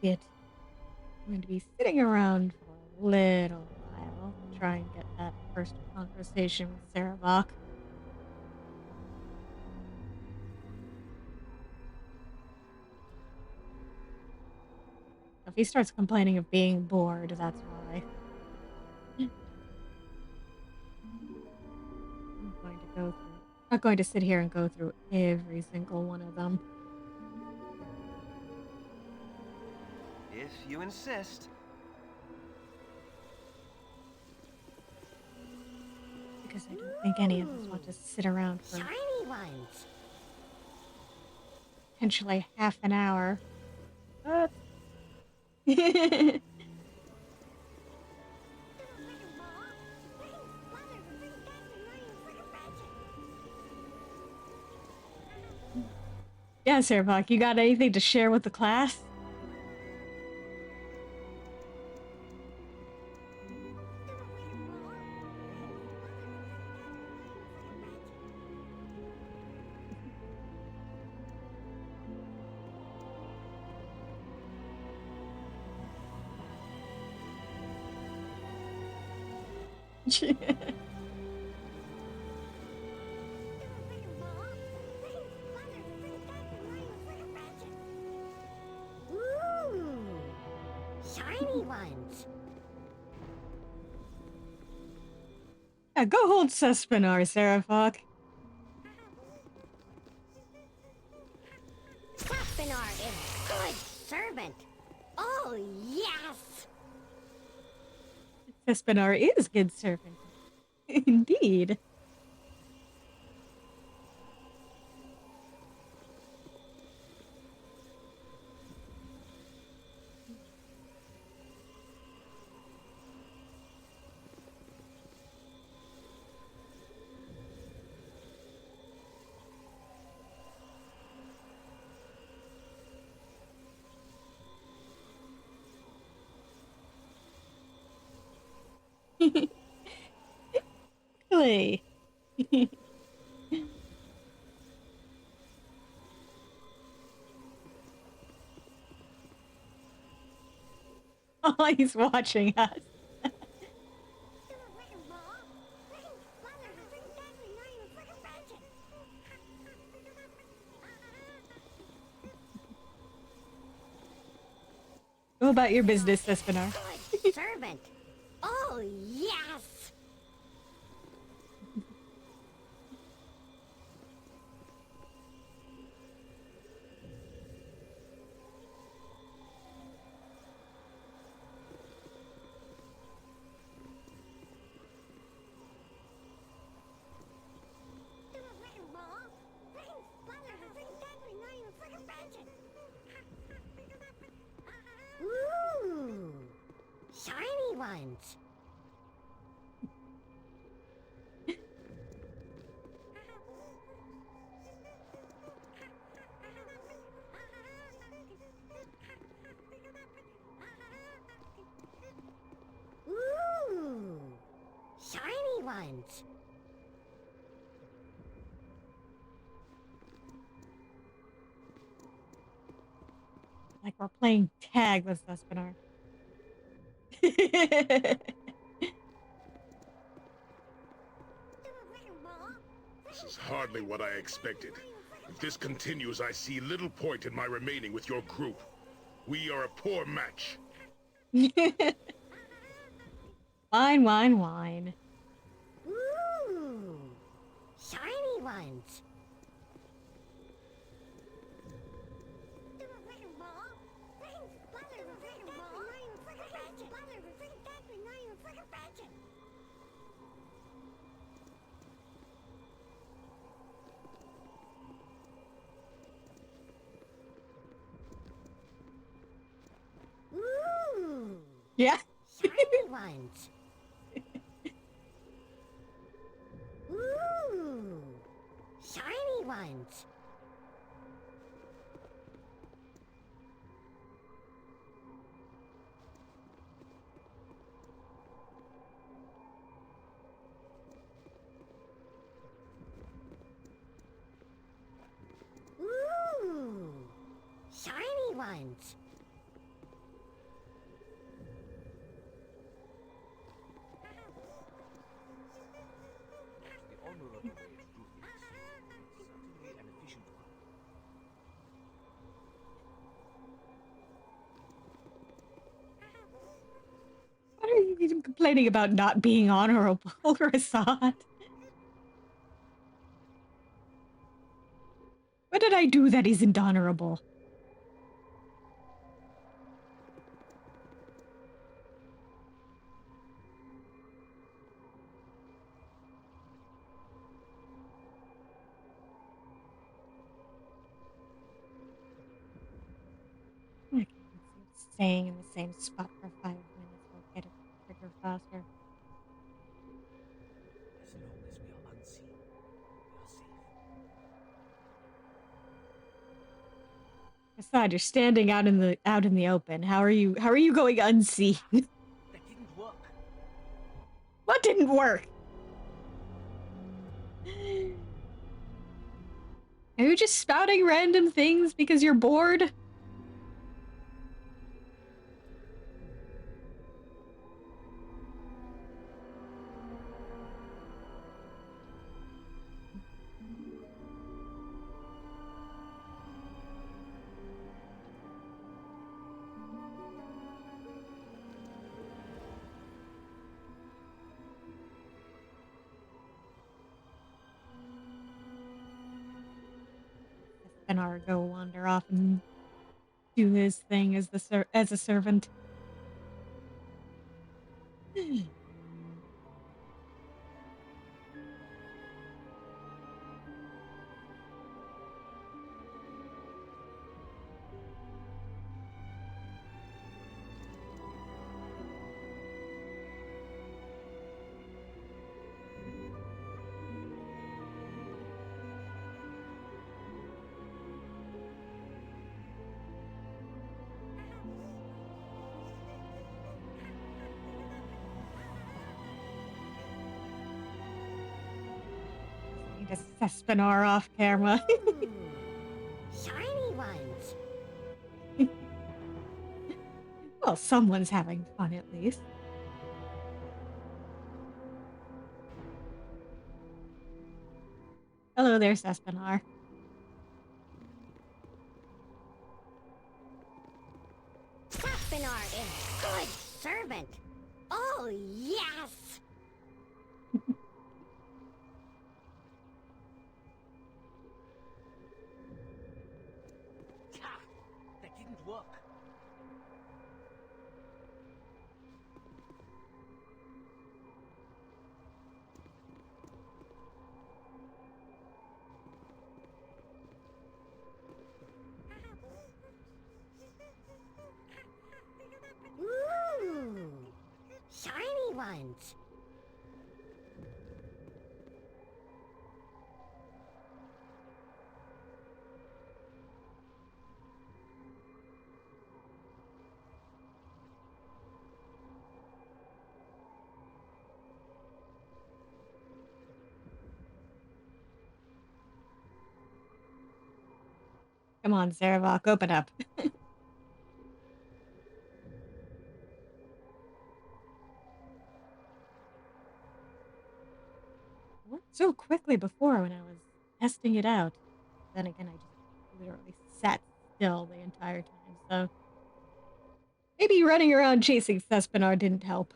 it. I'm going to be sitting around for a little while to try and get that first conversation with Sarah Bach. If he starts complaining of being bored, that's why. I'm going to go through. I'm not going to sit here and go through every single one of them If you insist. because I don't think any of us Ooh, want to sit around for shiny ones. potentially half an hour. But yeah, Sarah Bach, you got anything to share with the class? Ooh, shiny ones. Yeah, go hold Suspinar, Sarah Bach. Saspinar is good servant. Oh, yes. Suspinar is good servant. Indeed. Really? Oh, he's watching us. Go about your business, Suspinar. Good servant. Oh, yes. Ooh, shiny ones. Ooh, shiny ones. Like we're playing tag with Suspinar. This is hardly what I expected. If this continues, I see little point in my remaining with your group. We are a poor match. Wine, wine, wine. Ooh, shiny ones. Ooh, Yeah. shiny ones. Ooh, shiny ones. Ooh, shiny ones. I'm complaining about not being honorable, Rasad. What did I do that isn't honorable? I can't see it staying in the same spot for 5 minutes. I'll get it trigger faster. As long as we are unseen, we are safe. Aside, you're standing out in the open. How are you going unseen? That didn't work. What didn't work? Are you just spouting random things because you're bored? Benar go wander off and do his thing as as a servant. Need a Sespinar off camera. Ooh, shiny ones. Well, someone's having fun at least. Hello there, Sespinar. Saspinar is good servant. Oh, yes. Ha! That didn't work. Ooh, shiny ones. Come on, Zaravok, open up. Worked so quickly before when I was testing it out. Then again, I just literally sat still the entire time, so maybe running around chasing Thespinar didn't help.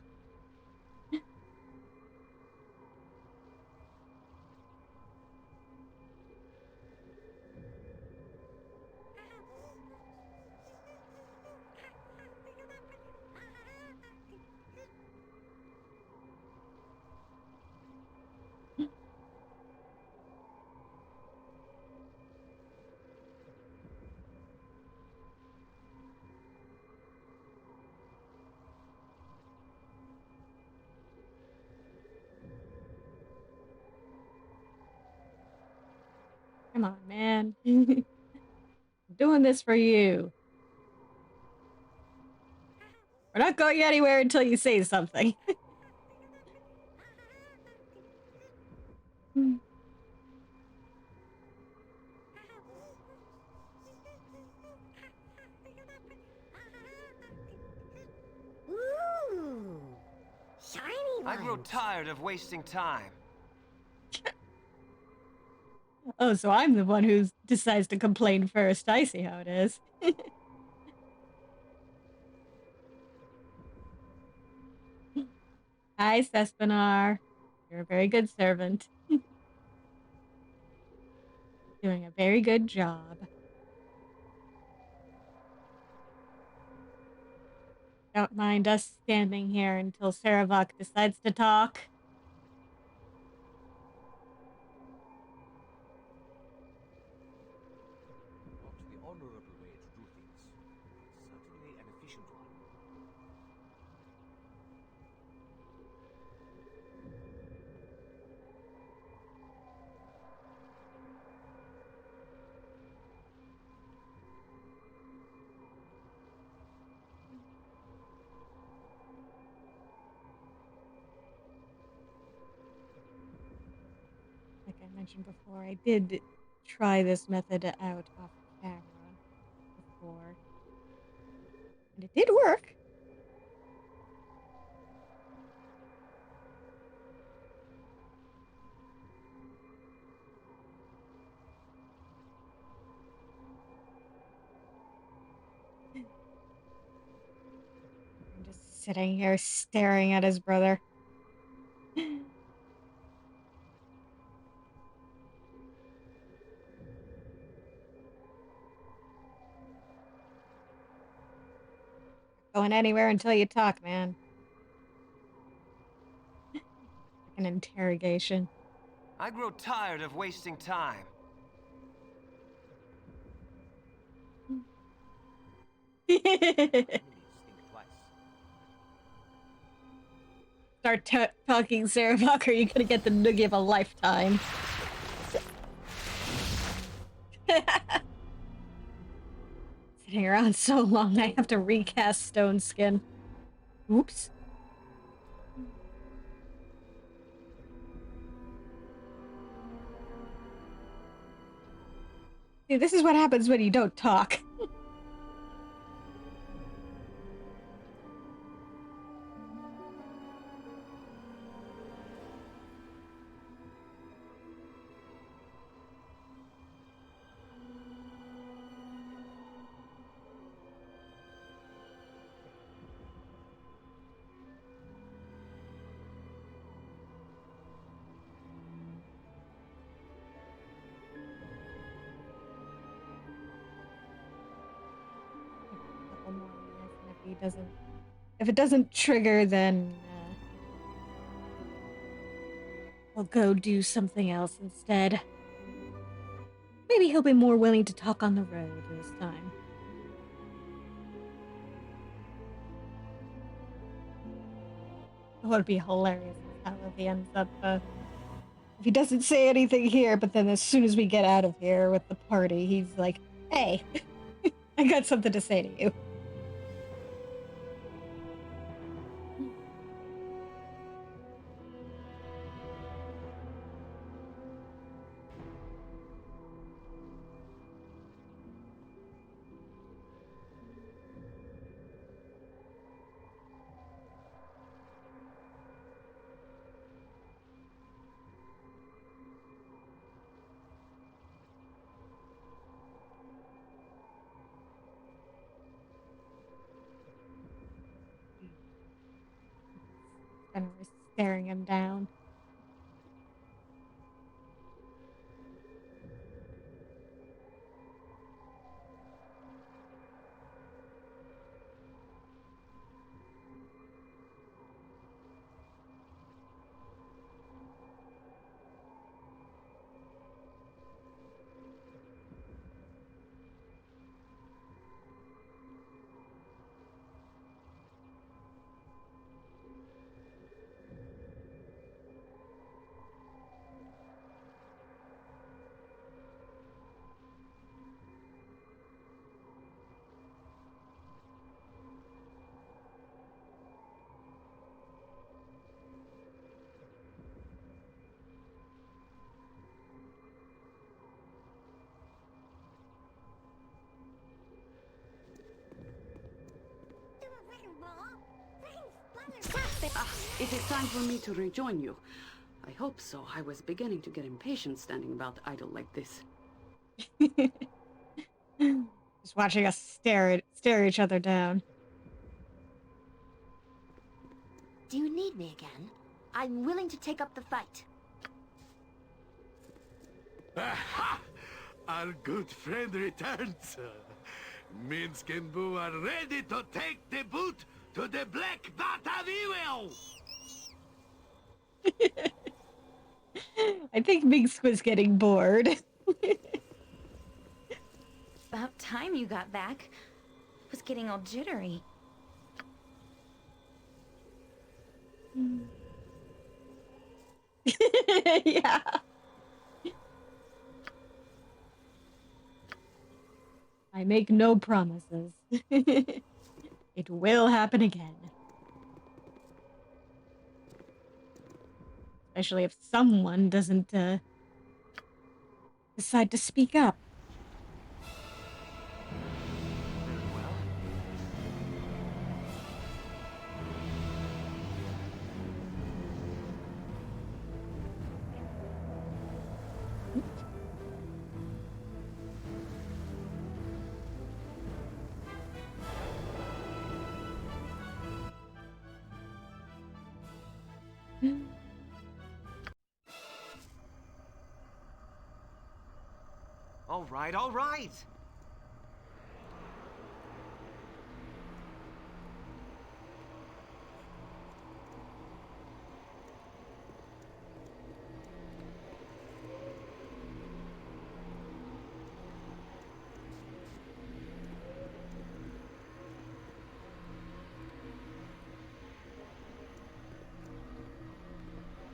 Come on, man. I'm doing this for you. We're not going anywhere until you say something. Ooh, shiny I ones. grow tired of wasting time. Oh, so I'm the one who decides to complain first. I see how it is. Hi, Sespinar. You're a very good servant. Doing a very good job. Don't mind us standing here until Saravok decides to talk. Not the honorable way to do things, but certainly an efficient one. Like I mentioned before, I did try this method out off camera before. And it did work. I'm just sitting here staring at his brother. Going anywhere until you talk, man. Like an interrogation. I grow tired of wasting time. Enemies think twice. Start talking, Saravok, or you're gonna get the noogie of a lifetime. Sitting around so long, I have to recast Stone Skin. Oops. See, this is what happens when you don't talk. A couple more minutes, and if it doesn't trigger, then I'll go do something else instead. Maybe he'll be more willing to talk on the road this time. It would be hilarious how if he ends up, if he doesn't say anything here, but then as soon as we get out of here with the party, he's like, hey, I got something to say to you. And we're staring him down. Is it time for me to rejoin you? I hope so. I was beginning to get impatient standing about idle like this. Just watching us stare each other down. Do you need me again? I'm willing to take up the fight. Aha! Our good friend returns. Minsk and Boo are ready to take the boot to the Black Bat of Evil! I think Minsk was getting bored. About time you got back. I was getting all jittery. Yeah. I make no promises. It will happen again. Especially if someone doesn't decide to speak up. All right, all right.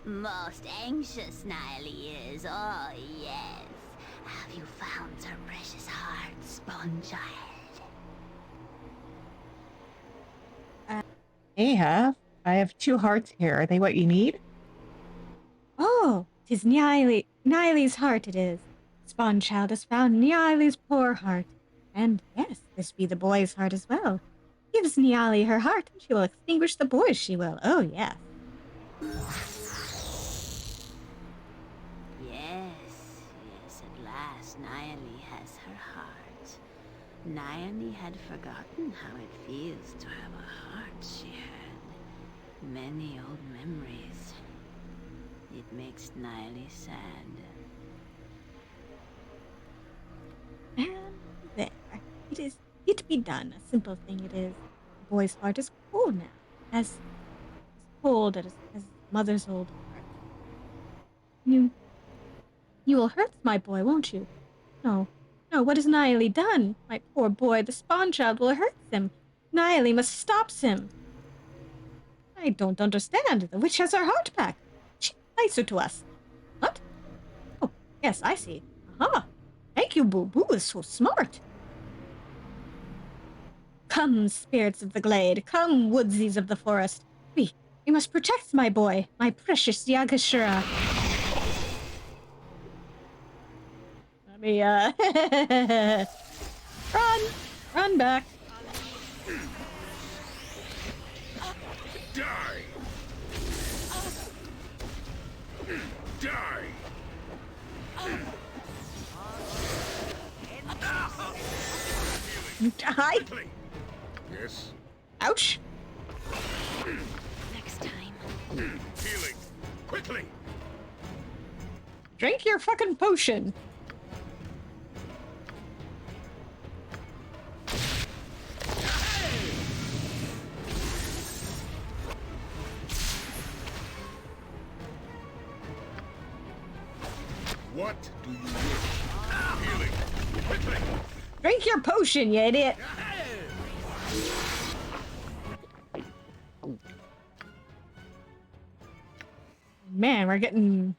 Most anxious Niley is, oh yes. Have you found her precious heart, Spawn Child? I have 2 hearts here. Are they what you need? Oh, 'tis Niley's heart it is. Spawn Child has found Niley's poor heart. And yes, this be the boy's heart as well. Gives Niley her heart, and she will extinguish the boys, she will. Oh, yes. Yes, at last Niley has her heart. Niley had forgotten how it feels to have a heart she had. Many old memories. It makes Niley sad. And there. It be done. A simple thing it is. The boy's heart is cold now. As cold as mother's old heart. You will hurt my boy, won't you? No, what has Niley done? My poor boy, the Spawn Child will hurt him. Niley must stop him. I don't understand. The witch has our heart back. She nicer to us. What? Oh, yes, I see. Aha! Thank you, Boo. Boo is so smart. Come, spirits of the glade. Come, woodsies of the forest. We must protect my boy, my precious Yagashira. Let me, Run back. Die! Die! Die. Quickly! Yes? Ouch. Next time. Healing! Quickly! Drink your fucking potion. What do you wish? Healing! Quickly! Drink your potion, you idiot. Man, we're getting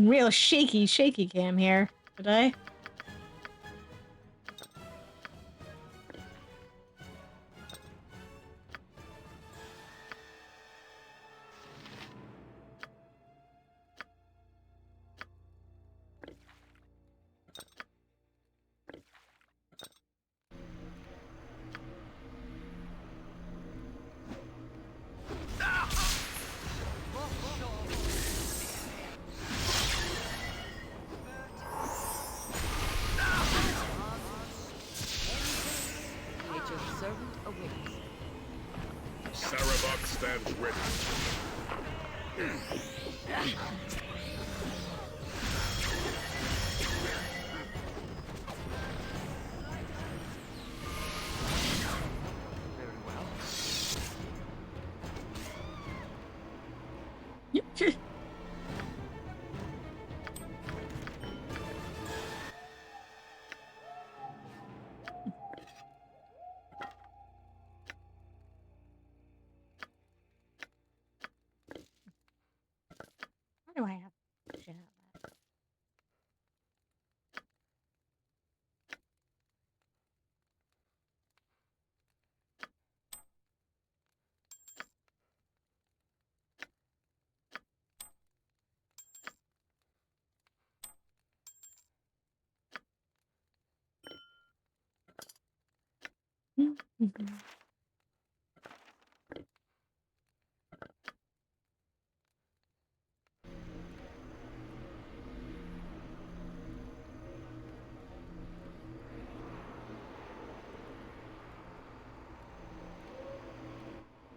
real shaky cam here today. Arbok stands ready. Very well. Why do I have shit out of that?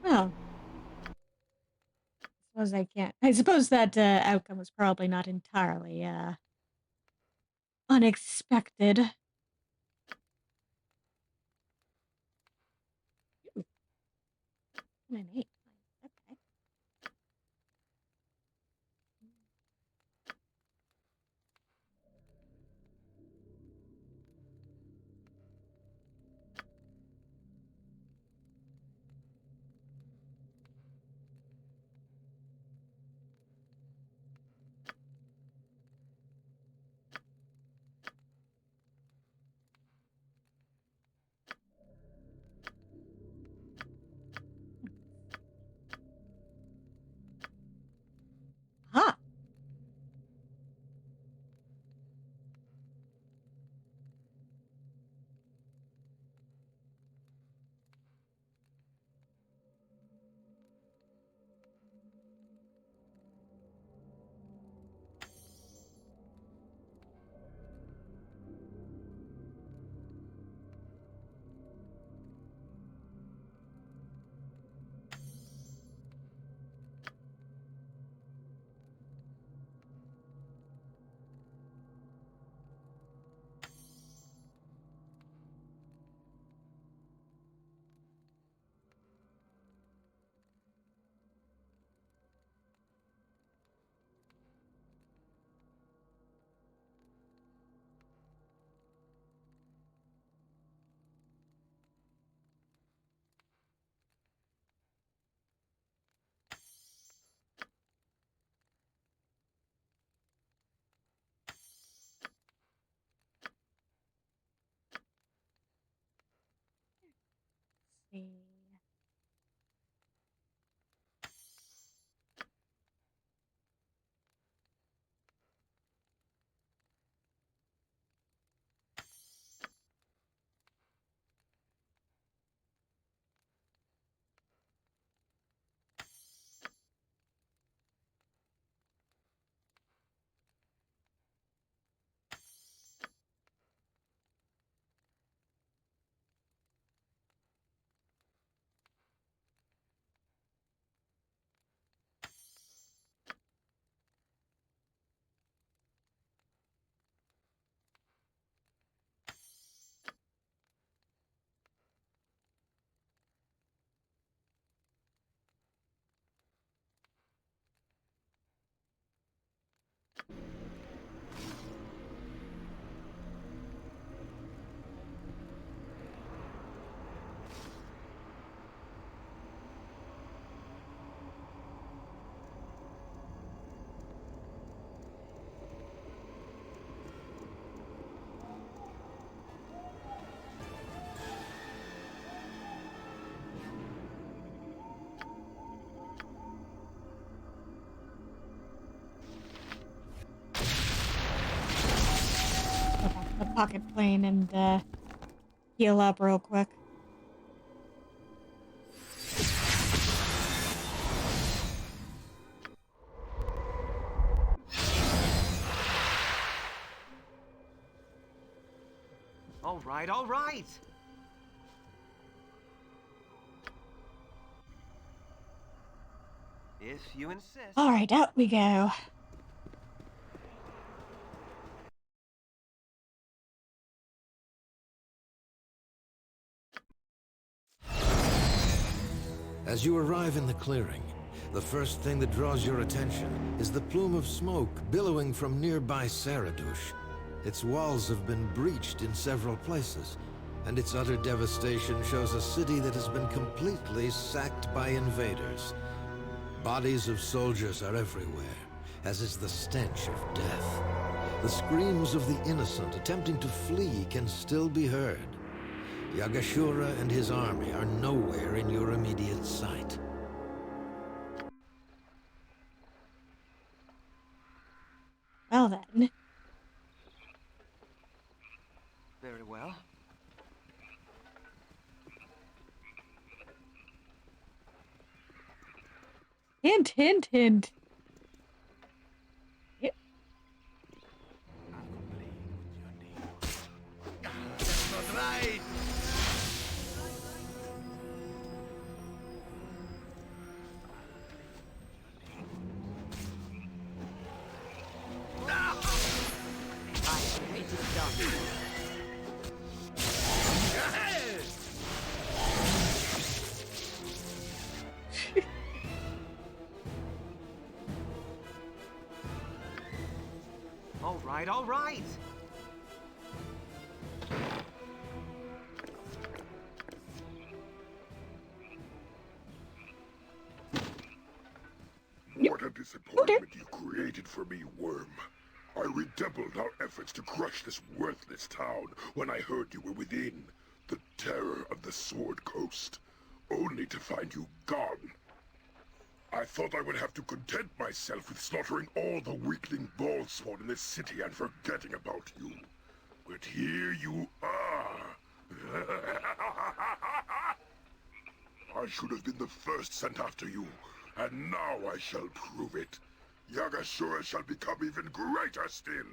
Well, I suppose I can't. I suppose that outcome was probably not entirely unexpected. Ooh, and an 8. Okay. Huh. Let's see. Go back to the pocket plane and heal up real quick. All right, all right. If you insist. All right, out we go. As you arrive in the clearing, the first thing that draws your attention is the plume of smoke billowing from nearby Saradush. Its walls have been breached in several places, and its utter devastation shows a city that has been completely sacked by invaders. Bodies of soldiers are everywhere, as is the stench of death. The screams of the innocent attempting to flee can still be heard. Yagashura and his army are nowhere in your immediate sight. Well then. Very well. Hint, hint, hint. Yep. That's not right. It is done. All right, all right. What a disappointment you created for me, Worm. I redoubled our efforts to crush this worthless town when I heard you were within, the terror of the Sword Coast, only to find you gone. I thought I would have to content myself with slaughtering all the weakling ballspawn in this city and forgetting about you. But here you are. I should have been the first sent after you, and now I shall prove it. Yagashura shall become even greater still.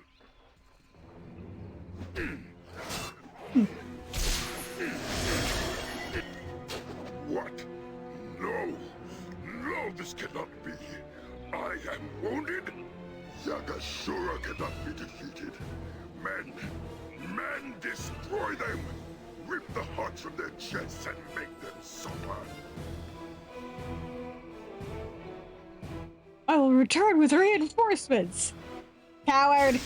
What? No. No, this cannot be. I am wounded? Yagashura cannot be defeated. Men, destroy them! Rip the hearts from their chests and make them suffer. I will return with reinforcements. Coward.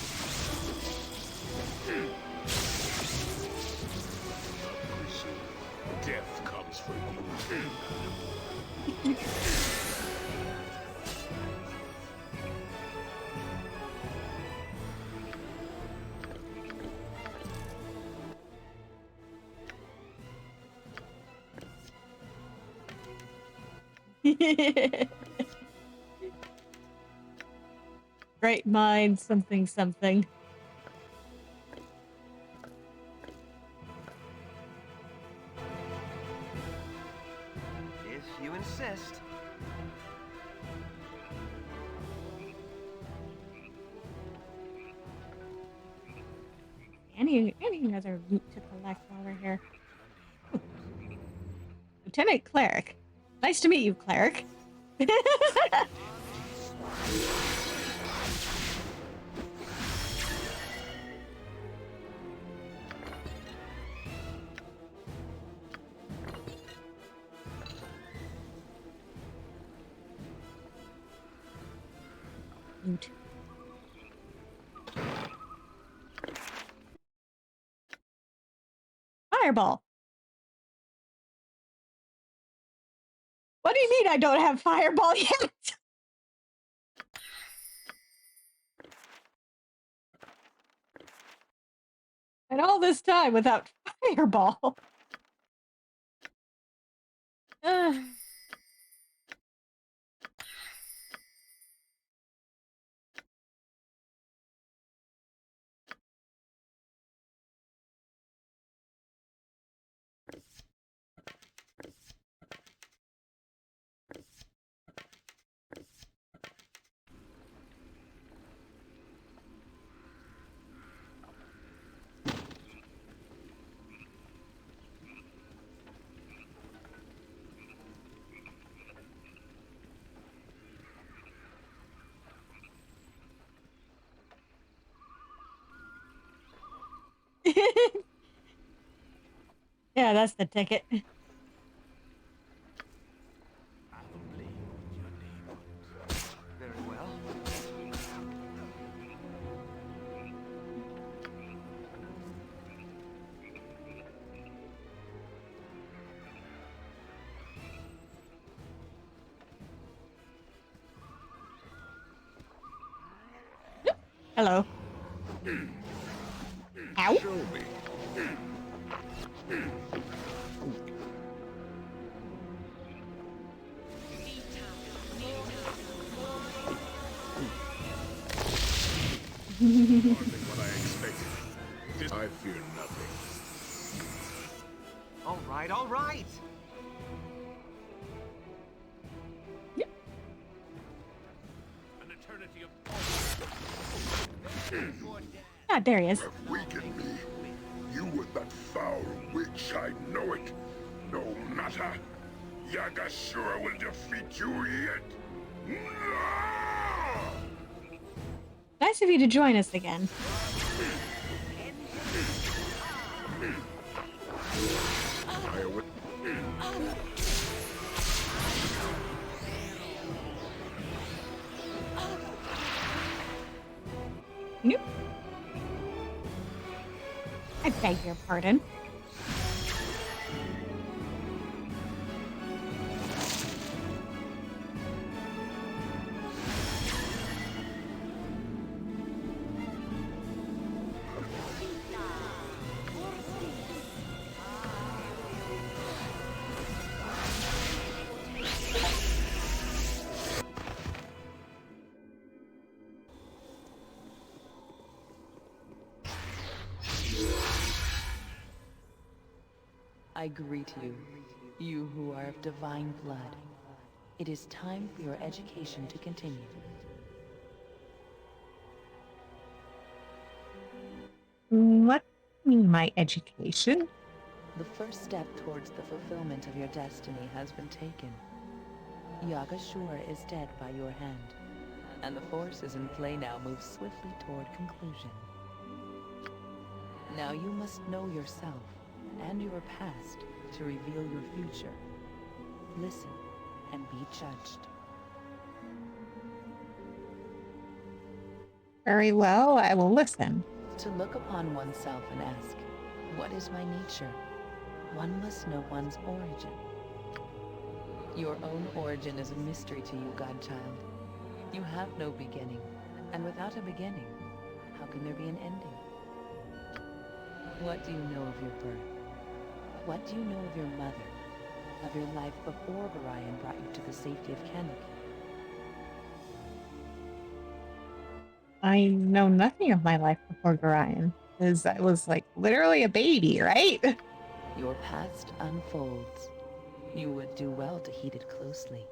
Death comes for you. Great mind, something, something. If you insist. Any other loot to collect while we're here? Lieutenant Cleric. Nice to meet you, Cleric. Loot. Fireball. What do you mean I don't have fireball yet? And all this time without fireball. Yeah, that's the ticket. Very well. Hello. Ow. Show me. Hardly what I expected. I fear nothing. All right, all right. An eternity of Ah, there he is. You have weakened me. You with that foul witch, I know it. No matter. Yagashura will defeat you yet. Nice of you to join us again. I will. Nope. I beg your pardon. I greet you, you who are of divine blood. It is time for your education to continue. What do you mean, my education? The first step towards the fulfillment of your destiny has been taken. Yagashura is dead by your hand, and the forces in play now move swiftly toward conclusion. Now you must know yourself and your past to reveal your future. Listen and be judged. Very well, I will listen. To look upon oneself and ask, what is my nature? One must know one's origin. Your own origin is a mystery to you, Godchild. You have no beginning, and without a beginning, how can there be an ending? What do you know of your birth? What do you know of your mother? Of your life before Orion brought you to the safety of Kaneki? I know nothing of my life before Gorion, because I was like literally a baby, right? Your past unfolds. You would do well to heed it closely.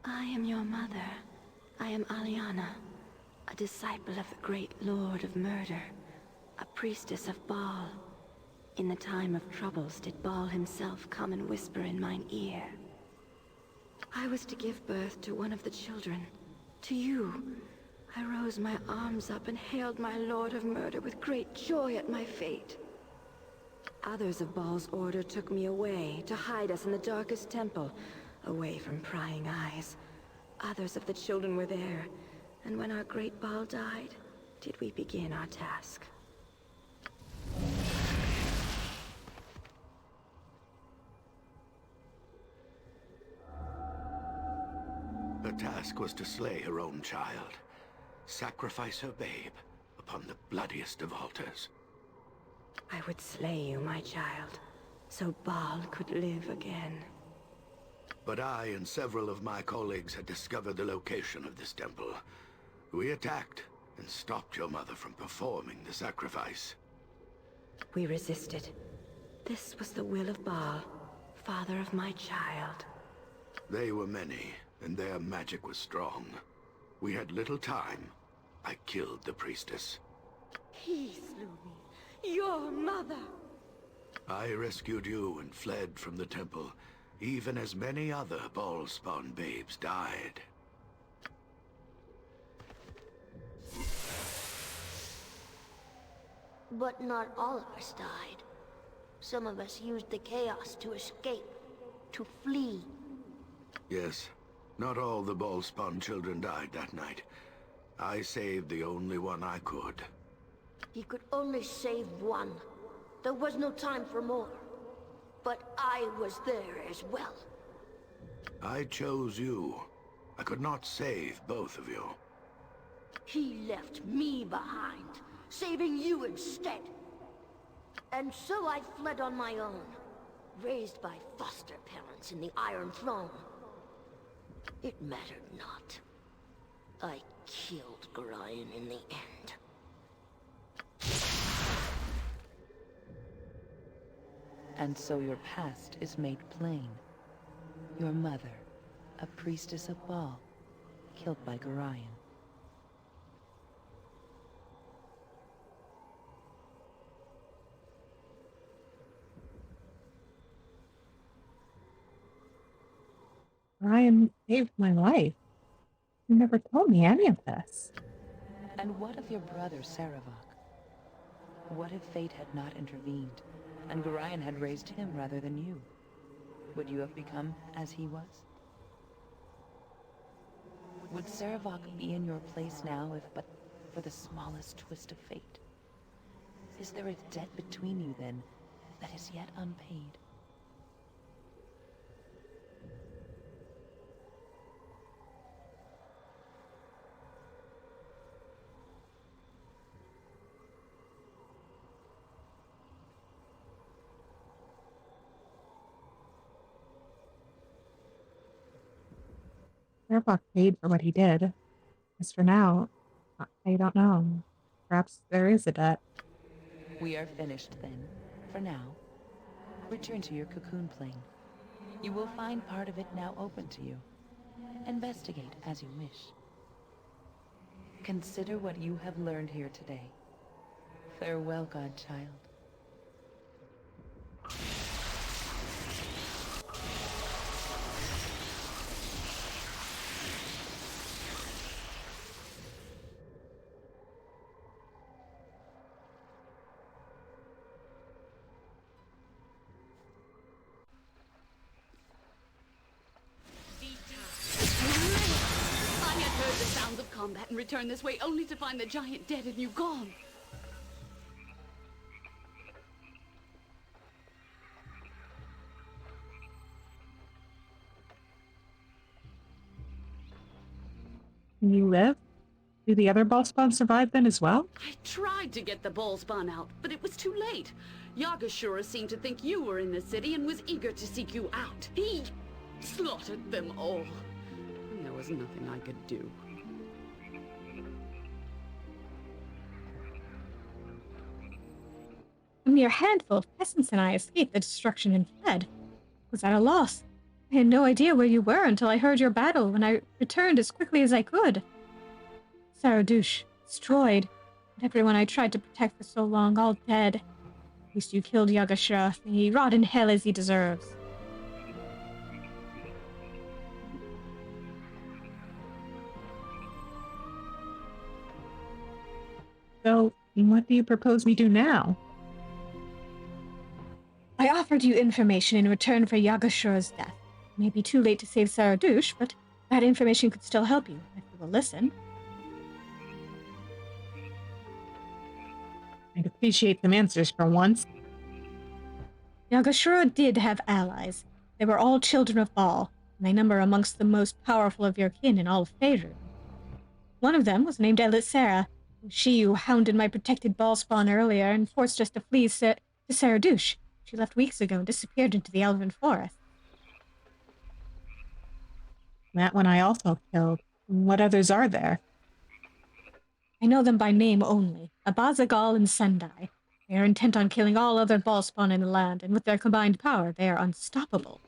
I am your mother. I am Aliana, a disciple of the great Lord of Murder, a priestess of Baal. In the time of troubles did Baal himself come and whisper in mine ear. I was to give birth to one of the children, to you. I rose my arms up and hailed my Lord of Murder with great joy at my fate. Others of Baal's order took me away to hide us in the darkest temple, away from prying eyes. Others of the children were there, and when our great Baal died, did we begin our task. Her task was to slay her own child. Sacrifice her babe upon the bloodiest of altars. I would slay you, my child, so Baal could live again. But I and several of my colleagues had discovered the location of this temple. We attacked and stopped your mother from performing the sacrifice. We resisted. This was the will of Baal, father of my child. They were many, and their magic was strong. We had little time. I killed the priestess. He slew me. Your mother! I rescued you and fled from the temple, even as many other Ball-spawn babes died. But not all of us died. Some of us used the chaos to escape, to flee. Yes, not all the Ballspawn children died that night. I saved the only one I could. He could only save one. There was no time for more. But I was there as well. I chose you. I could not save both of you. He left me behind, saving you instead. And so I fled on my own, raised by foster parents in the Iron Throne. It mattered not. I killed Gorion in the end. And so your past is made plain. Your mother, a priestess of Baal, killed by Gorion. Ryan saved my life. You never told me any of this. And what of your brother, Saravok? What if fate had not intervened, and Gorion had raised him rather than you? Would you have become as he was? Would Saravok be in your place now if but for the smallest twist of fate? Is there a debt between you then that is yet unpaid? Starbuck paid for what he did. As for now, I don't know. Perhaps there is a debt. We are finished then, for now. Return to your cocoon plane. You will find part of it now open to you. Investigate as you wish. Consider what you have learned here today. Farewell, godchild. I had heard the sounds of combat and returned this way only to find the giant dead and you gone. Can you live? Do the other Ballspawn survive then as well? I tried to get the Ballspawn out, but it was too late. Yagashura seemed to think you were in the city and was eager to seek you out. He slaughtered them all. And there was nothing I could do. A mere handful of peasants and I escaped the destruction and fled. I was at a loss. I had no idea where you were until I heard your battle when I returned as quickly as I could. Saradouche, destroyed, and everyone I tried to protect for so long, all dead. At least you killed Yagashira. May he rot in hell as he deserves. So, what do you propose we do now? I offered you information in return for Yagashira's death. It may be too late to save Saradouche, but that information could still help you, if you will listen. I'd appreciate some answers for once. Yagashira did have allies. They were all children of Baal, and they number amongst the most powerful of your kin in all of Faerun. One of them was named Elisera. She who hounded my protected Ballspawn earlier and forced us to flee to Saradouche. She left weeks ago and disappeared into the Elven Forest. That one I also killed. What others are there? I know them by name only. Abazagal and Sendai. They are intent on killing all other Ballspawn in the land, and with their combined power, they are unstoppable.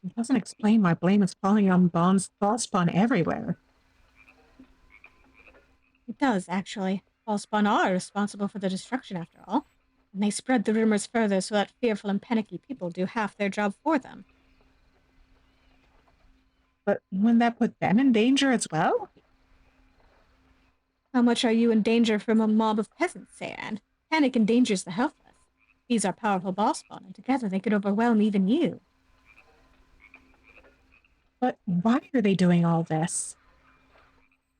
It doesn't explain why blame is falling on Ballspawn everywhere. It does, actually. Ballspawn are responsible for the destruction, after all. and they spread the rumors further so that fearful and panicky people do half their job for them. But wouldn't that put them in danger as well? How much are you in danger from a mob of peasants, Sayan? Panic endangers the helpless. These are powerful boss spawn, and together they could overwhelm even you. But why are they doing all this?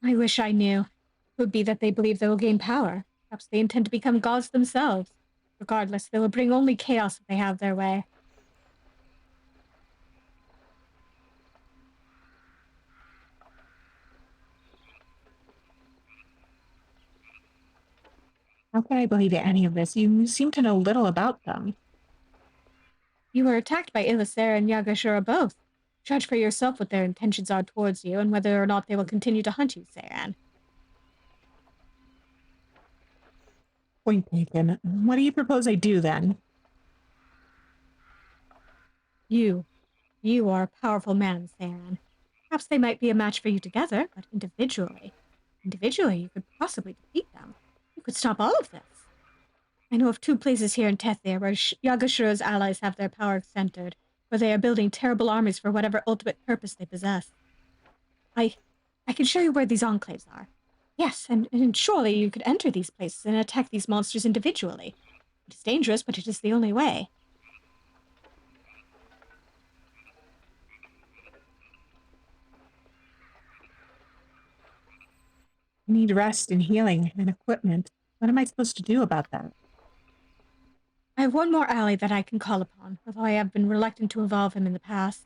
I wish I knew. It could be that they believe they will gain power. Perhaps they intend to become gods themselves. Regardless, they will bring only chaos if they have their way. How can I believe any of this? You seem to know little about them. You were attacked by Ilisera and Yagashura both. Judge for yourself what their intentions are towards you and whether or not they will continue to hunt you, Sayan. Point taken. What do you propose I do then? You are a powerful man, Sayan. Perhaps they might be a match for you together, but individually you could possibly defeat them. You could stop all of this. I know of 2 places here in Tethir where Yagashura's allies have their power centered, where they are building terrible armies for whatever ultimate purpose they possess. I can show you where these enclaves are. Yes, and surely you could enter these places and attack these monsters individually. It is dangerous, but it is the only way. I need rest and healing and equipment. What am I supposed to do about that? I have one more ally that I can call upon, although I have been reluctant to involve him in the past.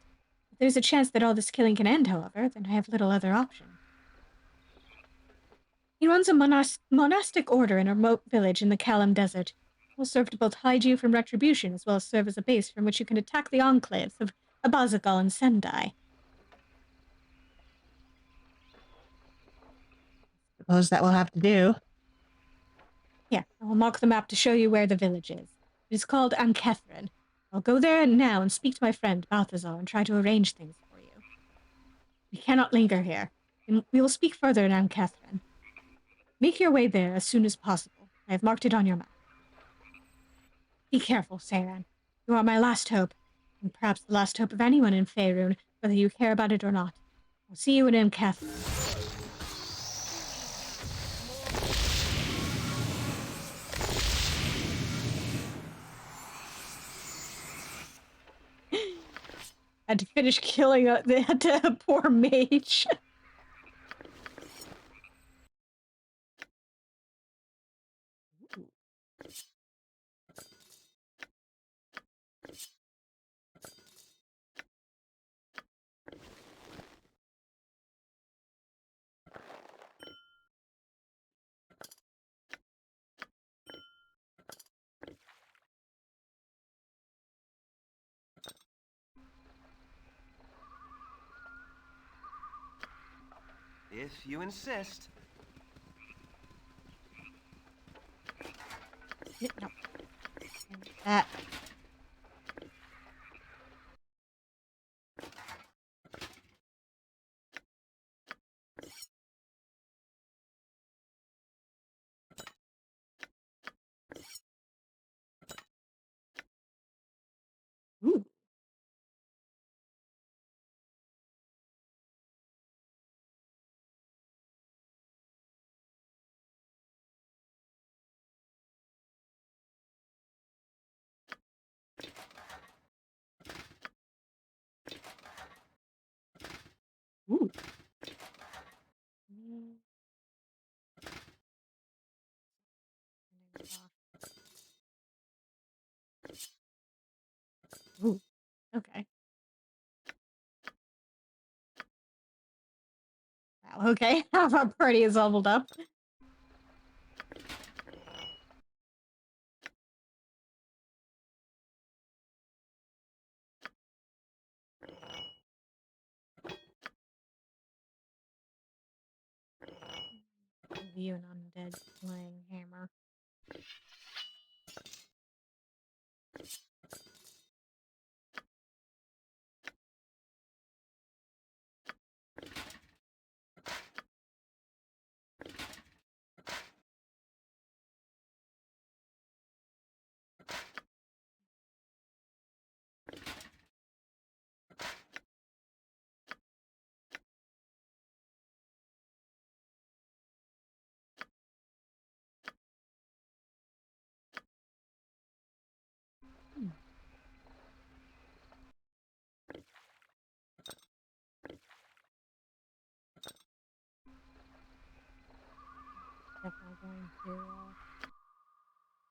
If there's a chance that all this killing can end, however, then I have little other option. He runs a monastic order in a remote village in the Kalam Desert. It will serve to both hide you from retribution as well as serve as a base from which you can attack the enclaves of Abazagal and Sendai. Suppose that will have to do. Yeah, I will mark the map to show you where the village is. It is called Ankethrin. I'll go there now and speak to my friend Balthazar and try to arrange things for you. We cannot linger here, and we will speak further in Ankethrin. Make your way there as soon as possible. I have marked it on your map. Be careful, Saran. You are my last hope, and perhaps the last hope of anyone in Faerun, whether you care about it or not. I'll see you in Ankethrin. Had to finish killing that poor mage. If you insist. No. That. Ooh. Ooh. Ooh. Okay. Wow, okay. How pretty is leveled up. You an undead slaying hammer.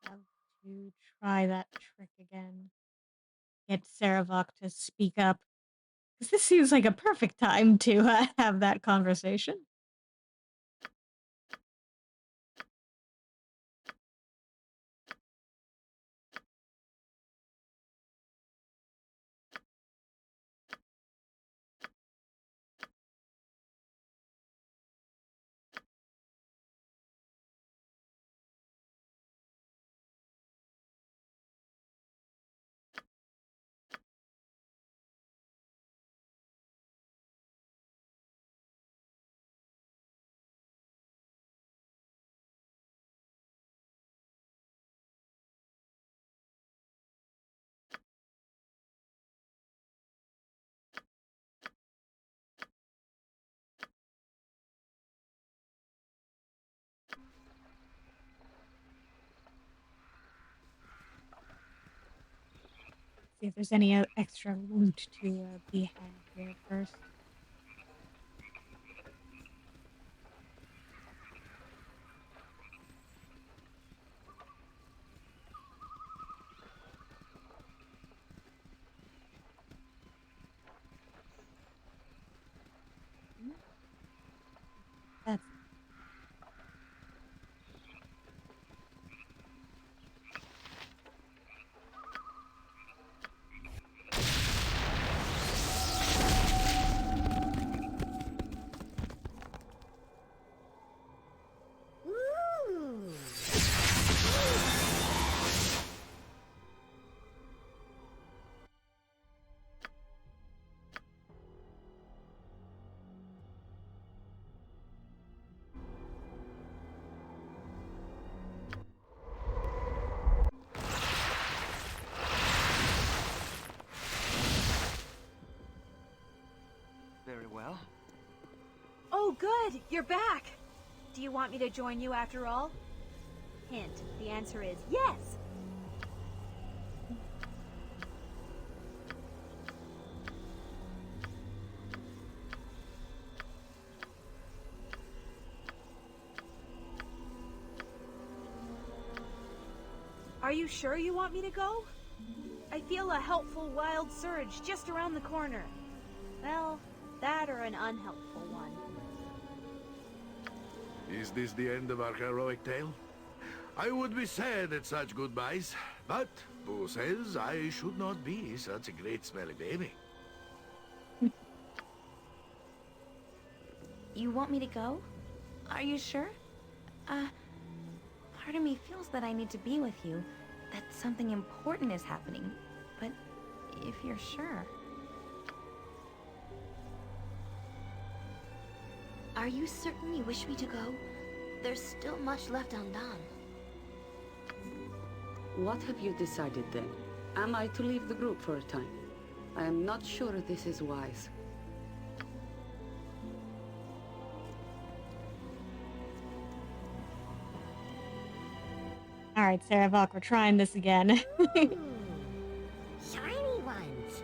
have to try that trick again. Get Saravok to speak up. Because this seems like a perfect time to have that conversation. See if there's any extra loot to be had here first. That's Very well. Oh, good! You're back! Do you want me to join you after all? Hint, the answer is yes! Are you sure you want me to go? I feel a helpful wild surge just around the corner. Well, that or an unhelpful one. Is this the end of our heroic tale? I would be sad at such goodbyes, but Boo says I should not be such a great smelly baby. You want me to go? Are you sure? Part of me feels that I need to be with you, that something important is happening. But if you're sure... Are you certain you wish me to go? There's still much left undone. What have you decided then? Am I to leave the group for a time? I am not sure this is wise. Alright, Saravok, we're trying this again. Shiny ones.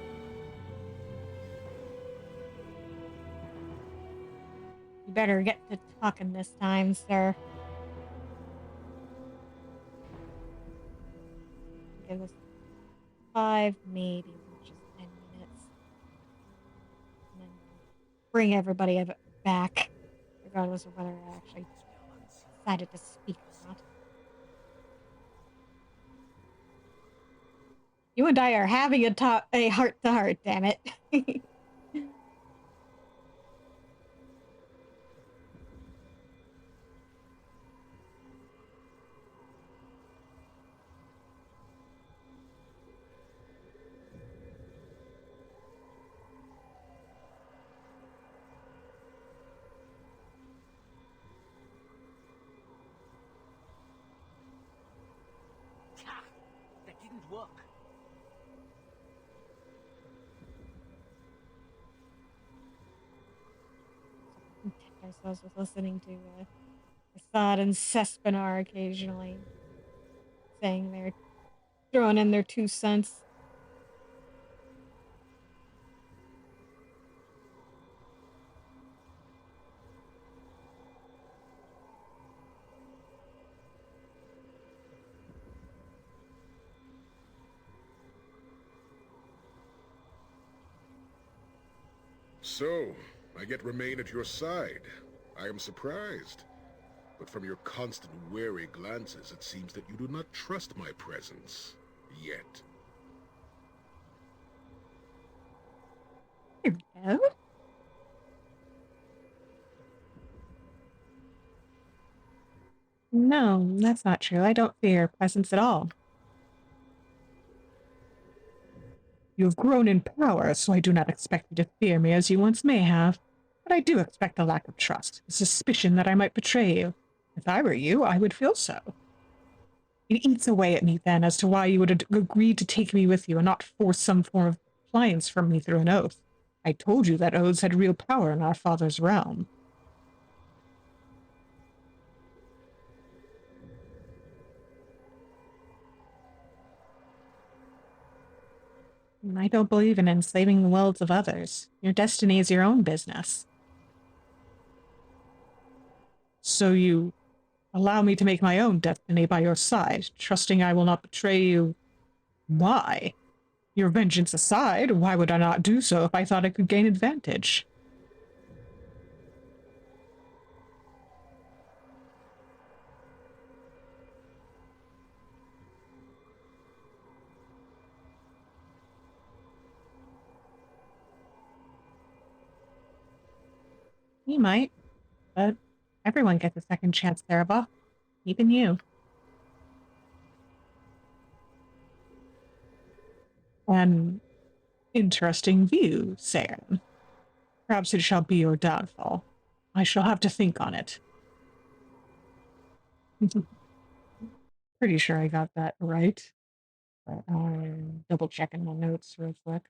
You better get to talking this time, sir. Give us 5, maybe just 10 minutes. And then we'll bring everybody back, regardless of whether I actually decided to speak or not. You and I are having a heart-to-heart, damn it. That didn't work. Content ourselves with listening to Assad and Sespinar occasionally saying they're throwing in their 2 cents. So, I get remain at your side. I am surprised. But from your constant wary glances, it seems that you do not trust my presence. Yet. There we go. No, that's not true. I don't fear your presence at all. You have grown in power, so I do not expect you to fear me as you once may have. But I do expect a lack of trust, a suspicion that I might betray you. If I were you, I would feel so. It eats away at me then as to why you would agree to take me with you and not force some form of compliance from me through an oath. I told you that oaths had real power in our father's realm. I don't believe in enslaving the wills of others. Your destiny is your own business. So you allow me to make my own destiny by your side, trusting I will not betray you. Why? Your vengeance aside, why would I not do so if I thought I could gain advantage? You might, but everyone gets a second chance, Sarabah. Even you. An interesting view, Saren. Perhaps it shall be your downfall. I shall have to think on it. Pretty sure I got that right. But I'm double checking my notes real quick.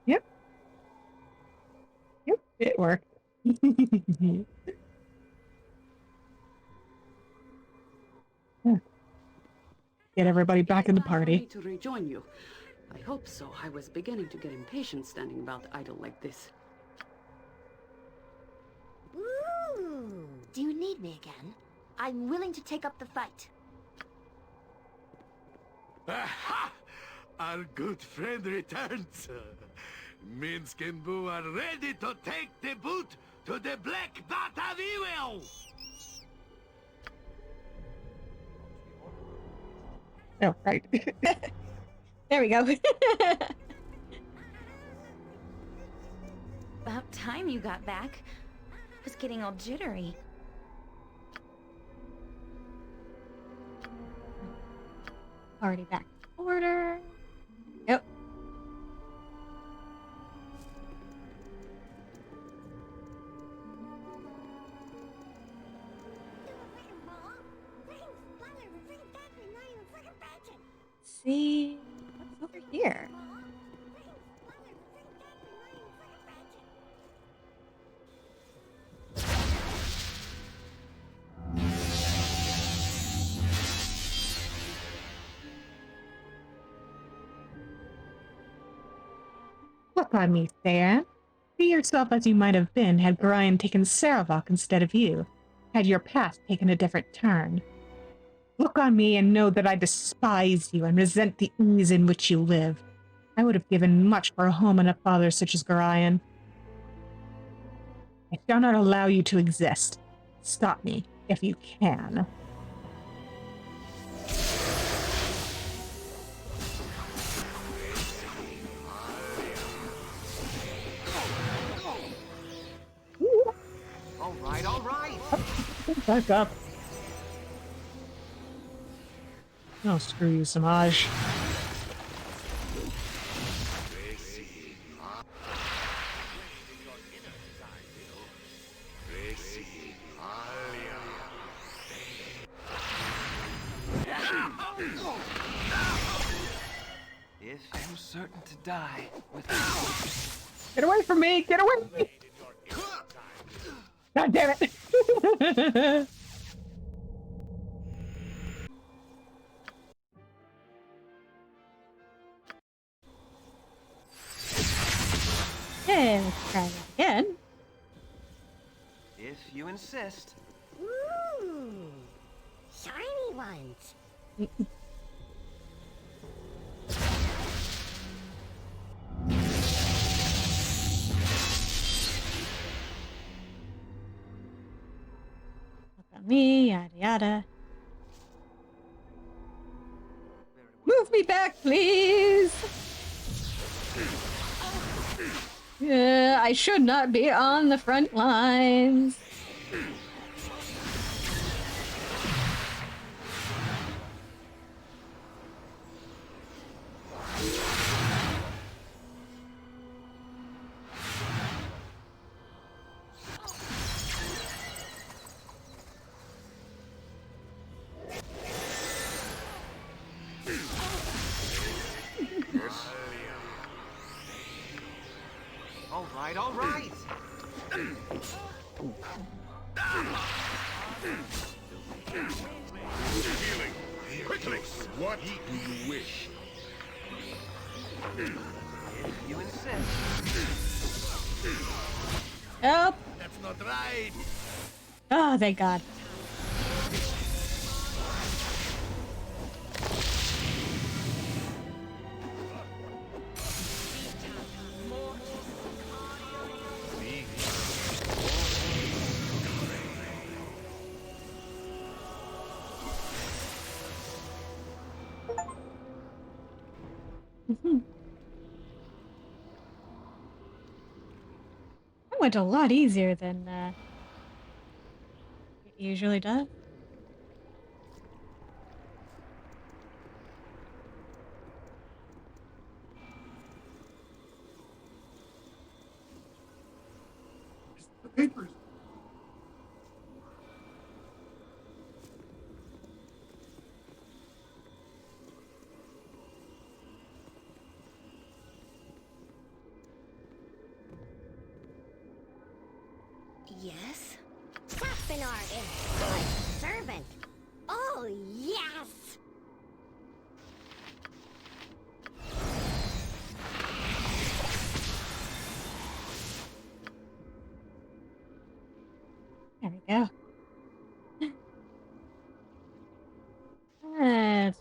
Yep. Yep, it worked. Yeah. Get everybody back in the For me party. to rejoin you. I hope so. I was beginning to get impatient standing about idle like this. Ooh. Do you need me again? I'm willing to take up the fight. Aha! Our good friend returns. Minsk and Boo are ready to take the boot to the Black Bat of Evil! Oh, right. There we go. About time you got back. I was getting all jittery. Party back to order. Yep. See what's over here. Look on me, Saren. Be yourself as you might have been had Gorion taken Saravok instead of you, had your path taken a different turn. Look on me and know that I despise you and resent the ease in which you live. I would have given much for a home and a father such as Gorion. I shall not allow you to exist. Stop me, if you can. All right. Back up. Oh, screw you, Samaj. If and I'm certain to die with. Get away from me! Get away! God damn it! Okay, let's try that again. If you insist. Ooh, shiny ones. Look on me, yada yada. Move me back, please! I should not be on the front lines. All right. Healing. Quickly. What do you wish? If you insist. Help! That's not right. Oh, thank God. That went a lot easier than it usually does. The papers. Yes? Sapinard is good servant. Oh, yes! There we go. That's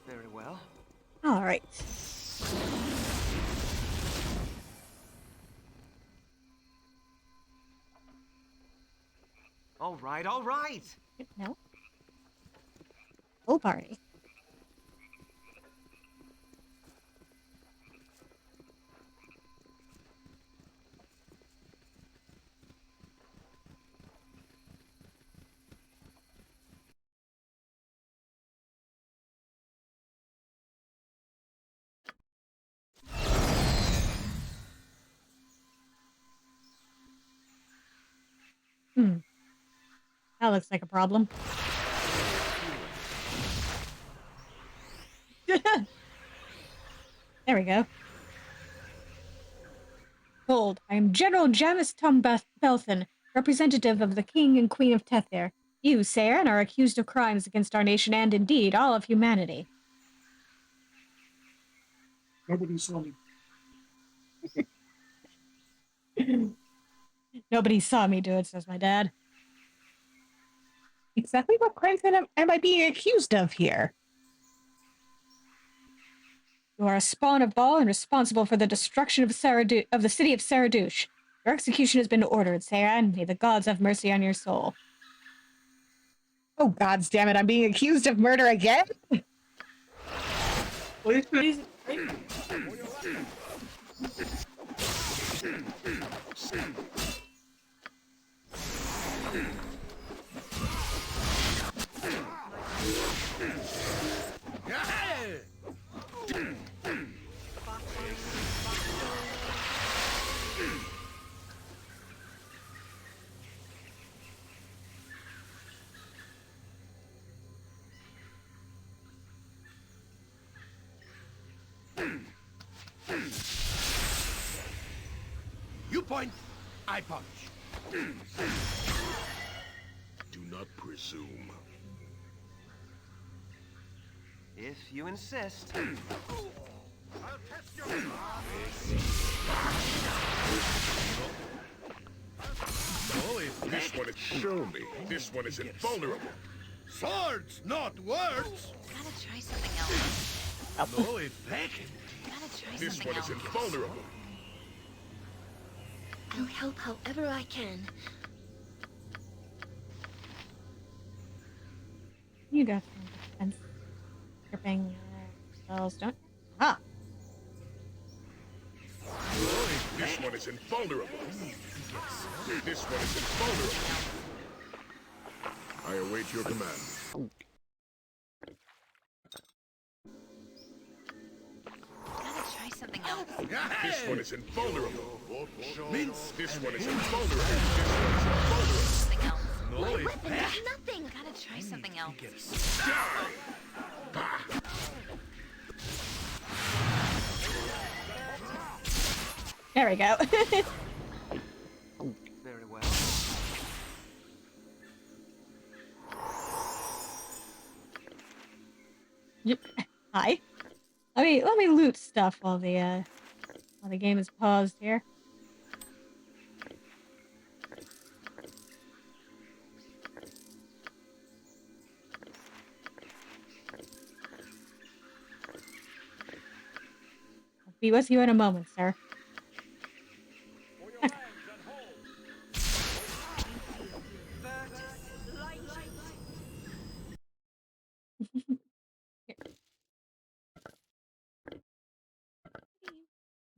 Very well. all right. All right. No. Full party. That looks like a problem. There we go. Hold. I am General Jamis Belthan, representative of the King and Queen of Tether. You, Saren, are accused of crimes against our nation and, indeed, all of humanity. Nobody saw me. Nobody saw me do it, says my dad. Exactly what crimes am I being accused of here? You are a spawn of Baal and responsible for the destruction of the city of Saradush. Your execution has been ordered, Saren. May the gods have mercy on your soul. Oh, gods damn it, I'm being accused of murder again? Please. You point, I punch. Do not presume. If you insist. I'll test your... This one is... Show me. This one is invulnerable. Swords, not words. Gotta try something else. No effect. Gotta try This something one is else. invulnerable. I'll help however I can. You got some defense stripping spells, don't you? Ah! This one is invulnerable. This one is invulnerable. I await your command. Gotta try something else. This one is invulnerable. Mince. This one is invulnerable. This one is invulnerable. Something else. No My weapon effect. does nothing. Gotta try something else. There we go. Very well. Hi. Let me loot stuff while the game is paused here. I'll be with you in a moment, sir.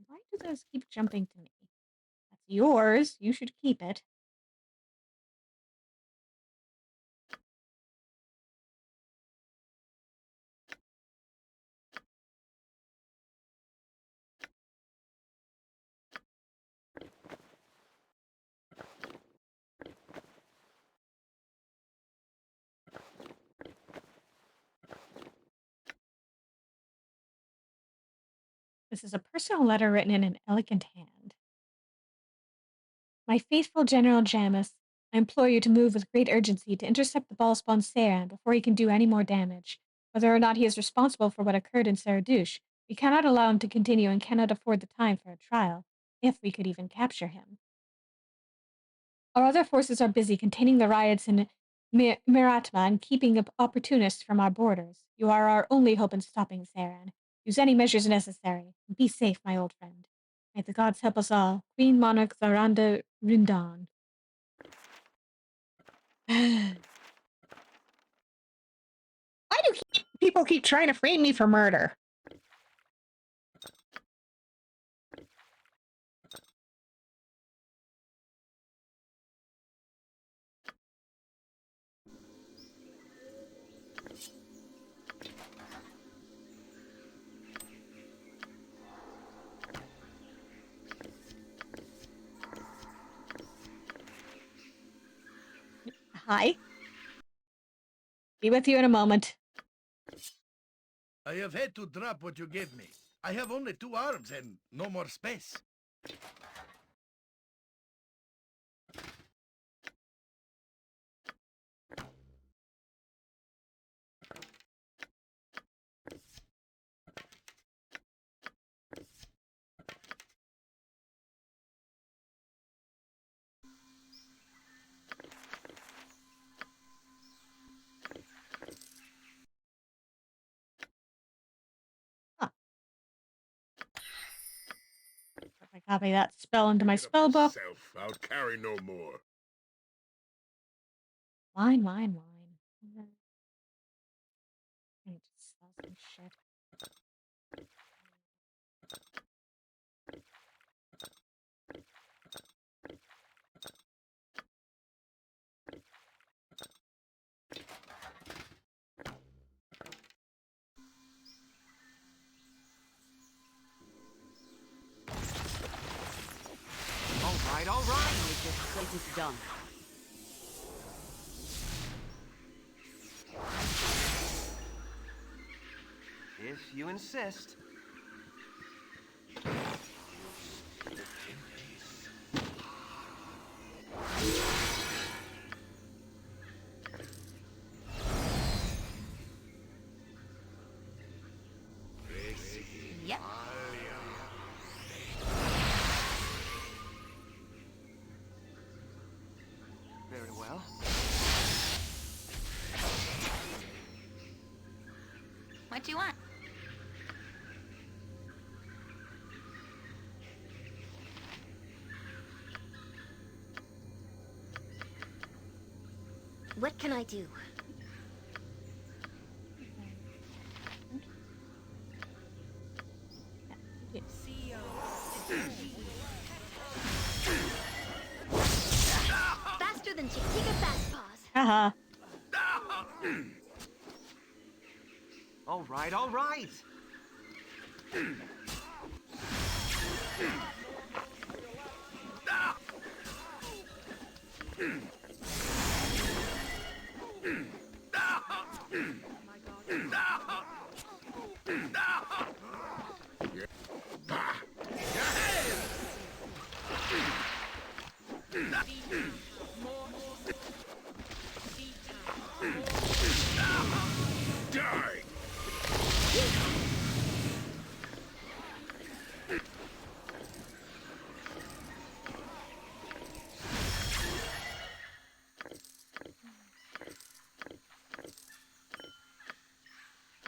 Why do those keep jumping to me? That's yours. You should keep it. This is a personal letter written in an elegant hand. My faithful General Jamis, I implore you to move with great urgency to intercept the ball-spawn Seiran before he can do any more damage. Whether or not he is responsible for what occurred in Saradouche, we cannot allow him to continue and cannot afford the time for a trial, if we could even capture him. Our other forces are busy containing the riots in Miratma and keeping opportunists from our borders. You are our only hope in stopping Seiran. Use any measures necessary. Be safe, my old friend. May the gods help us all. Queen Monarch Zaranda Rindan. Why do people keep trying to frame me for murder? Hi. Be with you in a moment. I have had to drop what you gave me. I have only 2 arms and no more space. If I copy that spell into my spell book. I'll carry no more. Wine. I need to sell some shit. All right. It is done. If you insist. What you want? What can I do? Faster than Chiquita Fast Paws. Haha. All right, all right. Die!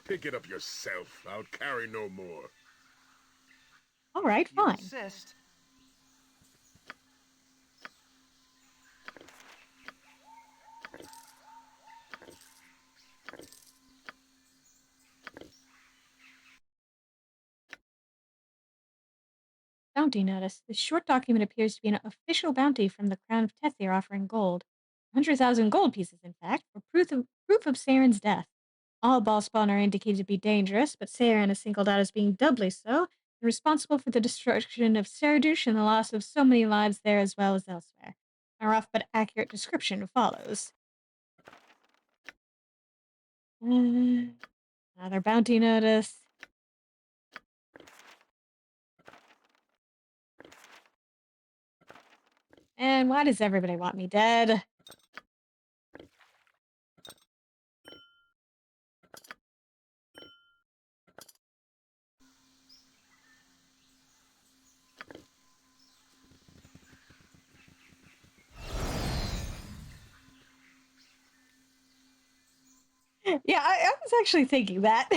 Pick it up yourself. I'll carry no more. All right, You fine. insist. Bounty notice. This short document appears to be an official bounty from the Crown of Tethir offering gold. 100,000 gold pieces, in fact, for proof of Saren's death. All ballspawn are indicated to be dangerous, but Saren is singled out as being doubly so, and responsible for the destruction of Saradush and the loss of so many lives there as well as elsewhere. A rough but accurate description follows. Another bounty notice. And why does everybody want me dead? Yeah, I was actually thinking that.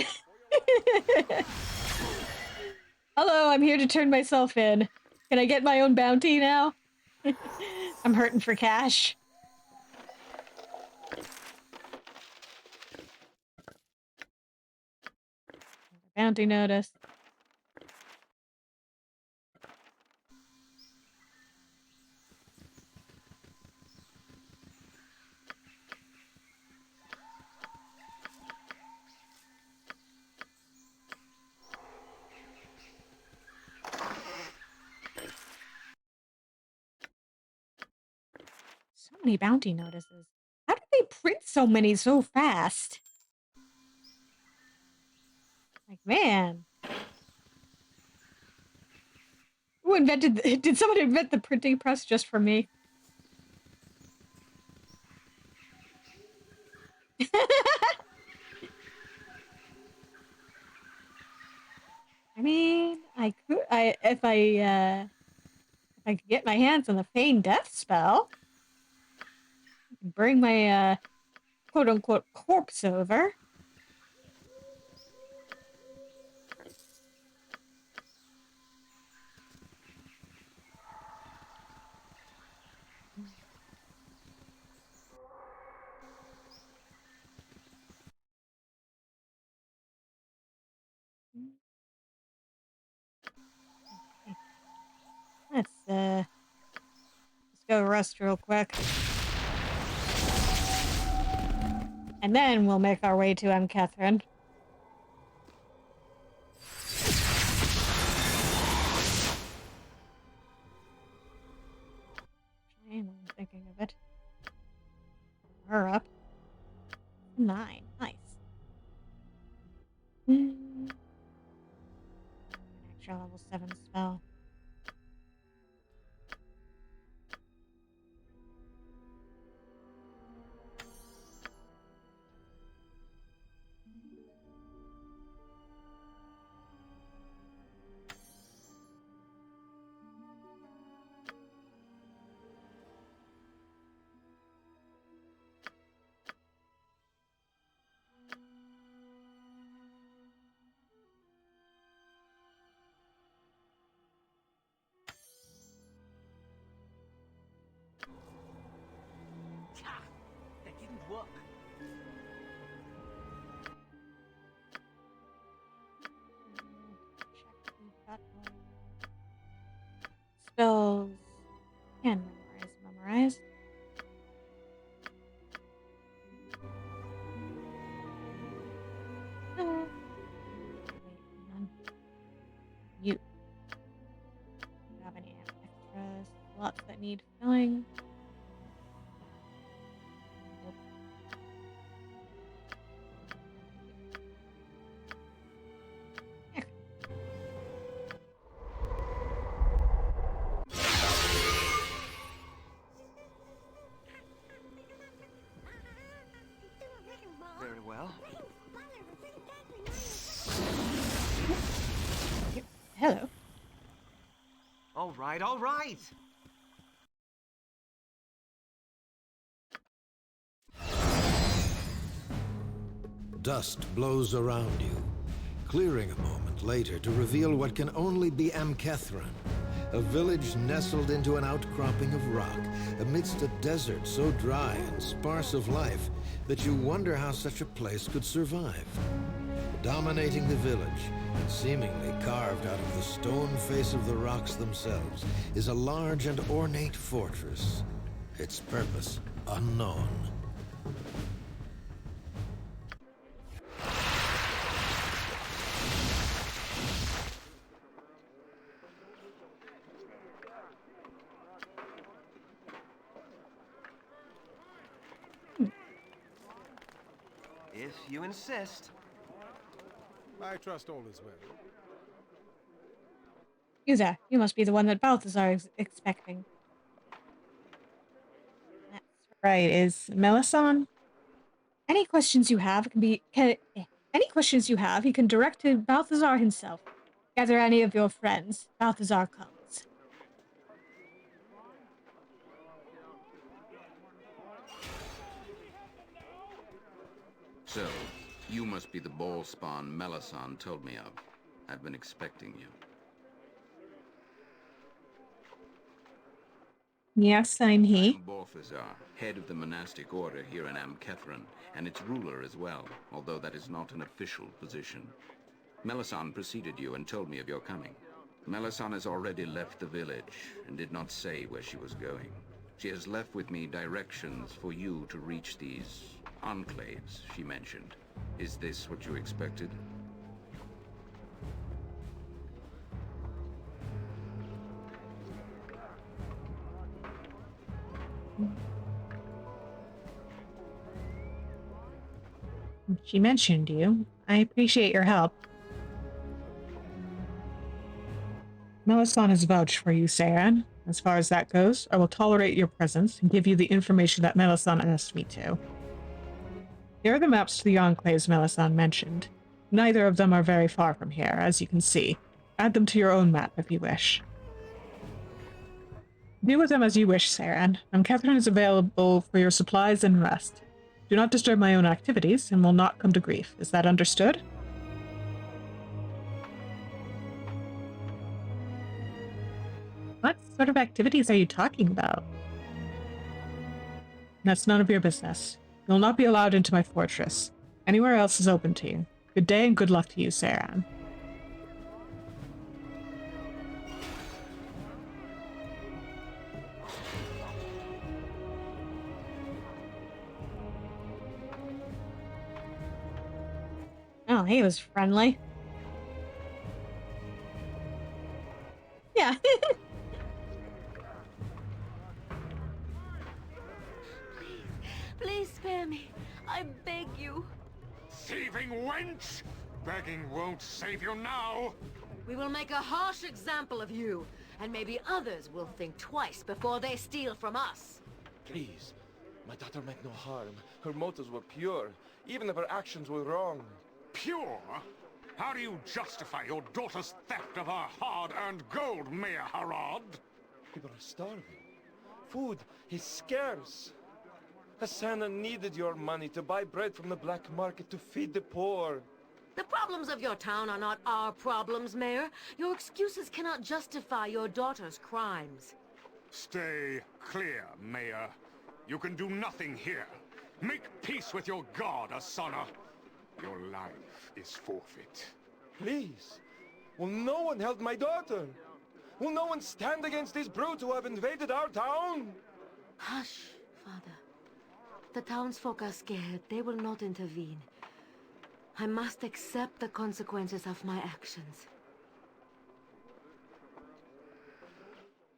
Hello, I'm here to turn myself in. Can I get my own bounty now? I'm hurting for cash. Bounty notice. So many bounty notices. How did they print so many so fast? Like, man. Who invented... Did someone invent the printing press just for me? I mean, if I could get my hands on the Feign Death spell, I can bring my, quote-unquote corpse over. Let's go rest real quick. And then we'll make our way to Catherine. Actually, now I'm thinking of it. Her up. 9. Nice. An extra level 7 spell. look. Check we've got all spells and memorized. Wait, none. You have any extra slots that need filling? Nope. Okay. Very well. Hello. All right, all right. Dust blows around you, clearing a moment later to reveal what can only be Amkethran, a village nestled into an outcropping of rock amidst a desert so dry and sparse of life that you wonder how such a place could survive. Dominating the village, and seemingly carved out of the stone face of the rocks themselves, is a large and ornate fortress, its purpose unknown. If you insist. I trust all is well. Yuza, you must be the one that Balthazar is expecting. That's right, is Melisande? Any questions you have any questions you have, you can direct to Balthazar himself. Gather any of your friends. Balthazar comes. So, you must be the ball spawn Melisande told me of. I've been expecting you. Yes, I'm he. I'm Balthazar, head of the monastic order here in Amkethran, and its ruler as well, although that is not an official position. Melisande preceded you and told me of your coming. Melisande has already left the village and did not say where she was going. She has left with me directions for you to reach these enclaves she mentioned. Is this what you expected? She mentioned you. I appreciate your help. Melisande has vouched for you, Saren. As far as that goes, I will tolerate your presence and give you the information that Melisande asked me to. Here are the maps to the enclaves Melisande mentioned. Neither of them are very far from here, as you can see. Add them to your own map if you wish. Do with them as you wish, Saren. Catherine is available for your supplies and rest. Do not disturb my own activities, and will not come to grief. Is that understood? What sort of activities are you talking about? That's none of your business. You'll not be allowed into my fortress. Anywhere else is open to you. Good day and good luck to you, Saren. Oh, he was friendly. Yeah. Please spare me. I beg you. Thieving wench! Begging won't save you now! We will make a harsh example of you, and maybe others will think twice before they steal from us. Please, my daughter meant no harm. Her motives were pure, even if her actions were wrong. Pure? How do you justify your daughter's theft of her hard-earned gold, Mayor Harad? People are starving. Food is scarce. Hasana needed your money to buy bread from the black market to feed the poor. The problems of your town are not our problems, Mayor. Your excuses cannot justify your daughter's crimes. Stay clear, Mayor. You can do nothing here. Make peace with your god, Asana. Your life is forfeit. Please. Will no one help my daughter? Will no one stand against these brutes who have invaded our town? Hush, Father. The townsfolk are scared. They will not intervene. I must accept the consequences of my actions.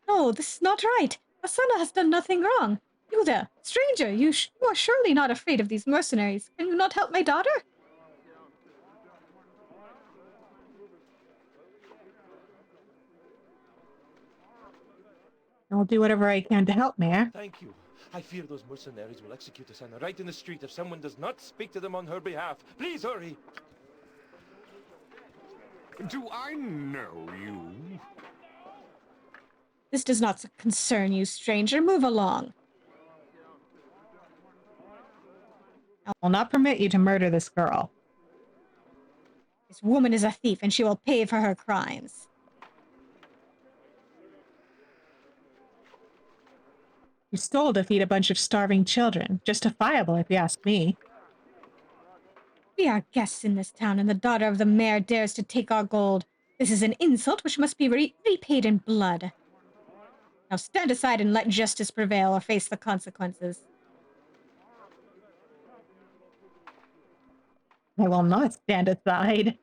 No, this is not right. Asana has done nothing wrong. You there, stranger, you are surely not afraid of these mercenaries. Can you not help my daughter? I'll do whatever I can to help, Mayor. Thank you. I fear those mercenaries will execute Asana right in the street if someone does not speak to them on her behalf. Please hurry! Do I know you? This does not concern you, stranger. Move along. I will not permit you to murder this girl. This woman is a thief, and she will pay for her crimes. You stole to feed a bunch of starving children. Justifiable, if you ask me. We are guests in this town, and the daughter of the mayor dares to take our gold. This is an insult which must be repaid in blood. Now stand aside and let justice prevail or face the consequences. I will not stand aside.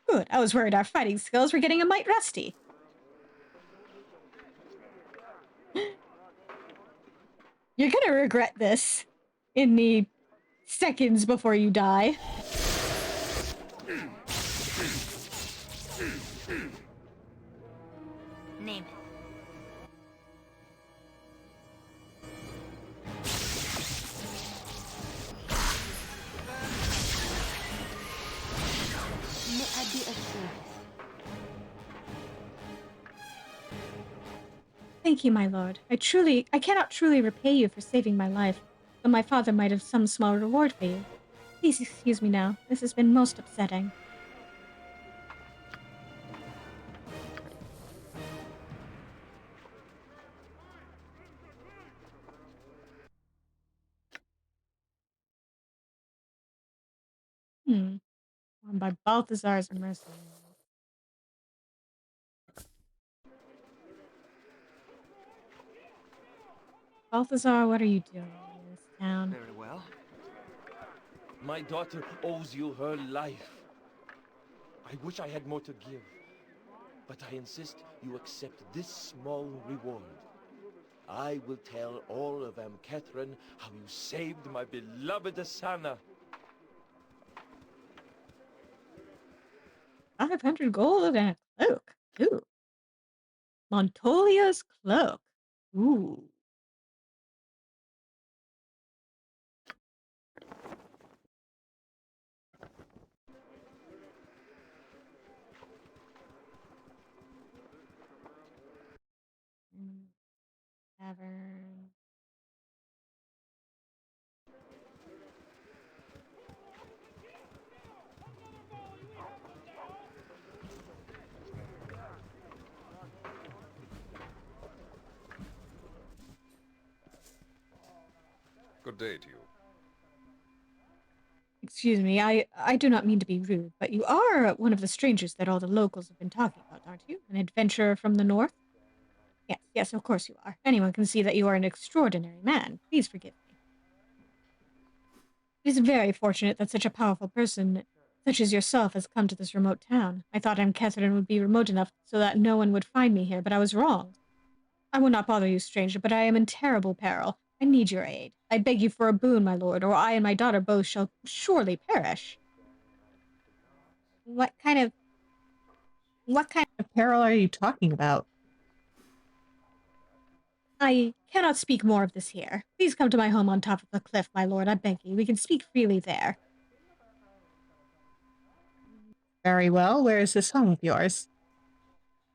Good. I was worried our fighting skills were getting a mite rusty. You're gonna regret this in the seconds before you die. Name it. May I be of service? Thank you, my lord. I cannot truly repay you for saving my life, though my father might have some small reward for you. Please excuse me now. This has been most upsetting. Won by Balthazar's mercenaries. Balthazar, what are you doing in this town? Very well. My daughter owes you her life. I wish I had more to give, but I insist you accept this small reward. I will tell all of Amkethran how you saved my beloved Asana. 500 gold and a cloak. Ooh. Montolia's cloak. Ooh. Tavern. Good day to you. Excuse me, I do not mean to be rude, but you are one of the strangers that all the locals have been talking about, aren't you? An adventurer from the north? Yes, of course you are. Anyone can see that you are an extraordinary man. Please forgive me. It is very fortunate that such a powerful person, such as yourself, has come to this remote town. I thought Catherine would be remote enough so that no one would find me here, but I was wrong. I will not bother you, stranger, but I am in terrible peril. I need your aid. I beg you for a boon, my lord, or I and my daughter both shall surely perish. What kind of peril are you talking about? I cannot speak more of this here. Please come to my home on top of the cliff, my lord, I beg you. We can speak freely there. Very well. Where is this home of yours?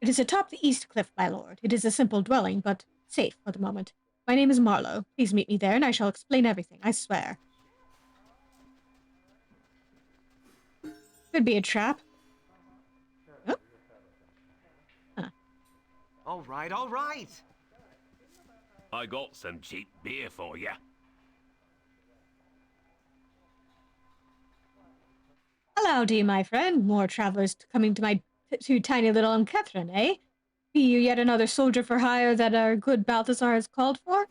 It is atop the east cliff, my lord. It is a simple dwelling, but safe for the moment. My name is Marlowe. Please meet me there, and I shall explain everything, I swear. Could be a trap. Oh. Huh. All right. I got some cheap beer for you. howdy, my friend. More travelers coming to my to tiny little Catherine, eh? Be you yet another soldier for hire that our good Balthazar has called for?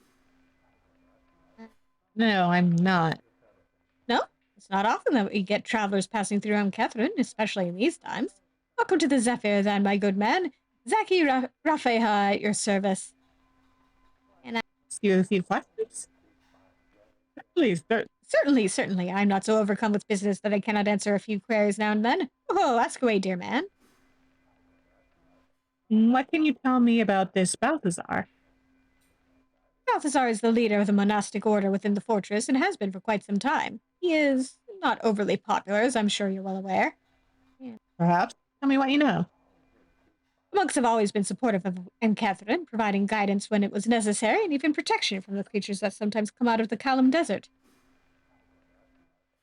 No, I'm not. No, it's not often that we get travelers passing through Catherine, especially in these times. Welcome to the Zephyr, then, my good man. Zaki Rafeha at your service. And Ask you a few questions? Please, certainly. I'm not so overcome with business that I cannot answer a few queries now and then. Oh, ask away, dear man. What can you tell me about this Balthazar? Balthazar is the leader of the monastic order within the fortress and has been for quite some time. He is not overly popular, as I'm sure you're well aware. Yeah. Perhaps. Tell me what you know. The monks have always been supportive of Catherine, providing guidance when it was necessary and even protection from the creatures that sometimes come out of the Kalam Desert.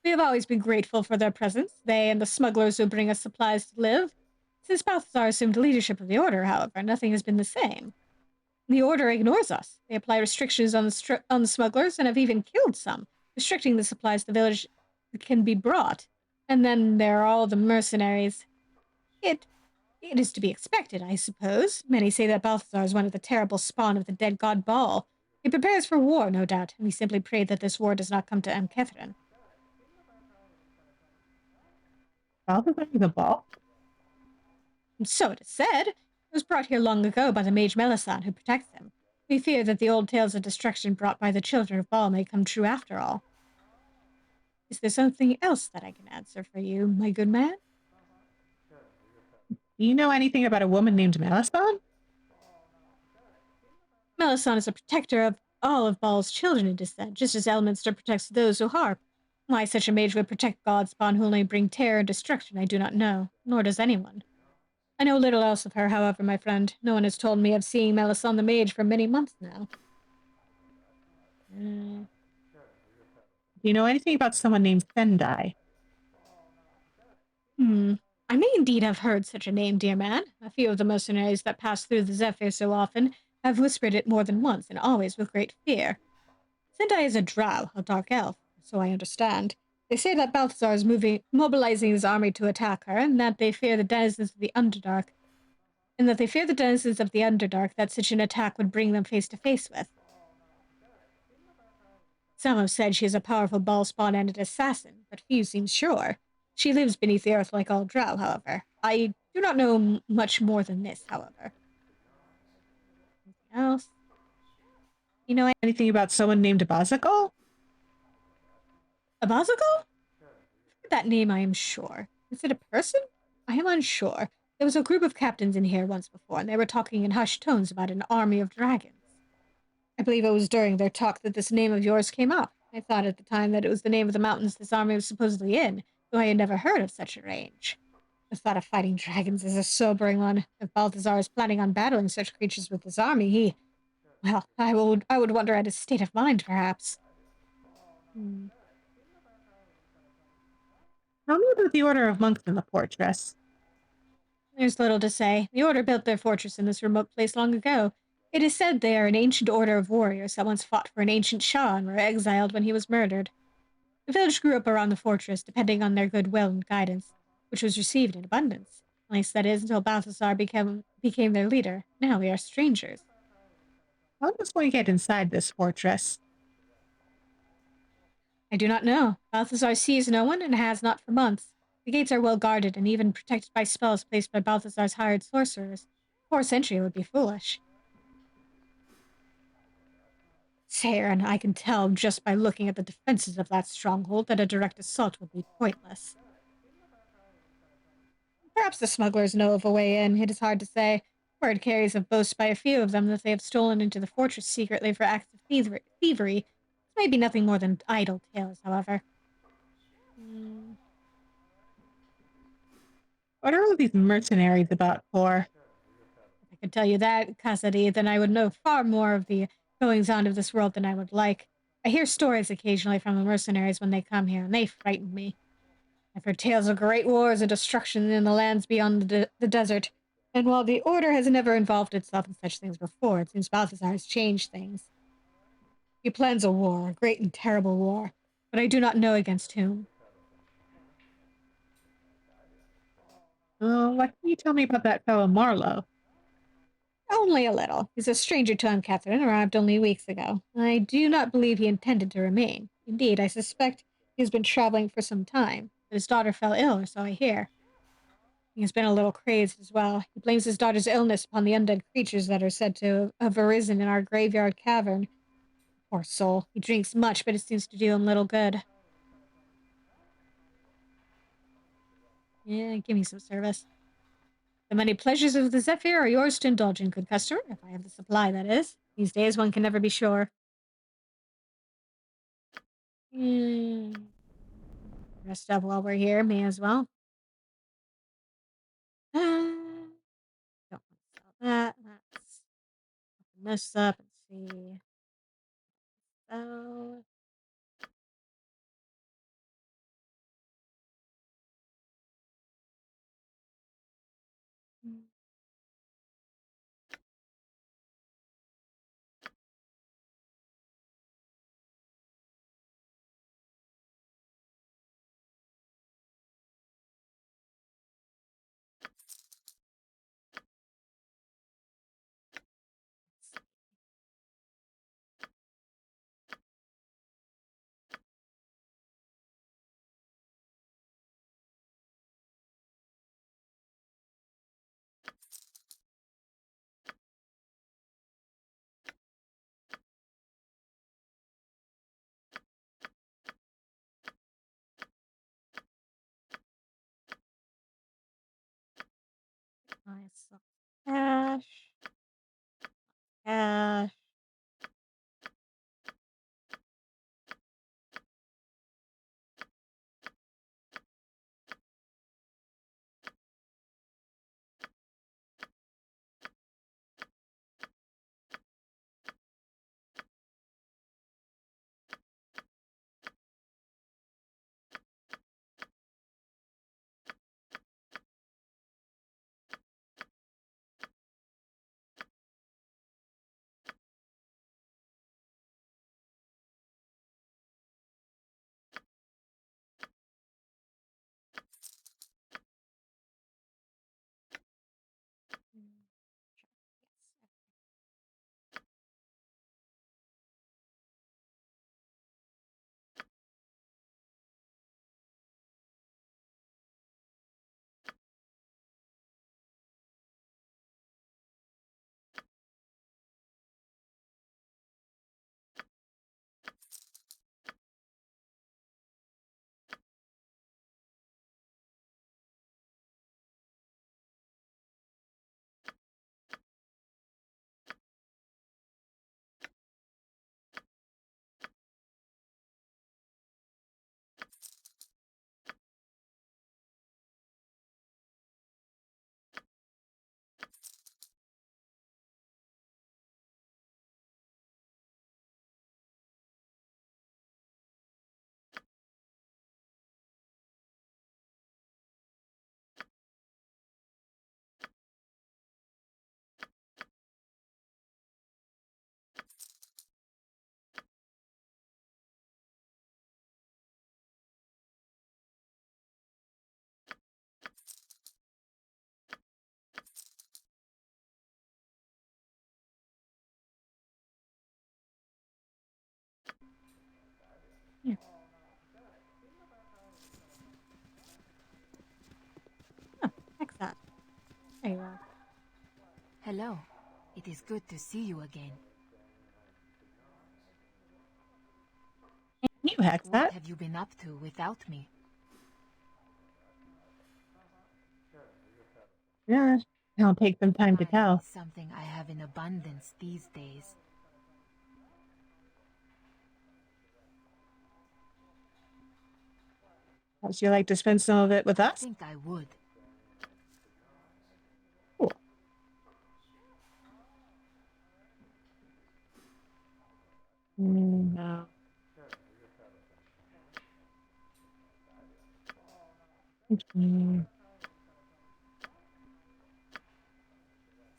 We have always been grateful for their presence, they and the smugglers who bring us supplies to live. Since Balthazar assumed leadership of the order, however, nothing has been the same. The order ignores us. They apply restrictions on the smugglers and have even killed some, restricting the supplies the village can be brought. And then there are all the mercenaries. It is to be expected, I suppose. Many say that Balthazar is one of the terrible spawn of the dead god Baal. He prepares for war, no doubt, and we simply pray that this war does not come to Catherine. Balthazar the Baal? So it is said. It was brought here long ago by the mage Melisande, who protects him. We fear that the old tales of destruction brought by the children of Baal may come true after all. Is there something else that I can answer for you, my good man? Do you know anything about a woman named Melisande? Melisande is a protector of all of Baal's children, it is said, just as Elminster protects those who harp. Why such a mage would protect gods spawn who only bring terror and destruction, I do not know, nor does anyone. I know little else of her, however, my friend. No one has told me of seeing Melisande the mage for many months now. Do you know anything about someone named Sendai? I may indeed have heard such a name, dear man. A few of the mercenaries that pass through the Zephyr so often have whispered it more than once, and always with great fear. Sendai is a drow, a dark elf, so I understand. They say that Balthazar is mobilizing his army to attack her, and that they fear the denizens of the Underdark. That such an attack would bring them face to face with. Some have said she is a powerful Baal spawn and an assassin, but few seem sure. She lives beneath the earth like all drow, however. I do not know much more than this, however. Anything else? You know anything about someone named Abazagal? Abazagal? That name, I am sure. Is it a person? I am unsure. There was a group of captains in here once before, and they were talking in hushed tones about an army of dragons. I believe it was during their talk that this name of yours came up. I thought at the time that it was the name of the mountains this army was supposedly in, though I had never heard of such a range. The thought of fighting dragons is a sobering one. If Balthazar is planning on battling such creatures with his army, well, I would wonder at his state of mind, perhaps. Tell me about the Order of Monks in the fortress. There's little to say. The Order built their fortress in this remote place long ago. It is said they are an ancient order of warriors that once fought for an ancient Shah and were exiled when he was murdered. The village grew up around the fortress, depending on their goodwill and guidance, which was received in abundance. At least that is until Balthazar became their leader. Now we are strangers. How does one get inside this fortress? I do not know. Balthazar sees no one and has not for months. The gates are well guarded and even protected by spells placed by Balthazar's hired sorcerers. Forced entry would be foolish. Saren, I can tell just by looking at the defenses of that stronghold that a direct assault would be pointless. Perhaps the smugglers know of a way in, it is hard to say. Word carries of boasts by a few of them that they have stolen into the fortress secretly for acts of thievery. This may be nothing more than idle tales, however. What are all these mercenaries about for? If I could tell you that, Cassidy, then I would know far more of the goings-on of this world than I would like. I hear stories occasionally from the mercenaries when they come here, and they frighten me. I've heard tales of great wars and destruction in the lands beyond the desert, and while the Order has never involved itself in such things before, it seems Balthazar has changed things. He plans a war, a great and terrible war, but I do not know against whom. What can you tell me about that fellow Marlowe? Only a little. He's a stranger to Catherine, arrived only weeks ago. I do not believe he intended to remain. Indeed, I suspect he has been traveling for some time. His daughter fell ill, or so I hear. He has been a little crazed as well. He blames his daughter's illness upon the undead creatures that are said to have arisen in our graveyard cavern. Poor soul. He drinks much, but it seems to do him little good. Yeah, give me some service. The many pleasures of the Zephyr are yours to indulge in, good customer, if I have the supply, that is. These days one can never be sure. Rest up while we're here, may as well. Don't want to sell that. Let's open this up and see. So, nice. Cash. Cash. Yeah. Oh, heck's that? There you are. Hello. It is good to see you again. Can you hex What that? have you been up to without me? Yeah, it'll take some time to Money tell. is something I have in abundance these days. Would you like to spend some of it with I us? think I would. Cool. No.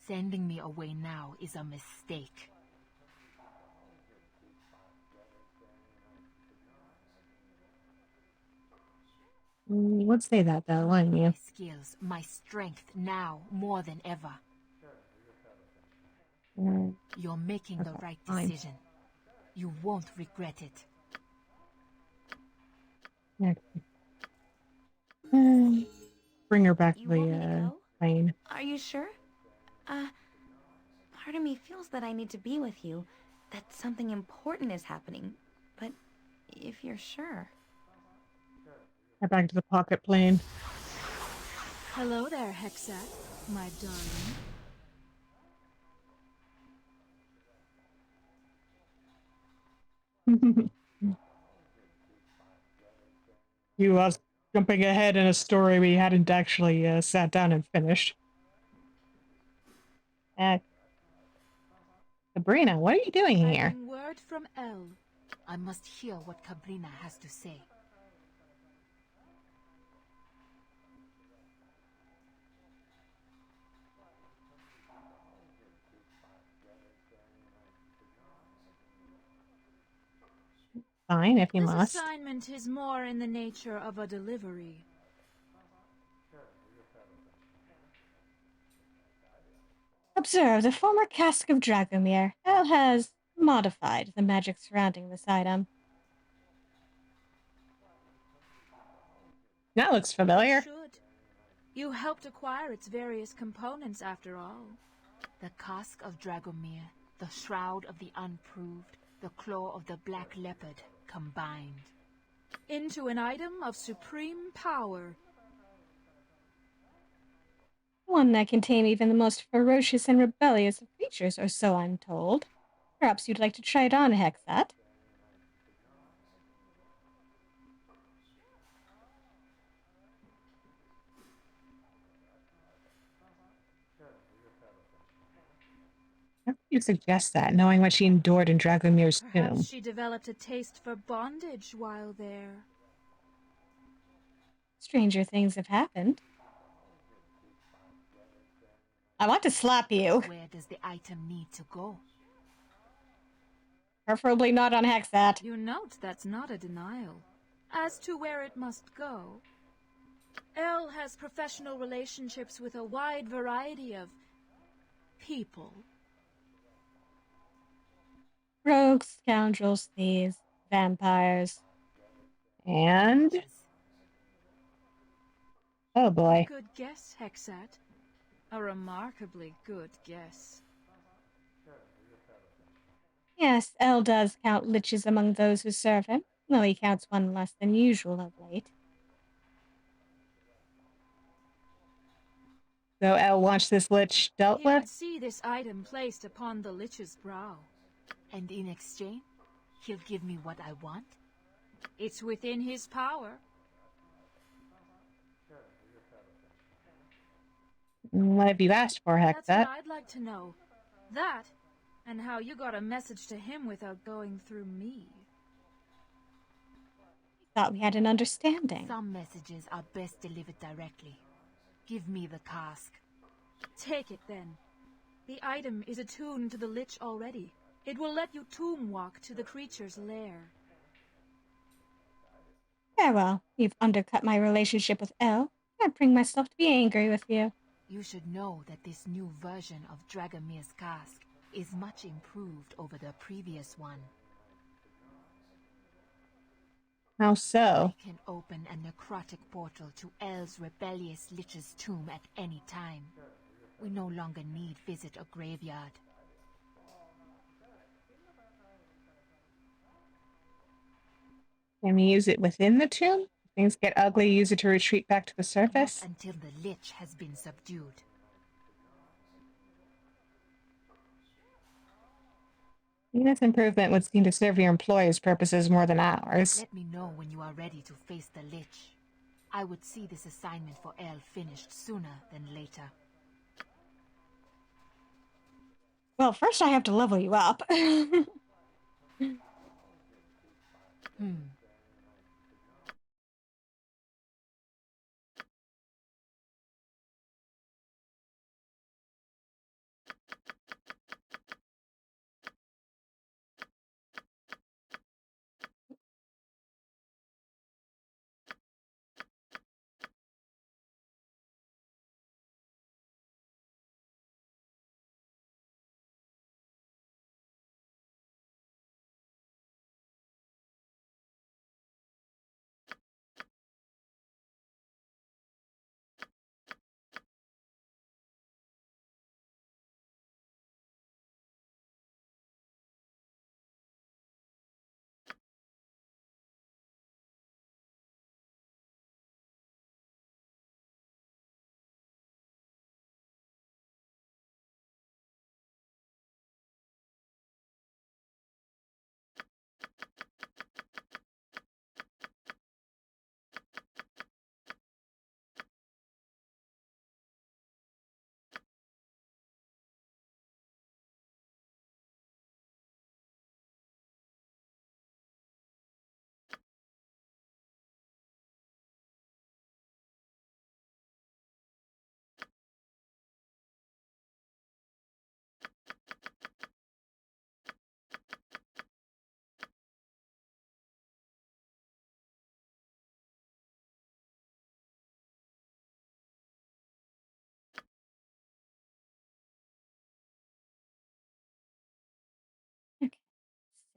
Sending me away now is a mistake. Let's say that though, wouldn't My you? skills, my strength now more than ever. You're making the Okay, right fine. decision. You won't regret it. Yeah. Bring her back to You want me to the go? plane. Are you sure? Part of me feels that I need to be with you, that something important is happening. But if you're sure... Head back to the pocket plane. Hello there, Hexat, my darling. You was jumping ahead in a story we hadn't actually sat down and finished. Sabrina, what are you doing I here? bring word from El. I must hear what Cabrina has to say. Fine, if you This must. assignment is more in the nature of a delivery. Observe the former cask of Dragomir. El has modified the magic surrounding this item. That looks You familiar. should. You helped acquire its various components after all. The cask of Dragomir, the shroud of the unproved, the claw of the black leopard combined. Into an item of supreme power. One that can tame even the most ferocious and rebellious of creatures, or so I'm told. Perhaps you'd like to try it on, Hexat. How could you suggest that, knowing what she endured in Dragomir's Perhaps tomb? she developed a taste for bondage while there. Stranger things have happened. I want to slap you. Where does the item need to go? Preferably not on Hexat. You note that's not a denial. As to where it must go, El has professional relationships with a wide variety of people. Rogues, scoundrels, thieves, vampires. And... oh boy. Good guess, Hexat. A remarkably good guess. Yes, El does count liches among those who serve him, though he counts one less than usual of late. So El wants this lich dealt He would with? see this item placed upon the lich's brow. And in exchange, he'll give me what I want? It's within his power. What have you asked for, That's what Hexat? I'd like to know. That, and how you got a message to him without going through me. Thought we had an understanding. Some messages are best delivered directly. Give me the cask. Take it then. The item is attuned to the lich already. It will let you tomb walk to the creature's lair. Farewell. You've undercut my relationship with El. Can't bring myself to be angry with you. You should know that this new version of Dragomir's cask is much improved over the previous one. How so? It can open a necrotic portal to El's rebellious lich's tomb at any time. We no longer need visit a graveyard. Can we use it within the tomb? If things get ugly, use it to retreat back to the surface? Not until the lich has been subdued. This improvement would seem to serve your employer's purposes more than ours. Let me know when you are ready to face the lich. I would see this assignment for El finished sooner than later. Well, first I have to level you up.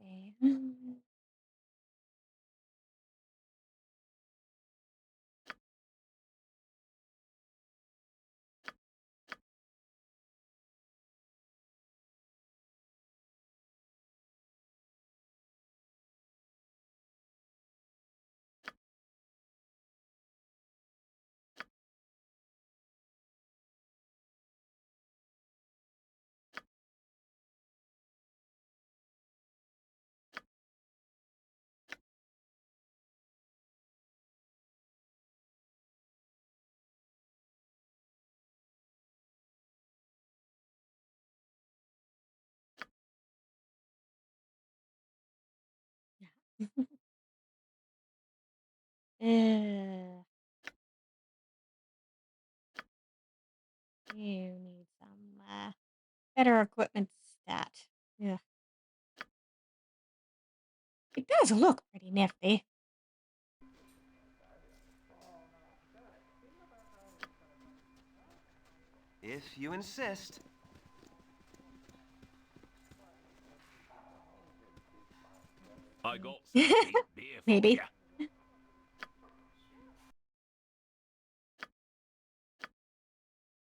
Okay. Uh, you need some better equipment stat. Yeah. It does look pretty nifty. If you insist. I got some cheap beer for Maybe. ya.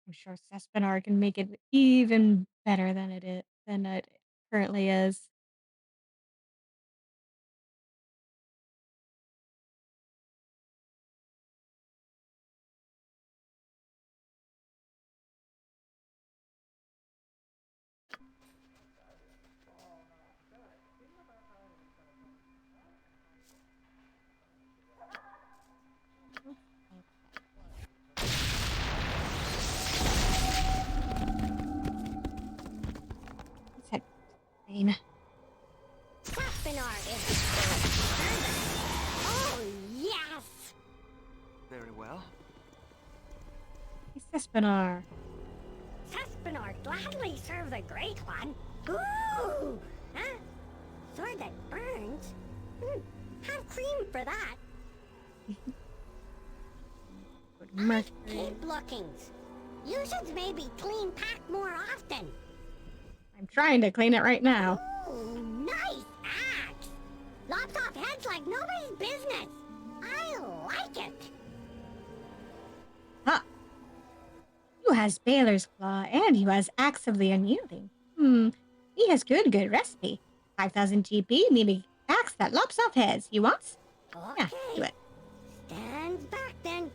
I'm sure Sespinar can make it even better than it currently is. Let's head Spain. Saspinar is oh, yes! Very well. Hey, Sespinar. Saspinar gladly serve the Great One. Ooh! Huh? Sword that burns? Have cream for that. Mercury. Keep looking. You should maybe clean pack more often. I'm trying to clean it right now. Ooh, nice axe! Lops off heads like nobody's business. I like it. Huh. You has Baylor's Claw, and you has Axe of the Unyielding. He has good recipe. 5,000 GP, maybe axe that lops off heads. You want? Okay. Yeah, do it. Stands back then.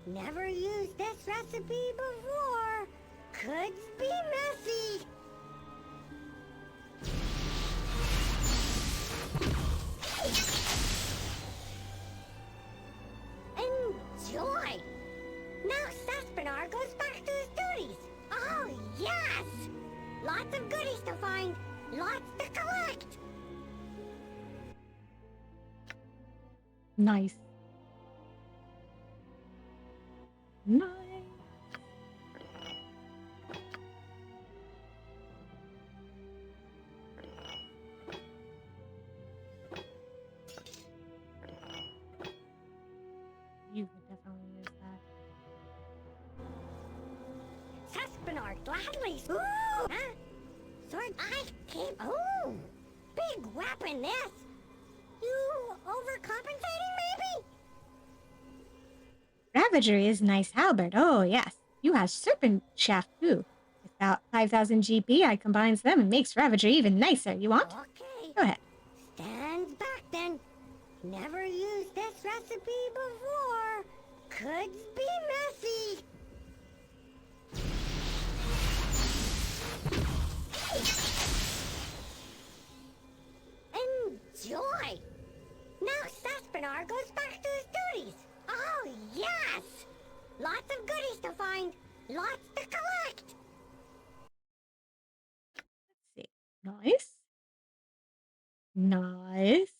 Never used this recipe before. Could be messy. Enjoy. Now Saspinar goes back to his duties. Oh, yes! Lots of goodies to find, lots to collect. Nice. Nice. You could definitely use that. Saspinar gladly. Ooh! Huh? Sword I keep. Ooh! Big weapon this. You overcompensating maybe? Ravagery is nice halberd. Oh, yes. You have Serpent Shaft, too. With about 5,000 GP, I combines them and makes Ravagery even nicer. You want? Okay. Go ahead. Stands back then. Never used this recipe before. Could be messy. Enjoy. Now Saspinar goes back to his duties. Oh, yes! Lots of goodies to find, lots to collect. Let's see. Nice. Nice.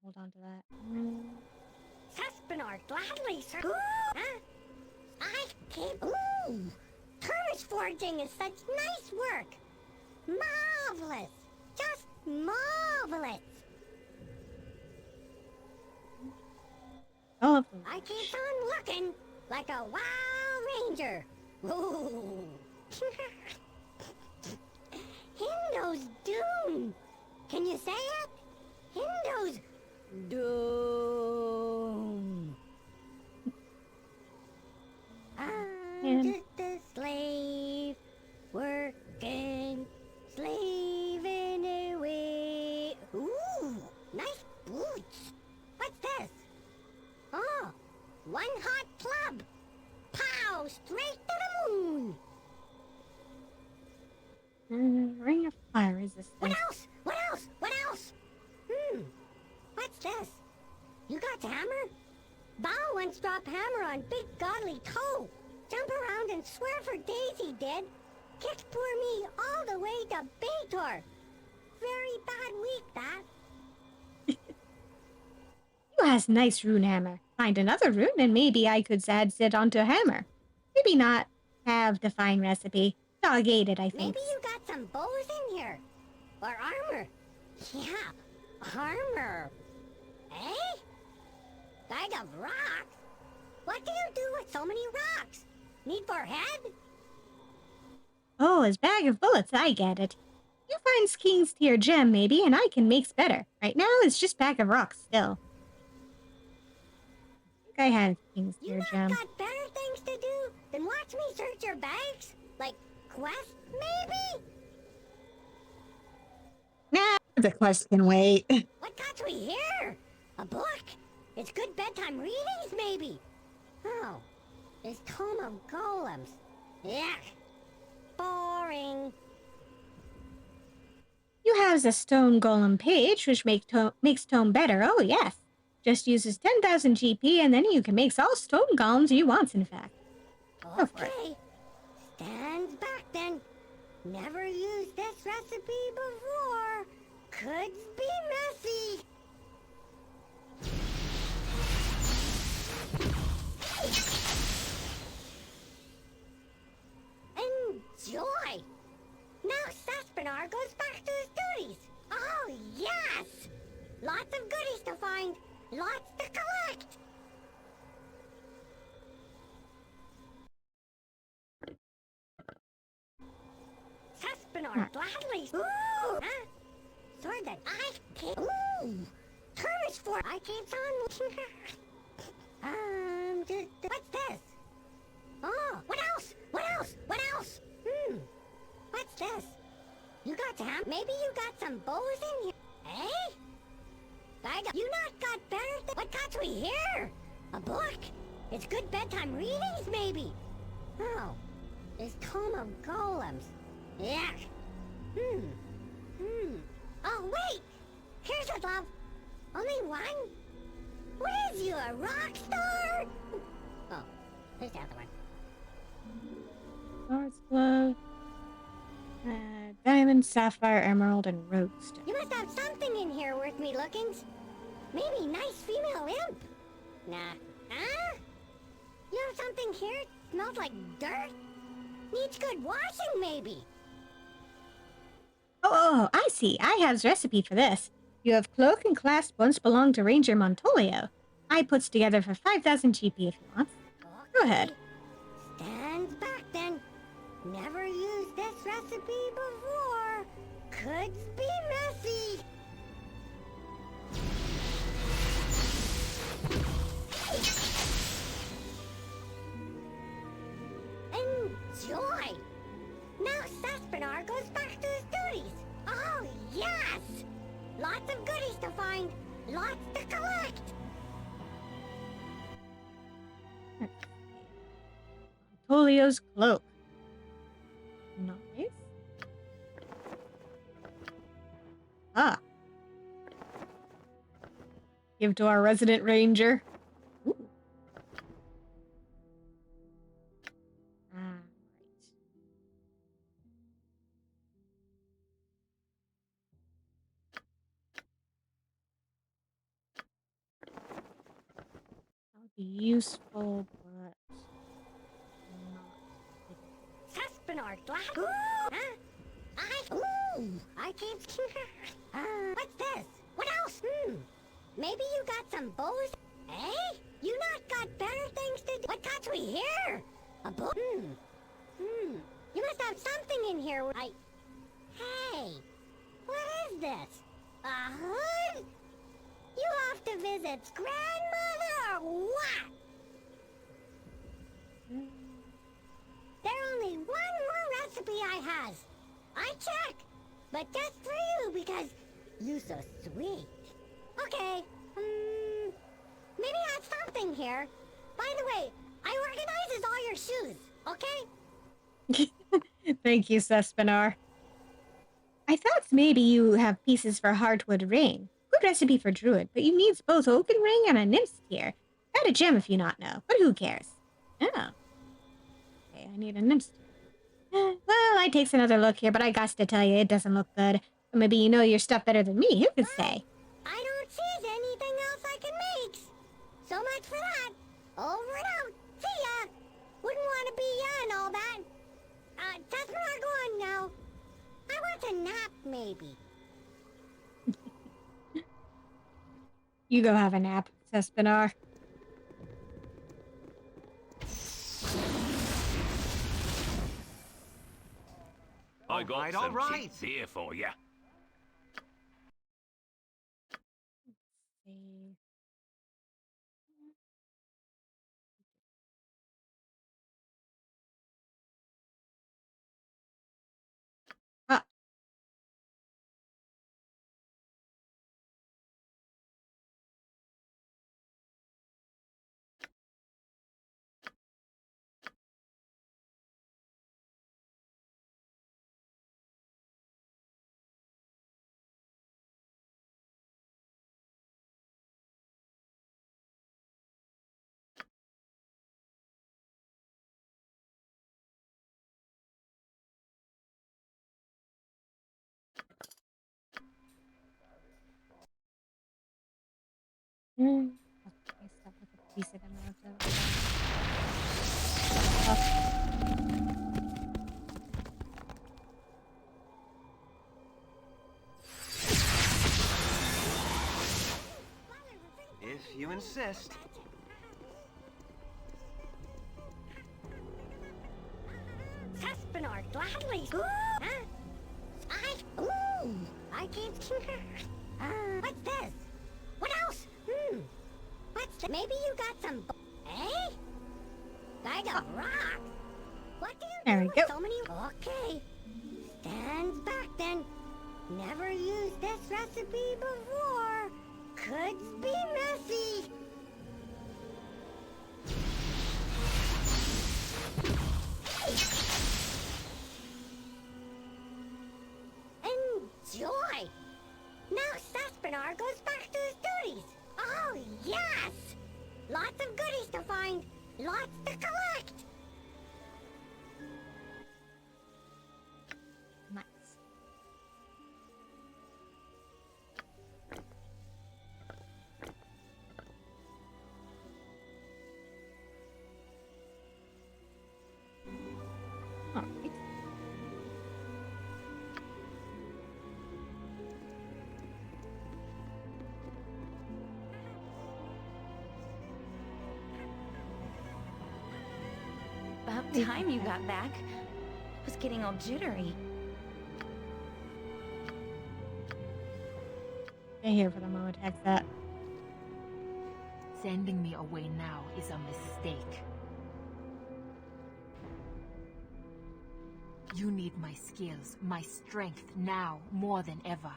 Hold on to that. Saspinar gladly, sir. Huh? I can't. Ooh! Turret forging is such nice work. Marvelous. Just marvelous. All of them. I keep on looking like a wild ranger. Ooh. Hindo's doom. Can you say it? Hindo's doom. I'm just a slave, working, slaving away. Ooh, nice boots. What's this? Oh, one hot club. Pow, straight to the moon. Ring of fire resistance. What else? What else? What else? What's this? You got hammer? Bao once dropped hammer on big godly toe. Jump around and swear for days he did. Kicked poor me all the way to Baldur. Very bad week, that. You has nice rune hammer. Find another rune and maybe I could add it onto a hammer. Maybe not have the fine recipe. Dog ate it, I think. Maybe you got some bows in here. Or armor. Yeah, armor. Eh? Bag of rocks? What do you do with so many rocks? Need for head? Oh, his bag of bullets, I get it. You find King's Tier gem, maybe, and I can makes better. Right now, it's just bag of rocks still. I think I had King's Tier gem. You got better things to do than watch me search your bags? Like quest, maybe? Nah, the quest can wait. What got we here? A book? It's good bedtime readings, maybe? Oh, this tome of golems. Yuck. Boring. You have the stone golem page, which makes tome better. Oh, yes. Just uses 10,000 GP, and then you can make all stone golems you want, in fact. Okay. Stand back, then. Never used this recipe before. Could be messy. Enjoy! Now Saspinar goes back to his duties. Oh, yes! Lots of goodies to find, lots to collect. Saspinar gladly. Ooh! Huh? Sword that I can't. Ooh! Turnish for I keeps on. Just what's this? Oh, what else? What else? What else? What's this? You got ham? Maybe you got some bows in here. Eh? You not got better what got we here? A book? It's good bedtime readings, maybe. Oh, this tome of golems. Yuck. Oh, wait! Here's a love. Only one? What is you, a rock star? Oh, here's the other one. Swords glove. Diamond, sapphire, emerald, and rose. You must have something in here worth me lookings. Maybe nice female imp. Nah. Huh? You have something here? Smells like dirt? Needs good washing, maybe. Oh, I see. I have the recipe for this. You have cloak and clasp once belonged to Ranger Montolio. I puts together for 5,000 GP if you want. Go ahead. Stand back then. Never used this recipe before. Could be messy. Enjoy. Now Saspinar goes back to his duties. Oh, yes! Lots of goodies to find, lots to collect. Montolio's cloak. Nice. Ah. Give to our resident ranger. Ooh. Right. That would be useful, but Saspinar, Ooh, huh? I can't. What's this? What else? Maybe you got some bows? Eh? You not got better things to do? What got we here? A bow? You must have something in here. Hey, what is this? A hood? You off to visit grandmother or what? There only one more recipe I has. I check, but just for you because you so sweet. Okay, maybe I have something here. By the way, I organizes all your shoes, okay? Thank you, Sespinar. I thought maybe you have pieces for Heartwood Ring. Good recipe for Druid, but you needs both Oaken Ring and a Nymph's Tear. Add a gem if you not know, but who cares? Oh. Okay, I need a Nymph's Tear. Well, I takes another look here, but I got to tell you, it doesn't look good. But maybe you know your stuff better than me, who could say? I don't see anything else I can make. So much for that. Over and out. See ya. Wouldn't want to be ya and all that. That's where I go on now. I want a nap, maybe. You go have a nap, Sespinar. I got some cheap beer for you. Ah. Stuff with a decent amount of If you insist. Saspinar, gladly. Ooh, huh? I can't. What's this? What else? What's this? Maybe you got some. Eh? I got rock. What do you there do we with go. so many? Okay. Stands back then. Never used this recipe before. Could be messy. Enjoy! Now Saspinar goes back to his duties. Oh, yes! Lots of goodies to find, lots to collect. Nice. All right. About time you got back. I was getting all jittery. Stay here for the moment, Hexat. Sending me away now is a mistake. You need my skills, my strength now more than ever.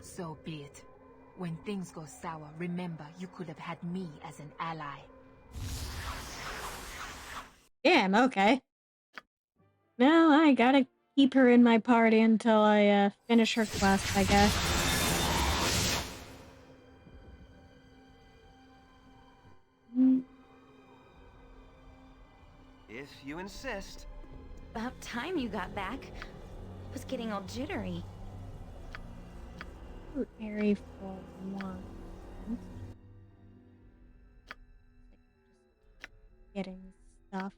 So be it. When things go sour, remember you could have had me as an ally. Damn, okay. Well, I gotta keep her in my party until I finish her quest, I guess. If you insist. About time you got back. I was getting all jittery. Fruit berry for one. Getting stuff.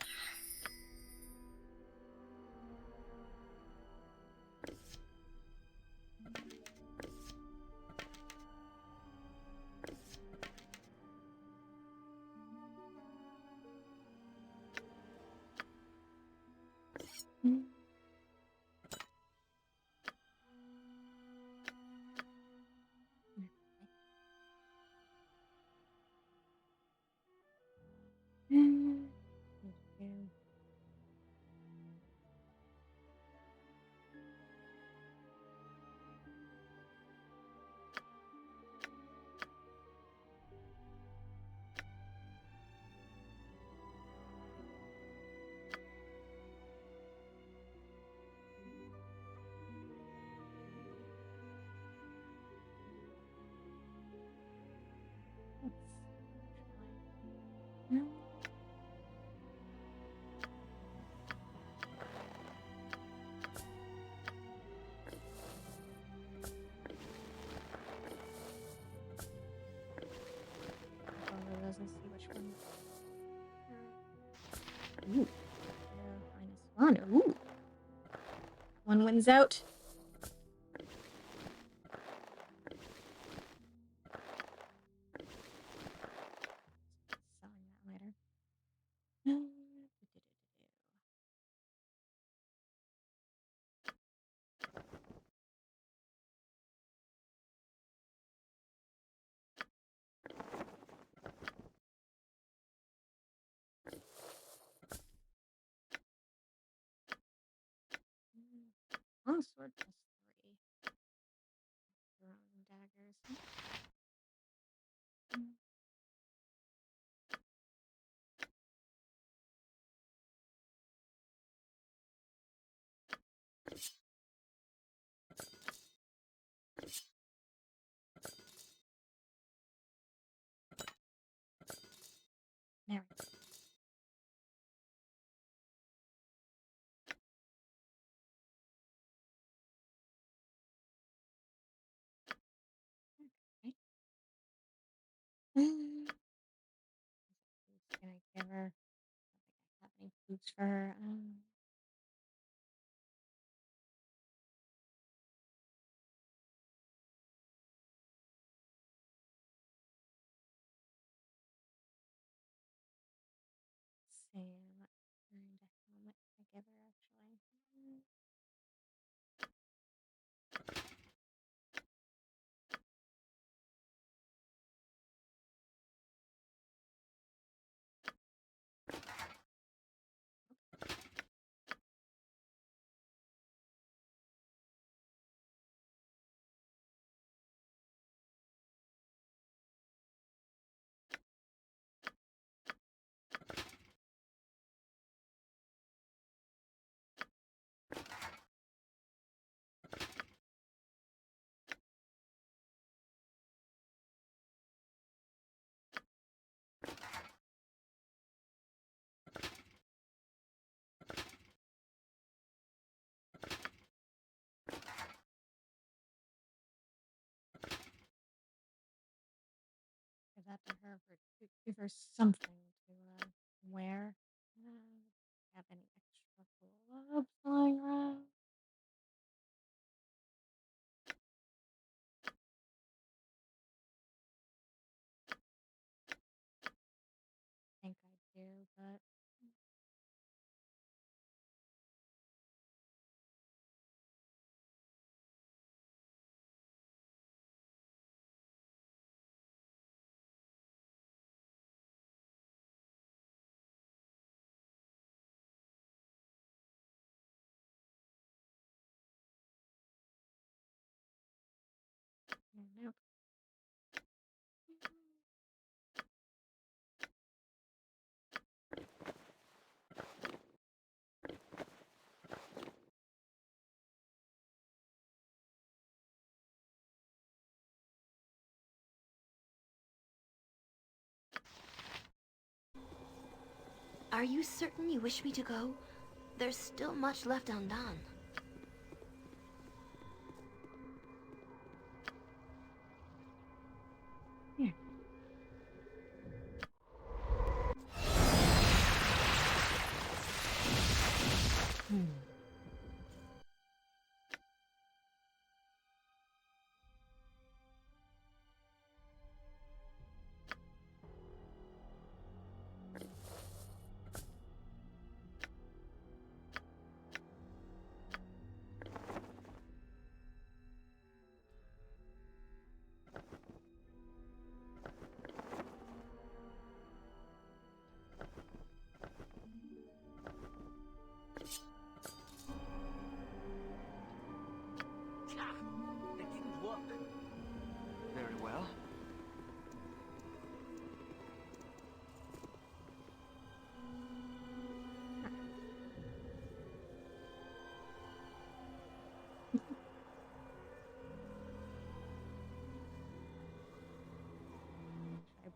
Doesn't see which one. Ooh. -1. Ooh. One wins out. Selling that later. Long sword +3. Throwing daggers. There we go. Okay. Can I give her? I don't think I have any foods for her. See, I'm not trying to helmet. I give her actually. Give that to her for give her something to wear. Have any extra gloves lying around? I think I do, but nope. Are you certain you wish me to go? There's still much left undone. Here. It didn't work. Very well.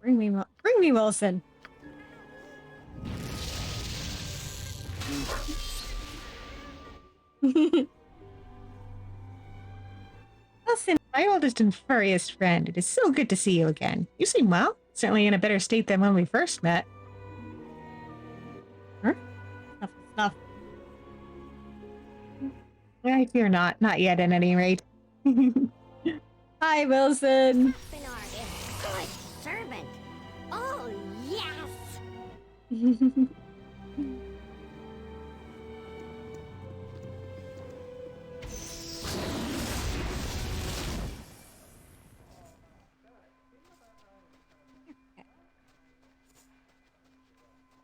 Bring me Wilson. Wilson, my oldest and furriest friend, it is so good to see you again. You seem well, certainly in a better state than when we first met. Huh? Stuff. I fear not. Not yet, at any rate. Hi, Wilson. Finar is good servant. Oh, yes!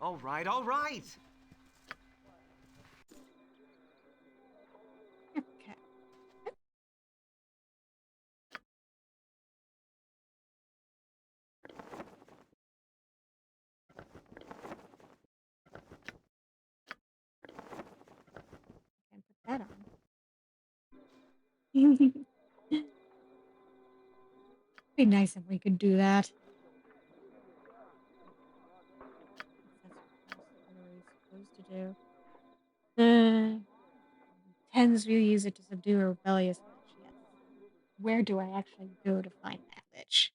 All right, all right. Okay. And put that on. Be nice if we could do that. What are we supposed to do? Tens will use it to subdue a rebellious witch. Yes. Where do I actually go to find that witch?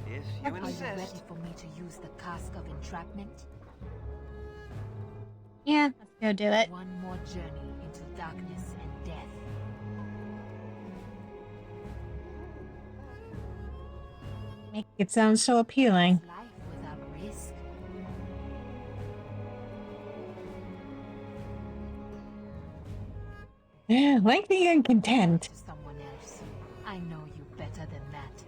If you Are you insist. ready for me to use the cask of entrapment? Yeah, let's go do it. One more journey into darkness and death. Make it sound so appealing. Life without risk. Lengthy and content. To someone else. I know you better than that.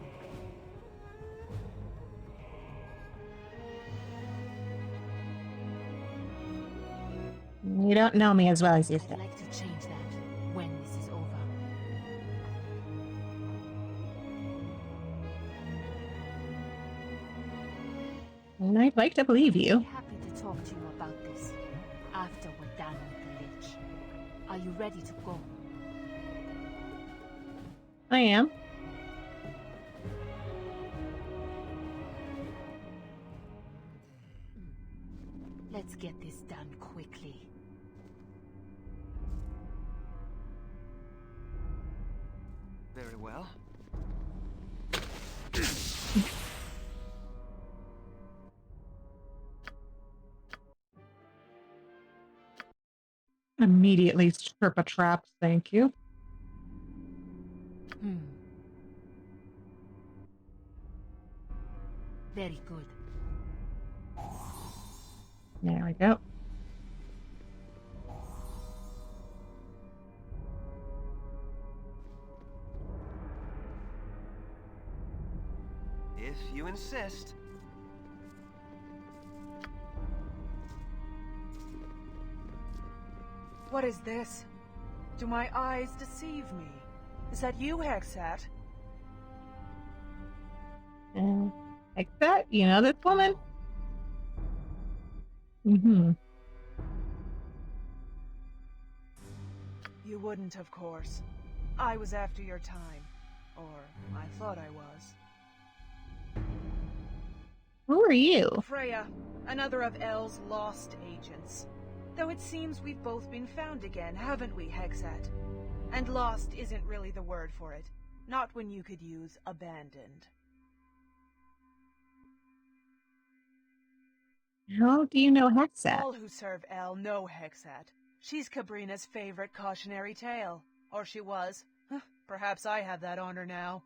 You don't know me as well as you I'd said. like to change that when this is over. And I'd like to believe I'd you. be happy to talk to you about this after we're done with the Lich. Are you ready to go? I am. Let's get this done quickly. Very well. Immediately strip a trap, thank you. Very good. There we go. If you insist. What is this? Do my eyes deceive me? Is that you, Hexat? Like that? You know this woman? Mm-hmm. You wouldn't, of course. I was after your time. Or I thought I was. Who are you? Freya, another of El's lost agents. Though it seems we've both been found again, haven't we, Hexat? And lost isn't really the word for it. Not when you could use abandoned. How do you know Hexat? All who serve El know Hexat. She's Cabrina's favorite cautionary tale. Or she was. Perhaps I have that honor now.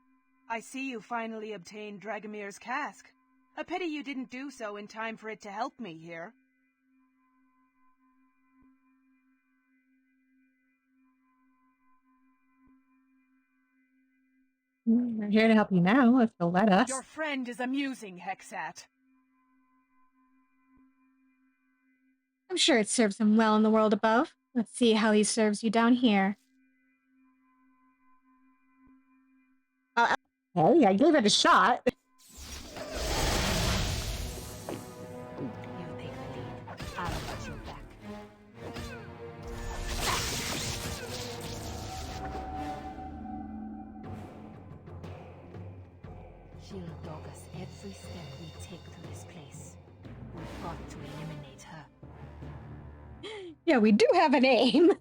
I see you finally obtained Dragomir's cask. A pity you didn't do so in time for it to help me here. We're here to help you now, if you'll let us. Your friend is amusing, Hexat. I'm sure it serves him well in the world above. Let's see how he serves you down here. Hey, I gave it a shot. You take the lead. I'll watch your back. She'll dog us every step we take through this place. We've got to eliminate her. Yeah, we do have an aim.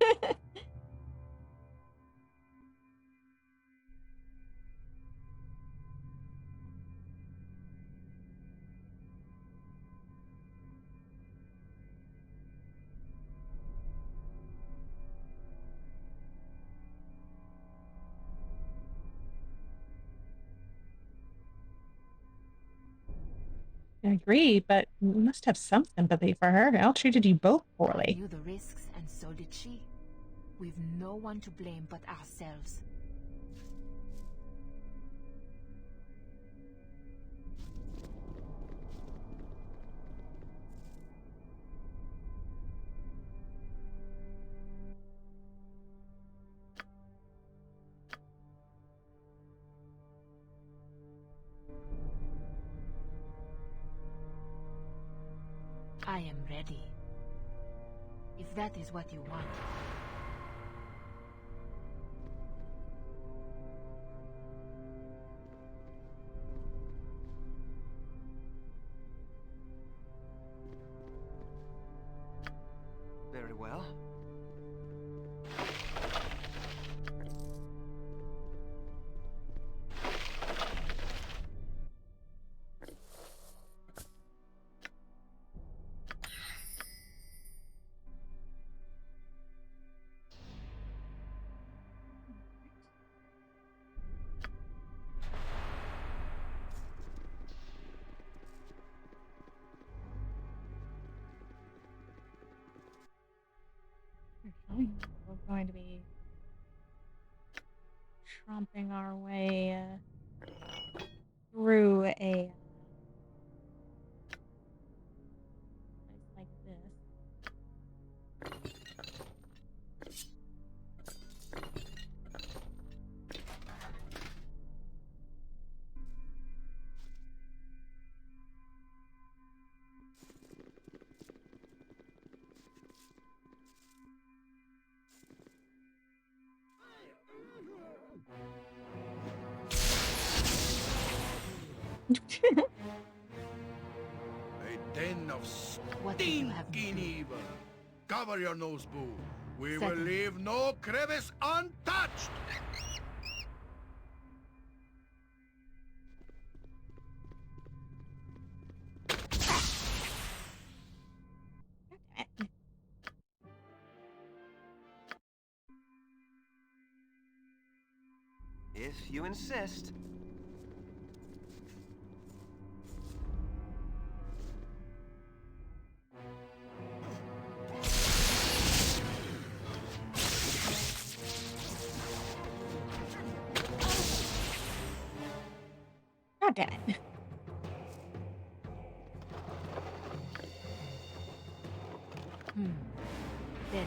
I agree, but you must have some sympathy for her. Elle treated you both I poorly. knew the risks, and so did she. We've no one to blame but ourselves. I am ready. If that is what you want. Very well. We're going to be tromping our way through a place like this. A den of stinking evil. Cover your nose, Boo. We will leave no crevice untouched. If you insist. God damn it. Very good.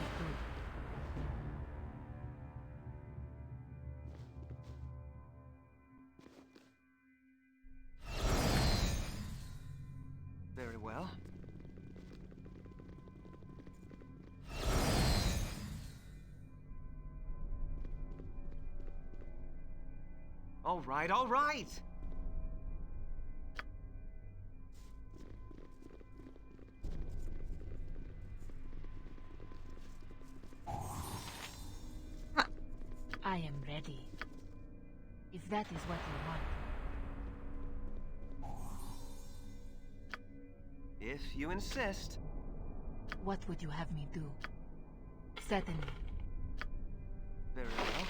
All right, all right. I am ready. If that is what you want. If you insist. What would you have me do? Certainly. Very well.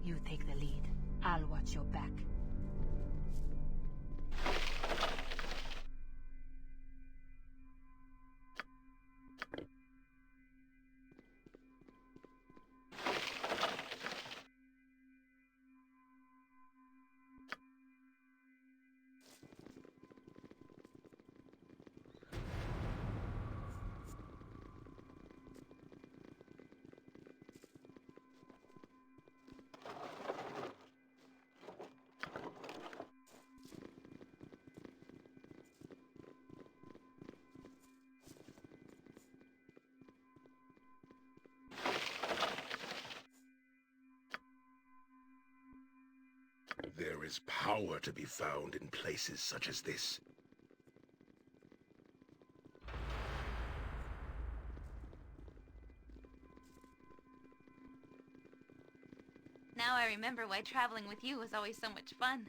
You take the lead. I'll watch your back. There is power to be found in places such as this. Now I remember why traveling with you was always so much fun.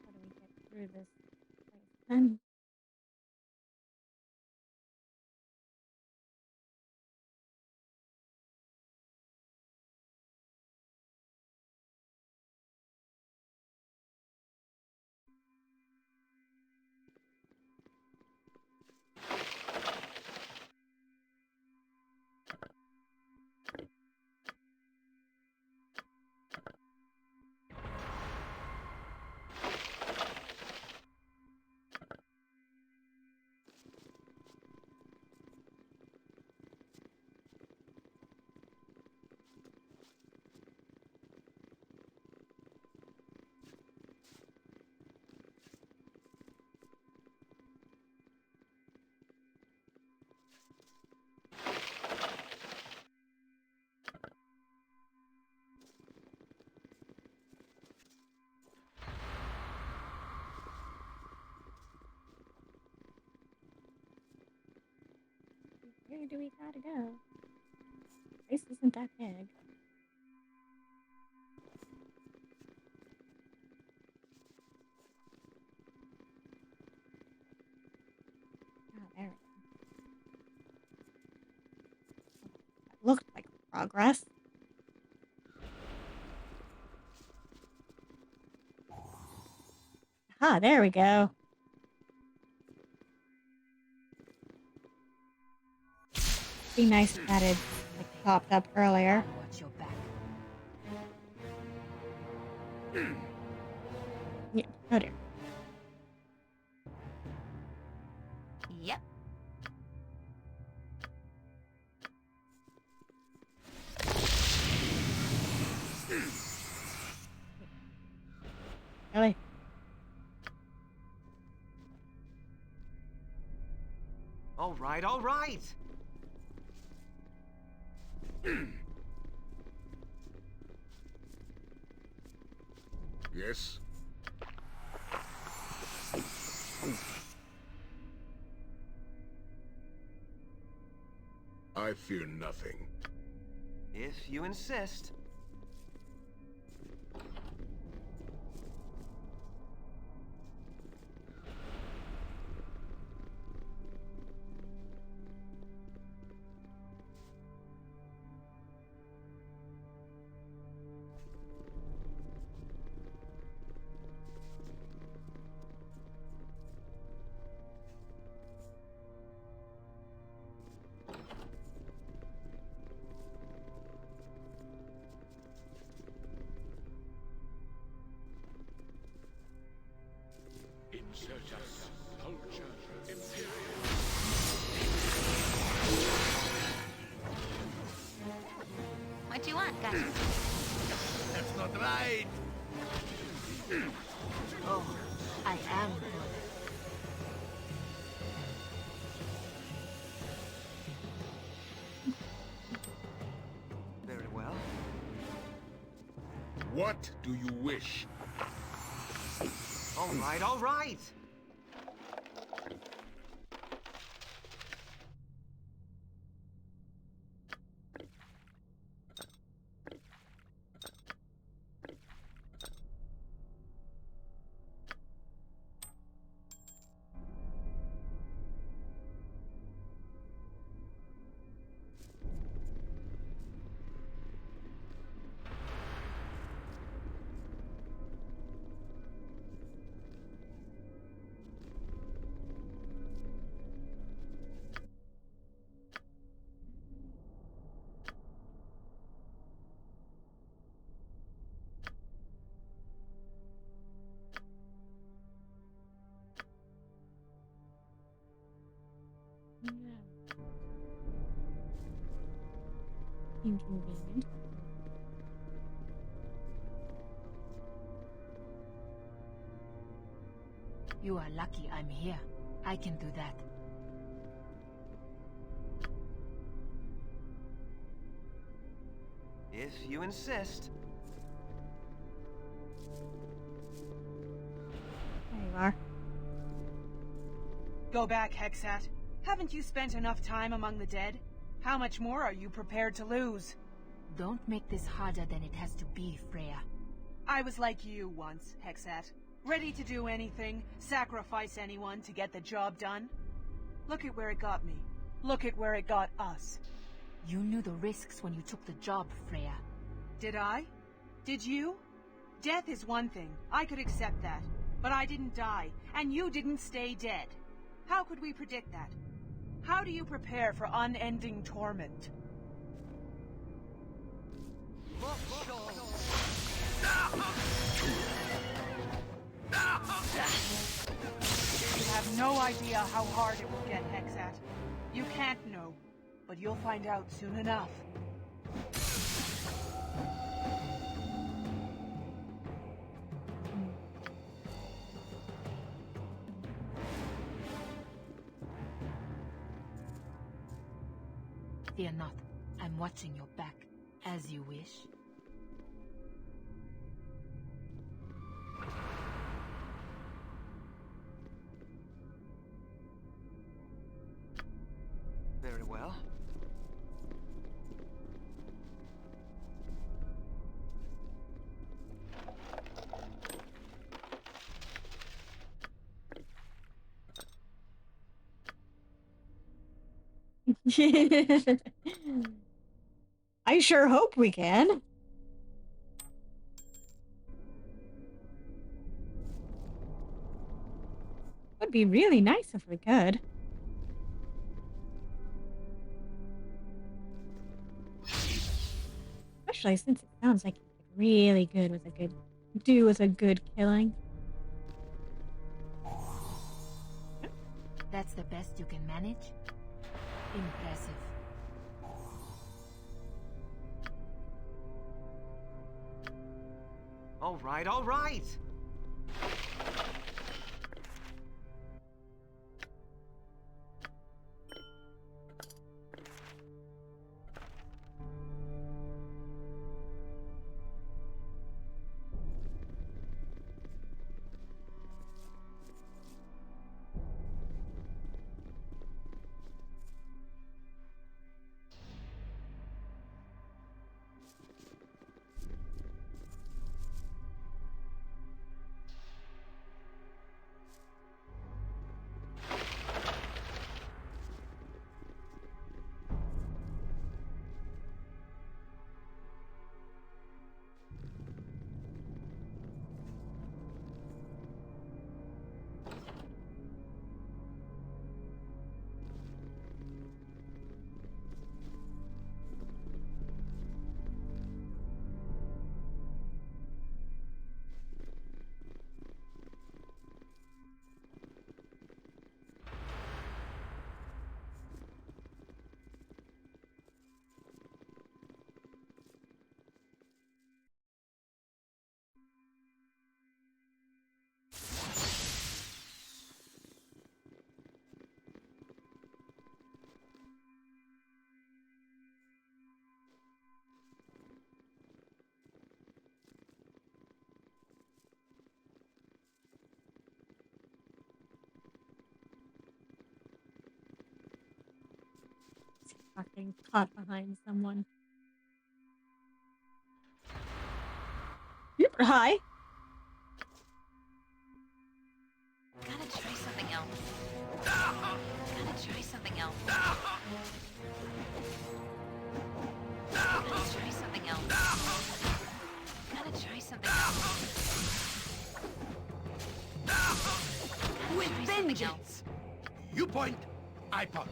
How do we get through this place then? Where do we gotta go? Place isn't that big. Ah, there we go. progress. Ah, there we go. Be nice if that had like popped up earlier. Watch your back. Yeah. Oh dear. Yep. Really? All right, all right. Yes? I fear nothing. If you insist. Insurgents, culture, imperial. What do you want, gotcha? That's not right. Oh, I am good. Very well. What do you wish? All right, all right. Inconvenient. You are lucky I'm here. I can do that. If you insist. There you are. Go back, Hexat. Haven't you spent enough time among the dead? How much more are you prepared to lose? Don't make this harder than it has to be, Freya. I was like you once, Hexat. Ready to do anything, sacrifice anyone to get the job done. Look at where it got me. Look at where it got us. You knew the risks when you took the job, Freya. Did I? Did you? Death is one thing. I could accept that. But I didn't die, and you didn't stay dead. How could we predict that? How do you prepare for unending torment? You have no idea how hard it will get, Hexat. You can't know, but you'll find out soon enough. Fear not. I'm watching your back, as you wish. Very well. I sure hope we can. Would be really nice if we could. Especially since it sounds like you could really good with a good killing. That's the best you can manage? Impressive. All right, all right. Fucking caught behind someone. Super high. Gotta try something else. Gotta try something else. Gotta try something else. Gotta try something else. With vengeance! You point, I punch.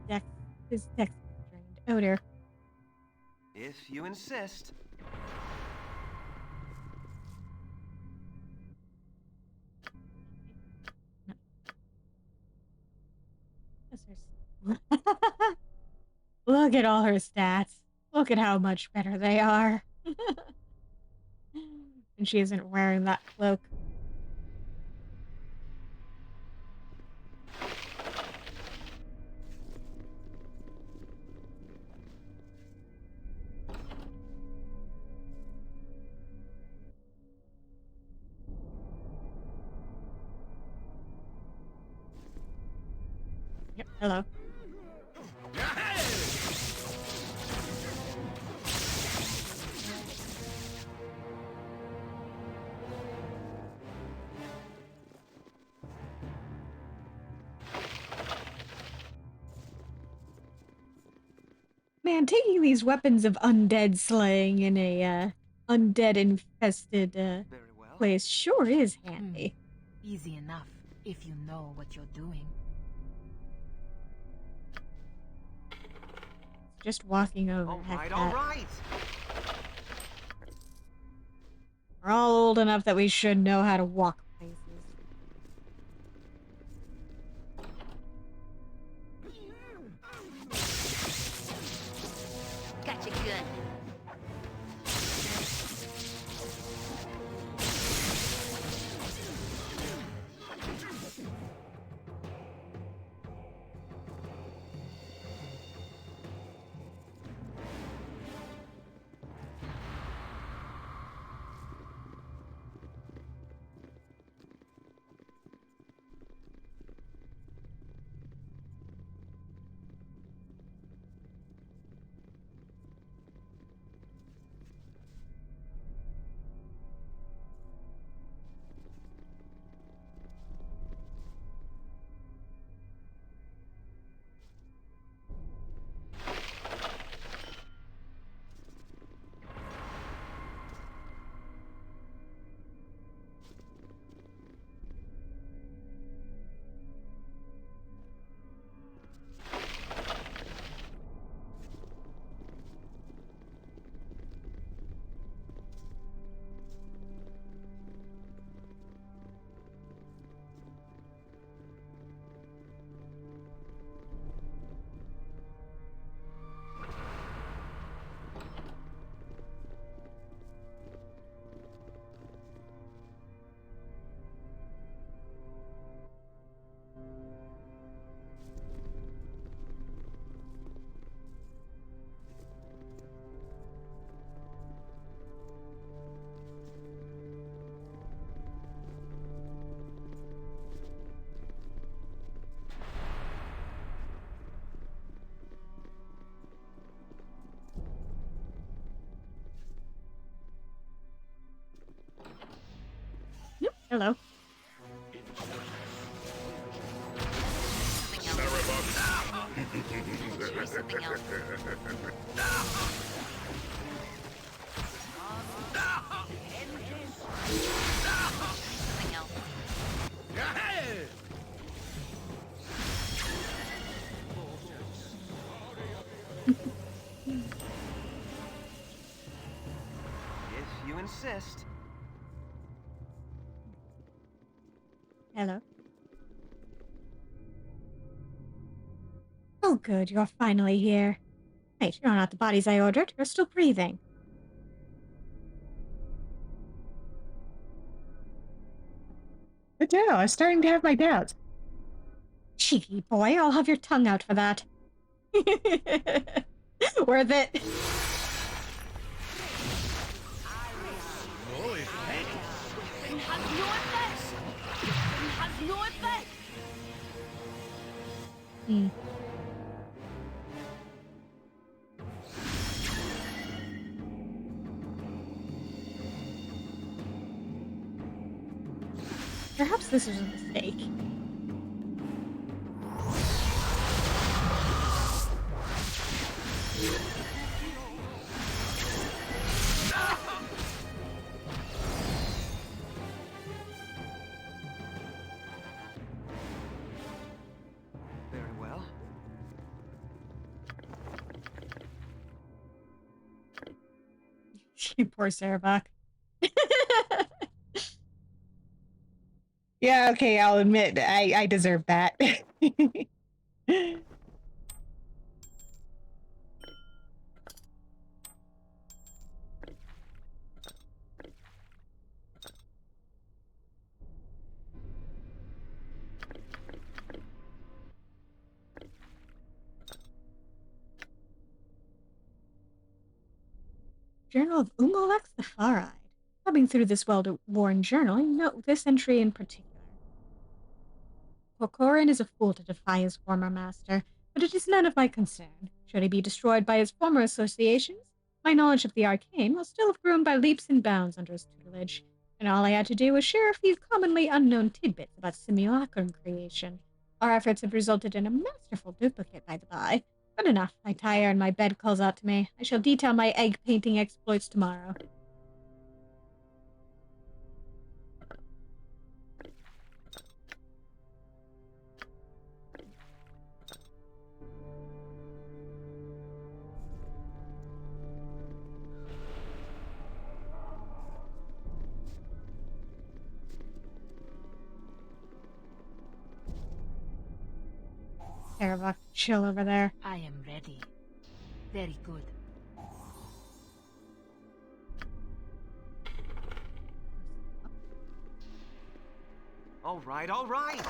Yeah. His dex drained. Oh dear. If you insist. Look at all her stats. Look at how much better they are. And she isn't wearing that cloak. Yep, hello. Man, taking these weapons of undead slaying in a undead infested place sure is handy. Easy enough if you know what you're doing. Just walking over. All right. We're all old enough that we should know how to walk places. Gotcha good. Hello. Something else. Something else. If you insist. Hello. Oh, good. You're finally here. Wait, you're not the bodies I ordered. You're still breathing. I do. I'm starting to have my doubts. Cheeky boy, I'll have your tongue out for that. Worth it. It has no effect! It has no effect! Hmm. Perhaps this was a mistake. Very well. Poor Sarabak. Yeah, okay, I'll admit, I deserve that. Journal of Umalex the Far-Eyed. Thumbing through this well-worn journal, you note this entry in particular. Corcoran is a fool to defy his former master, but it is none of my concern. Should he be destroyed by his former associations, my knowledge of the arcane will still have grown by leaps and bounds under his tutelage, and all I had to do was share a few commonly unknown tidbits about simulacrum creation. Our efforts have resulted in a masterful duplicate, by the by. Good enough. I tire and my bed calls out to me. I shall detail my egg painting exploits tomorrow. Sarabak, chill over there. I am ready. Very good. All right, all right.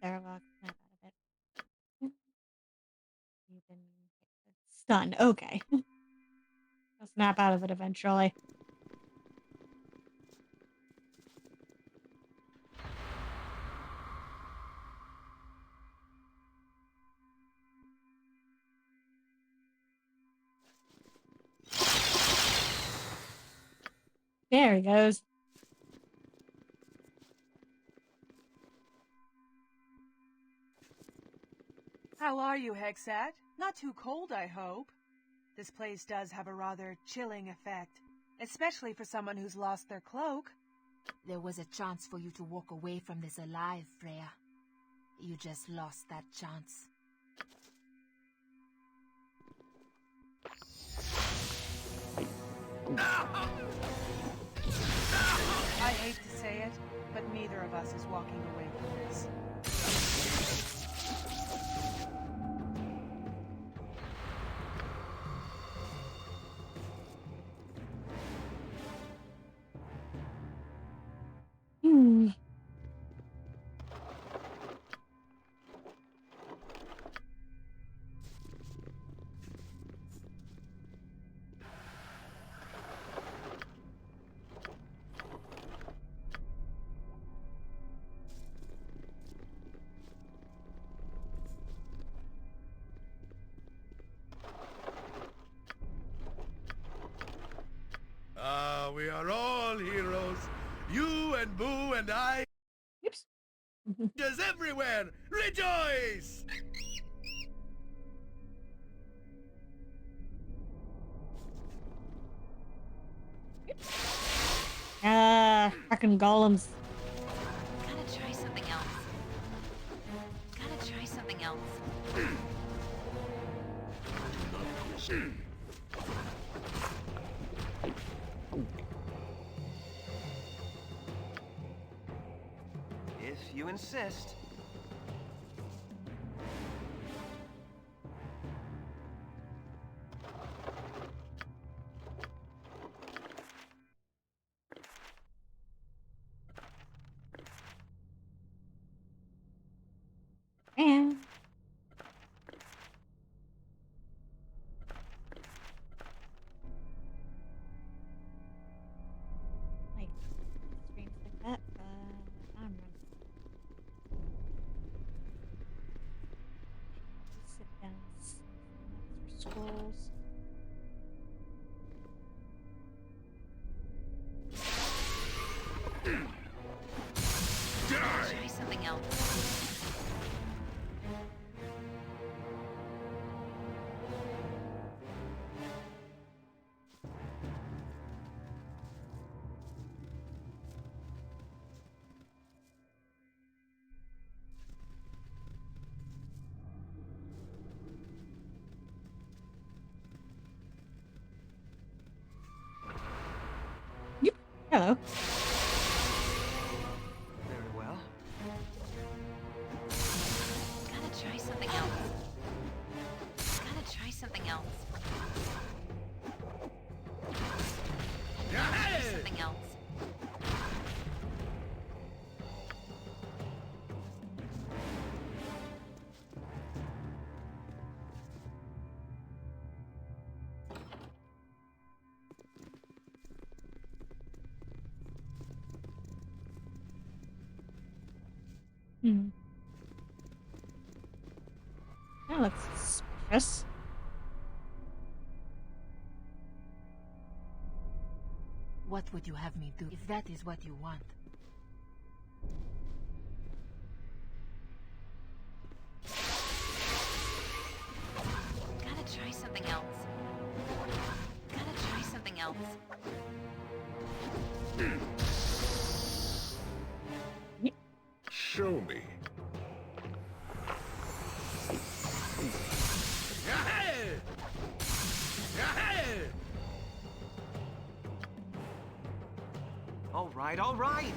Sarabak, snap out of it. You've been stunned. Okay. I'll snap out of it eventually. There he goes. How are you, Hexat? Not too cold, I hope. This place does have a rather chilling effect, especially for someone who's lost their cloak. There was a chance for you to walk away from this alive, Freya. You just lost that chance. I hate to say it, but neither of us is walking away from this. and I... Oops. Just everywhere! Rejoice! Fucking golems. Gotta try something else. Gotta try something else. If you insist. And like screens like that. I'm running. Sit down. For scrolls. Try something else. Yep. Hello. Very well. Gotta try something else. Gotta try something else. Gotta try something else. That looks suspicious. What would you have me do if that is what you want? Gotta try something else. Gotta try something else. Show me. All right, all right.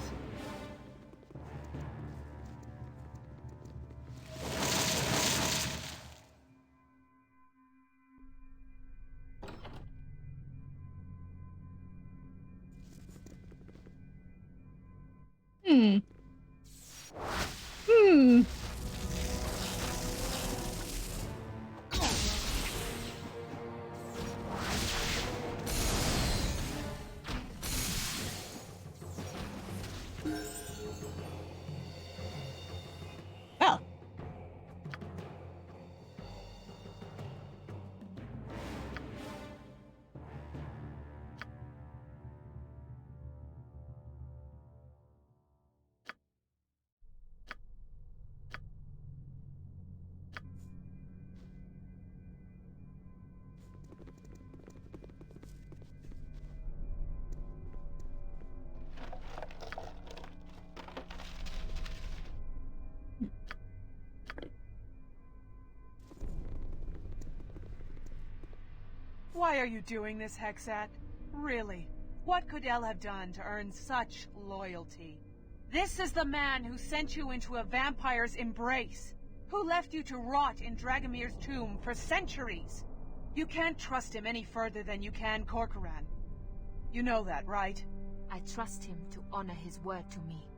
Hmm. Hmm. Well. Why are you doing this, Hexat? Really? What could El have done to earn such loyalty? This is the man who sent you into a vampire's embrace, who left you to rot in Dragomir's tomb for centuries. You can't trust him any further than you can Corcoran. You know that, right? I trust him to honor his word to me.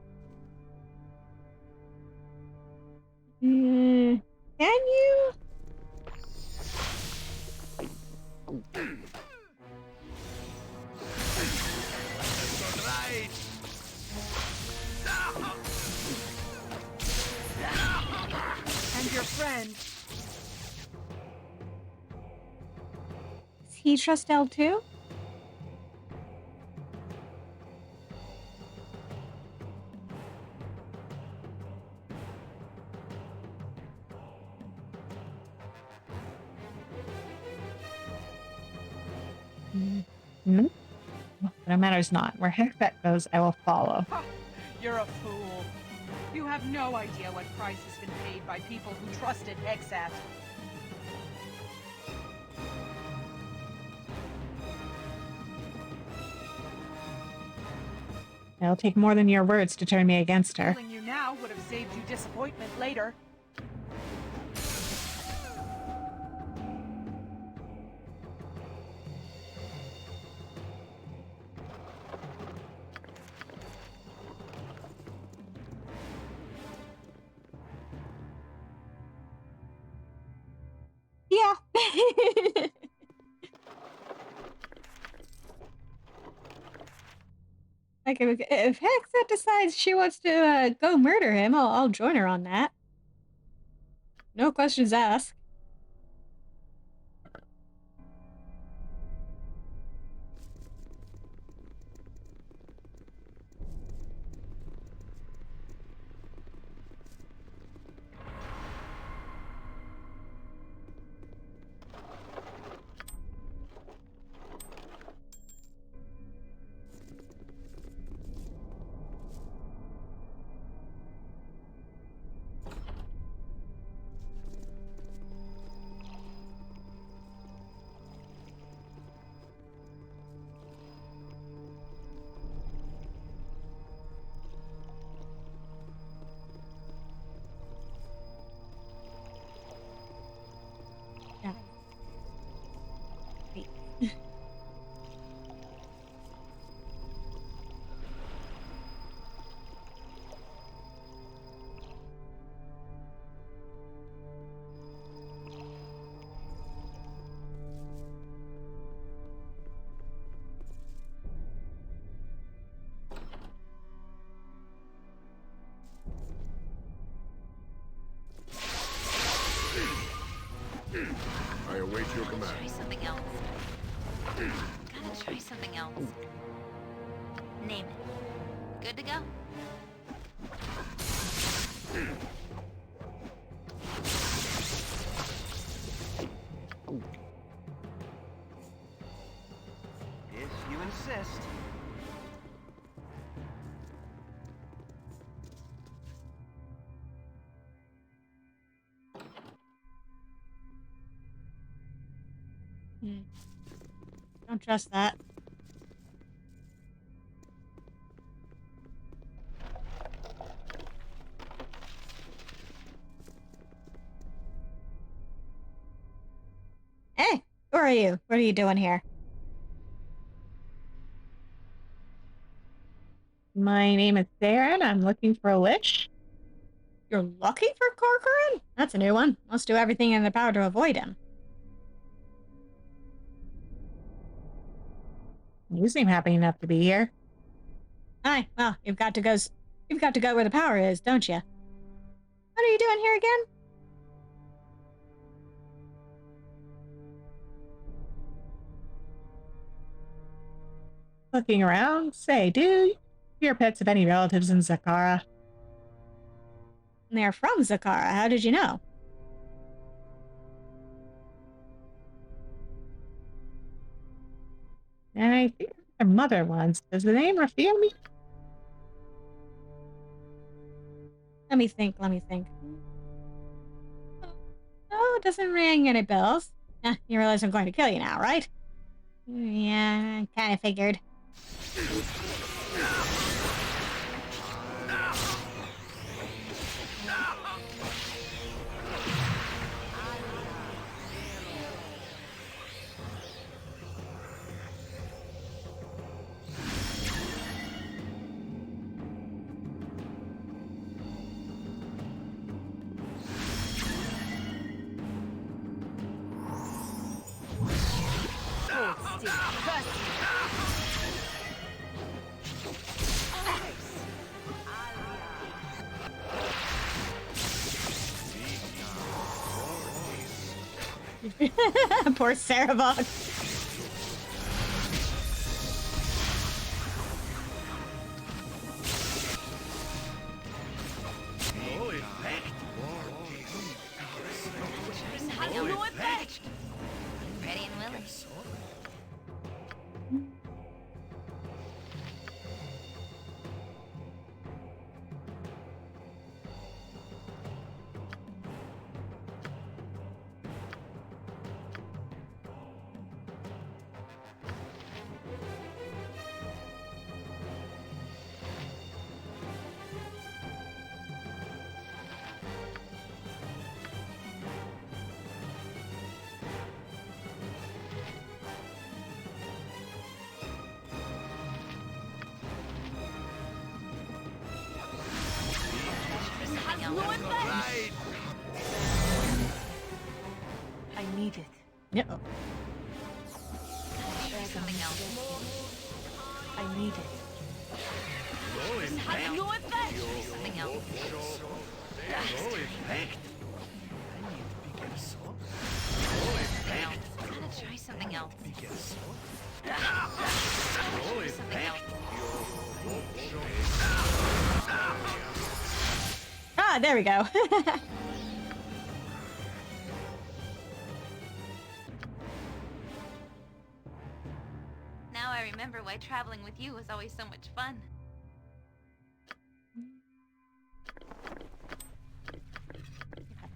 Can you? And your friend. Does he trust L too? No, it matters not. Where Hexet goes, I will follow. You're a fool. You have no idea what price has been paid by people who trusted Hexat. It'll take more than your words to turn me against her. Killing you now would have saved you disappointment later. Yeah. Like, if Hexa decides she wants to go murder him, I'll join her on that. No questions asked. I await your command. Try something else. Gotta try something else. Name it. Good to go? If you insist. Don't trust that. Hey, who are you? What are you doing here? My name is Sarah, and I'm looking for a lich. You're looking for Corcoran? That's a new one. Must do everything in their power to avoid him. You seem happy enough to be here. Aye, well, you've got to go where the power is, don't you? What are you doing here again? Looking around. Say, do your pets have any relatives in Zakara? They're from Zakara. How did you know? I think their mother once. Does the name reveal me? Let me think. Oh, it doesn't ring any bells. You realize I'm going to kill you now, right? Yeah, kind of figured. Poor Sarabog. No effect. Ready and willing. Right. I need it. Yeah. There's something else. I need it. Has no effect. Something else. No effect. Something else. I'm gonna try something else. Something else. Ah, there we go. Now I remember why traveling with you was always so much fun.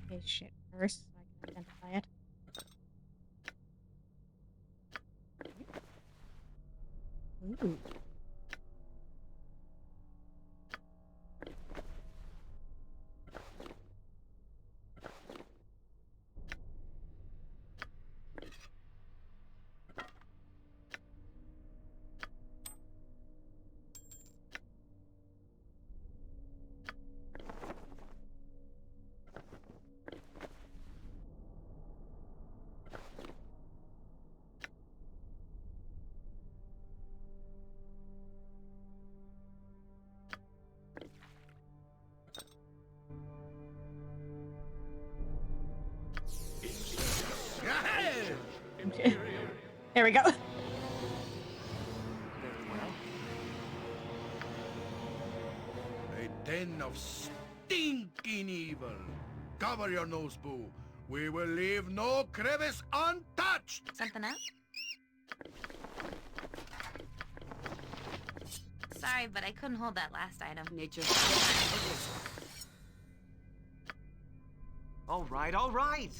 Okay, shit first, so I can identify it. Ooh. Okay. There we go. A den of stinking evil. Cover your nose, Boo. We will leave no crevice untouched. Something else? Sorry, but I couldn't hold that last item. Nature. All right, all right.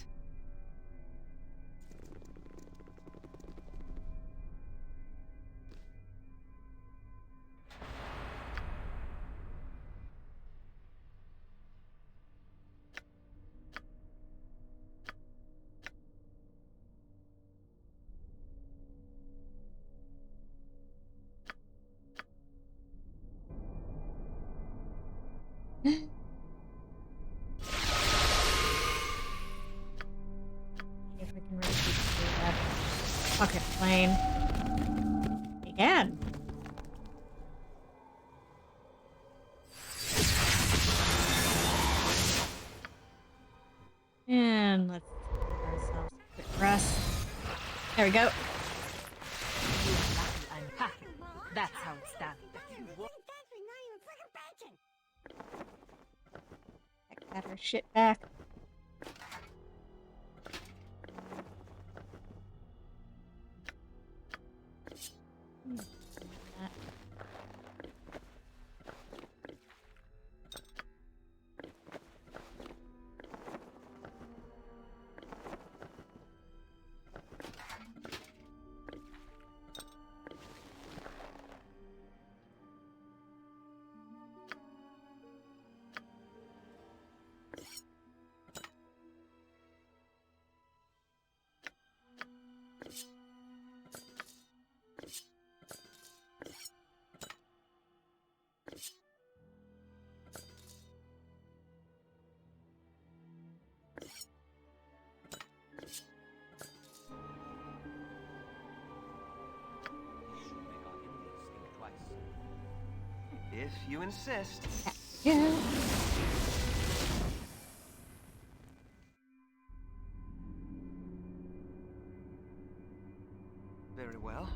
See if we can really do that pocket plane. Again. And let's give ourselves a quick rest. There we go. I'm happy. That's how it's done. Got her shit back. If you insist. Yeah. Very well.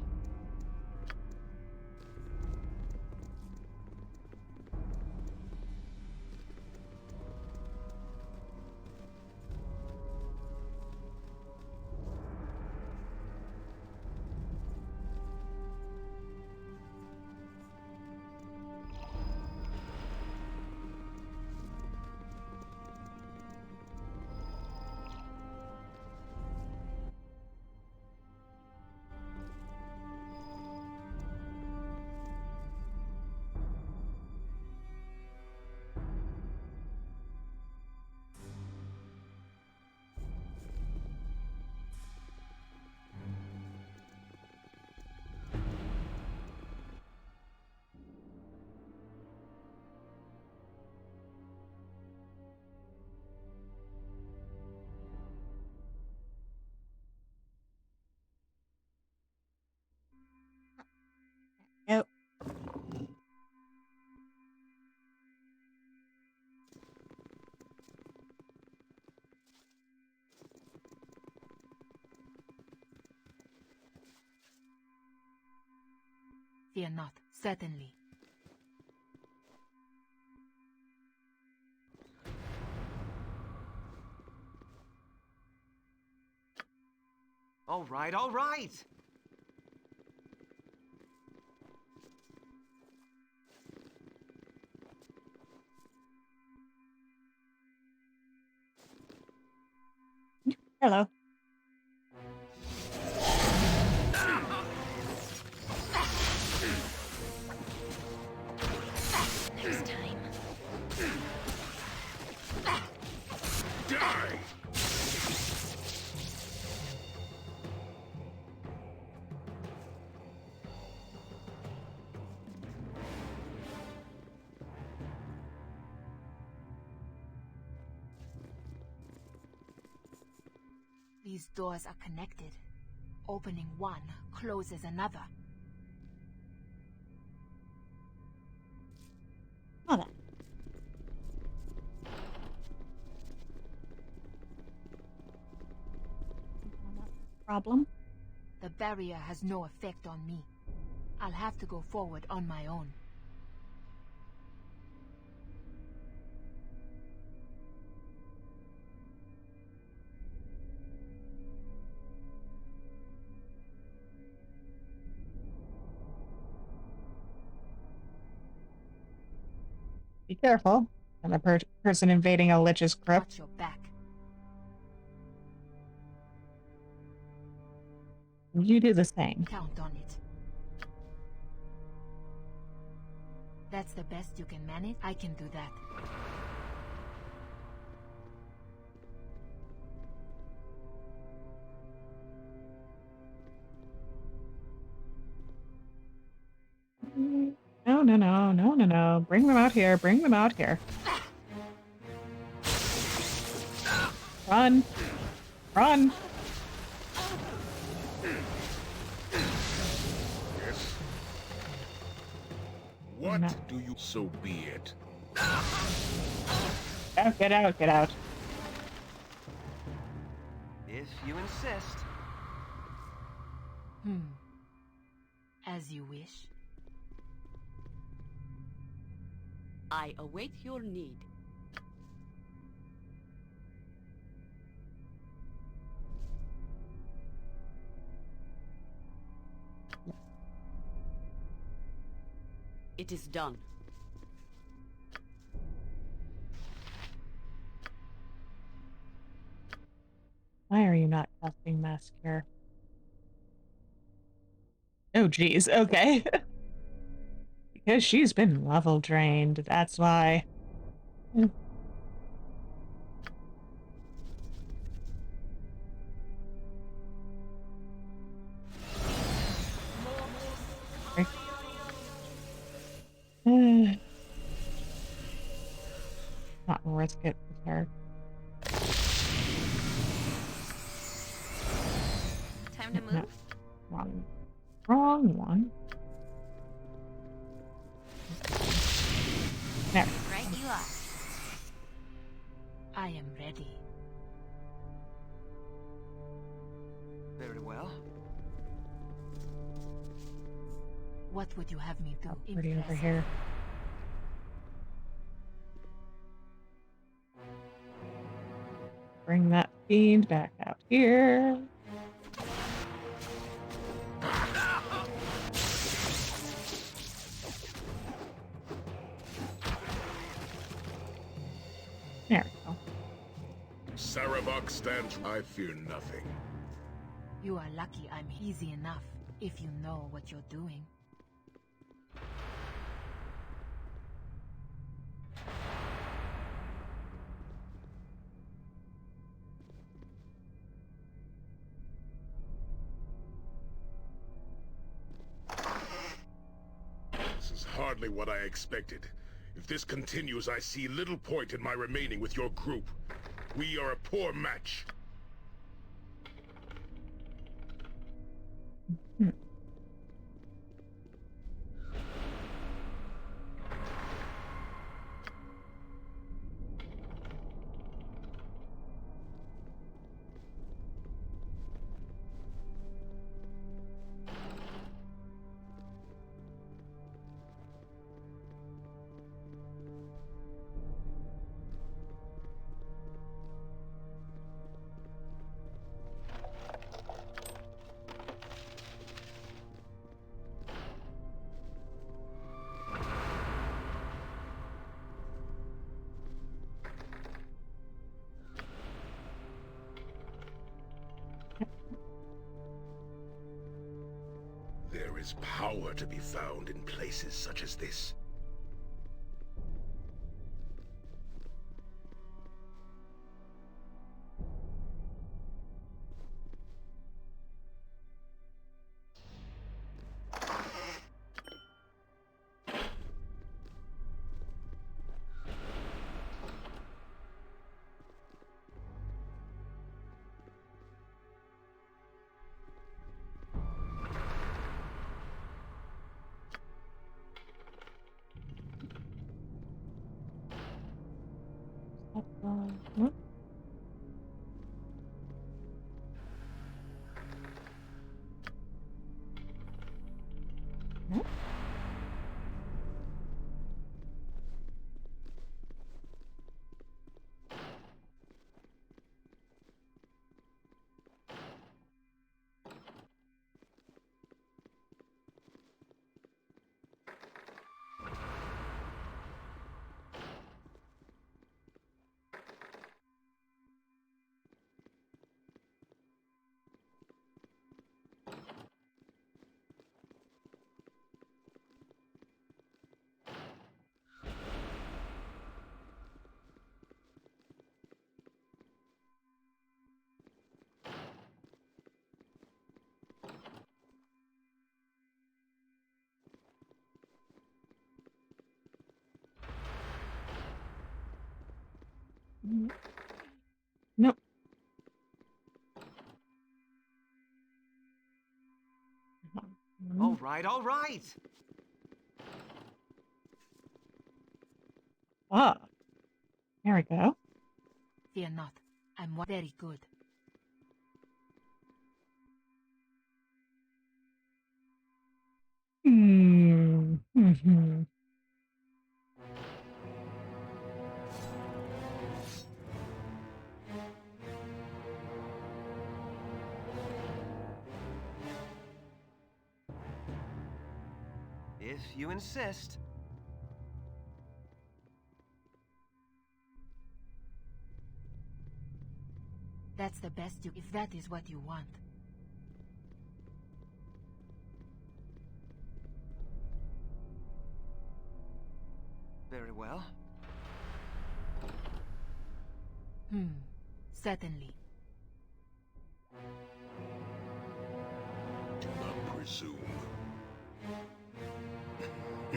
Fear not, certainly. All right, all right. Hello. Next time. Die! These doors are connected. Opening one closes another. Oh, that. Problem? The barrier has no effect on me. I'll have to go forward on my own. Be careful. I'm a person invading a lich's crypt. Watch your back. You do the same. Count on it. That's the best you can manage? I can do that. No, no, no, no, no, no. Bring them out here. Bring them out here. Run. Run. Yes. What do you... So be it. Get out, get out. If you insist. As you wish. I await your need. It is done. Why are you not casting Mask here? Oh, geez. Okay. Because she's been level drained. That's why. Not risk it with her. Time to move? No. Wrong one. There. Right you are. I am ready. Very well. What would you have me do? Pretty over here. Bring that fiend back out here. There we go. Sarabok stands. I fear nothing. You are lucky I'm easy enough, if you know what you're doing. This is hardly what I expected. If this continues, I see little point in my remaining with your group. We are a poor match. There is power to be found in places such as this. What? No? No. All right, all right. Ah. There we go. Fear not. I'm very good. Mm-hmm. If you insist. That's the best you... if that is what you want. Very well. Certainly. Do not presume. I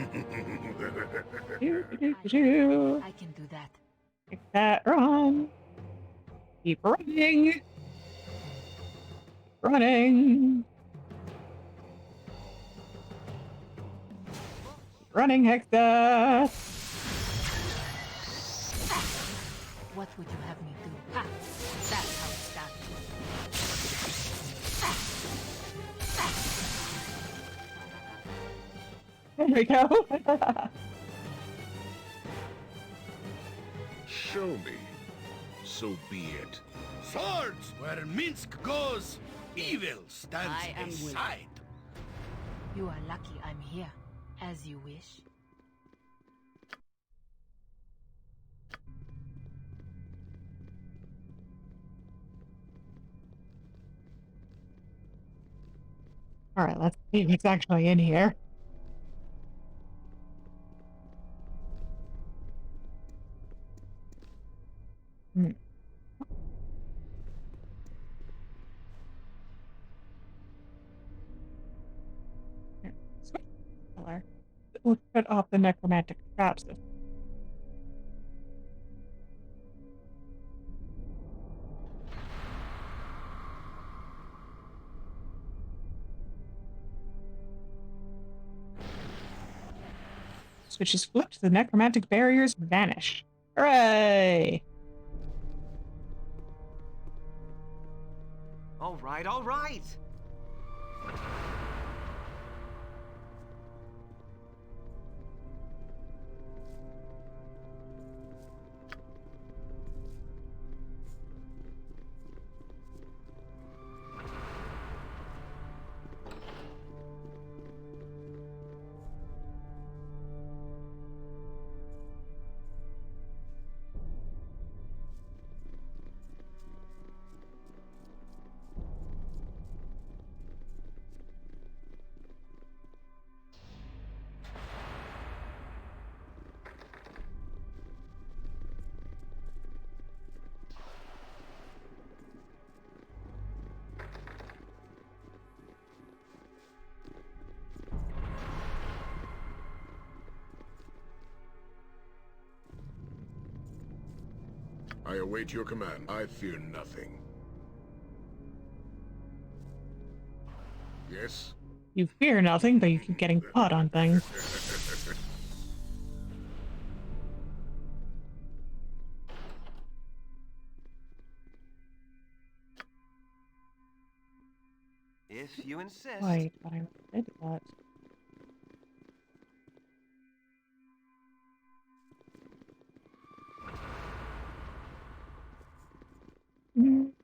can do that. Take that, run. Keep running. Keep running. Keep running, Hexa. What would you have me do? Ha! That's how it's done. There we go. Show me. So be it. Swords! Where Minsk goes, evil stands I am willing. aside. You are lucky I'm here. As you wish. All right, let's see what's actually in here. Switch color. We'll cut off the necromantic traps. Switch is flipped. The necromantic barriers vanish. Hooray! All right, all right. I await your command. I fear nothing. Yes? You fear nothing, but you keep getting caught on things. If you insist. Wait, but I did that.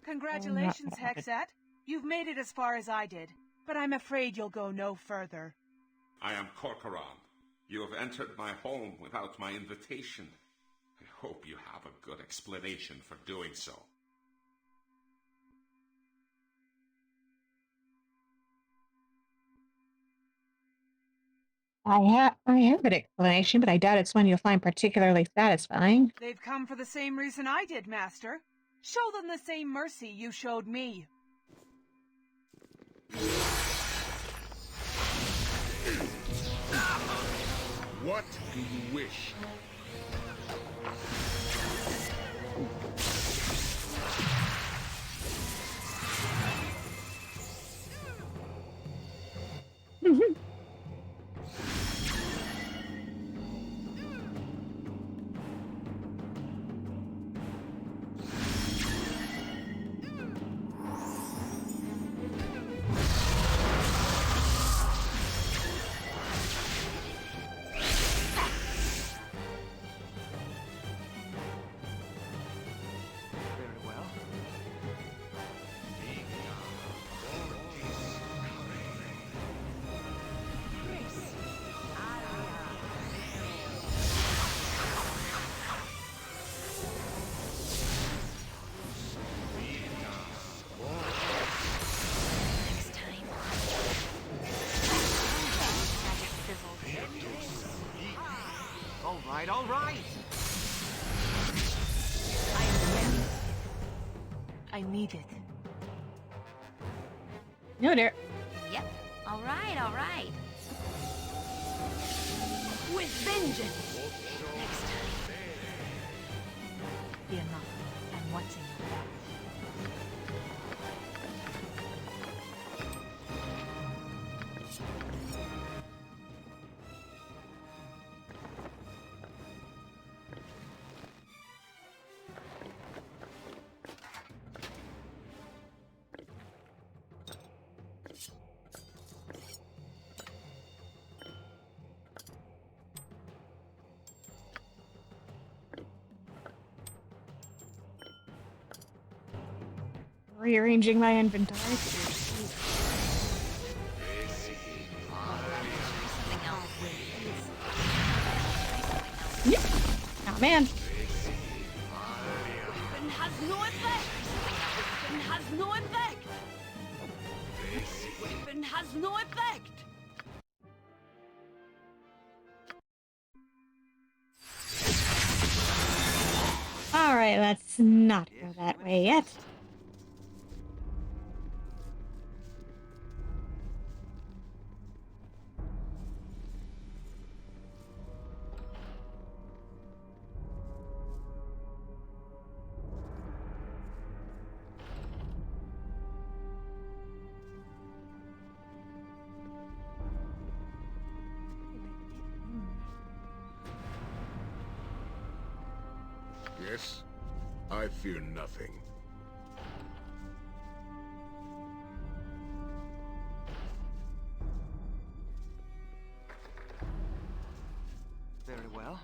Congratulations, Hexat. You've made it as far as I did, but I'm afraid you'll go no further. I am Corcoran. You have entered my home without my invitation. I hope you have a good explanation for doing so. I have an explanation, but I doubt it's one you'll find particularly satisfying. They've come for the same reason I did, Master. Show them the same mercy you showed me. What do you wish? All right. I need it. No, dear. Yep. All right. With vengeance! Next time. Fear not. I'm watching your back. Rearranging my inventory. Yep. Oh man. Weapon has no effect! Weapon has no effect! Weapon has no effect! Alright, let's not go that way yet. Yes? I fear nothing. Very well.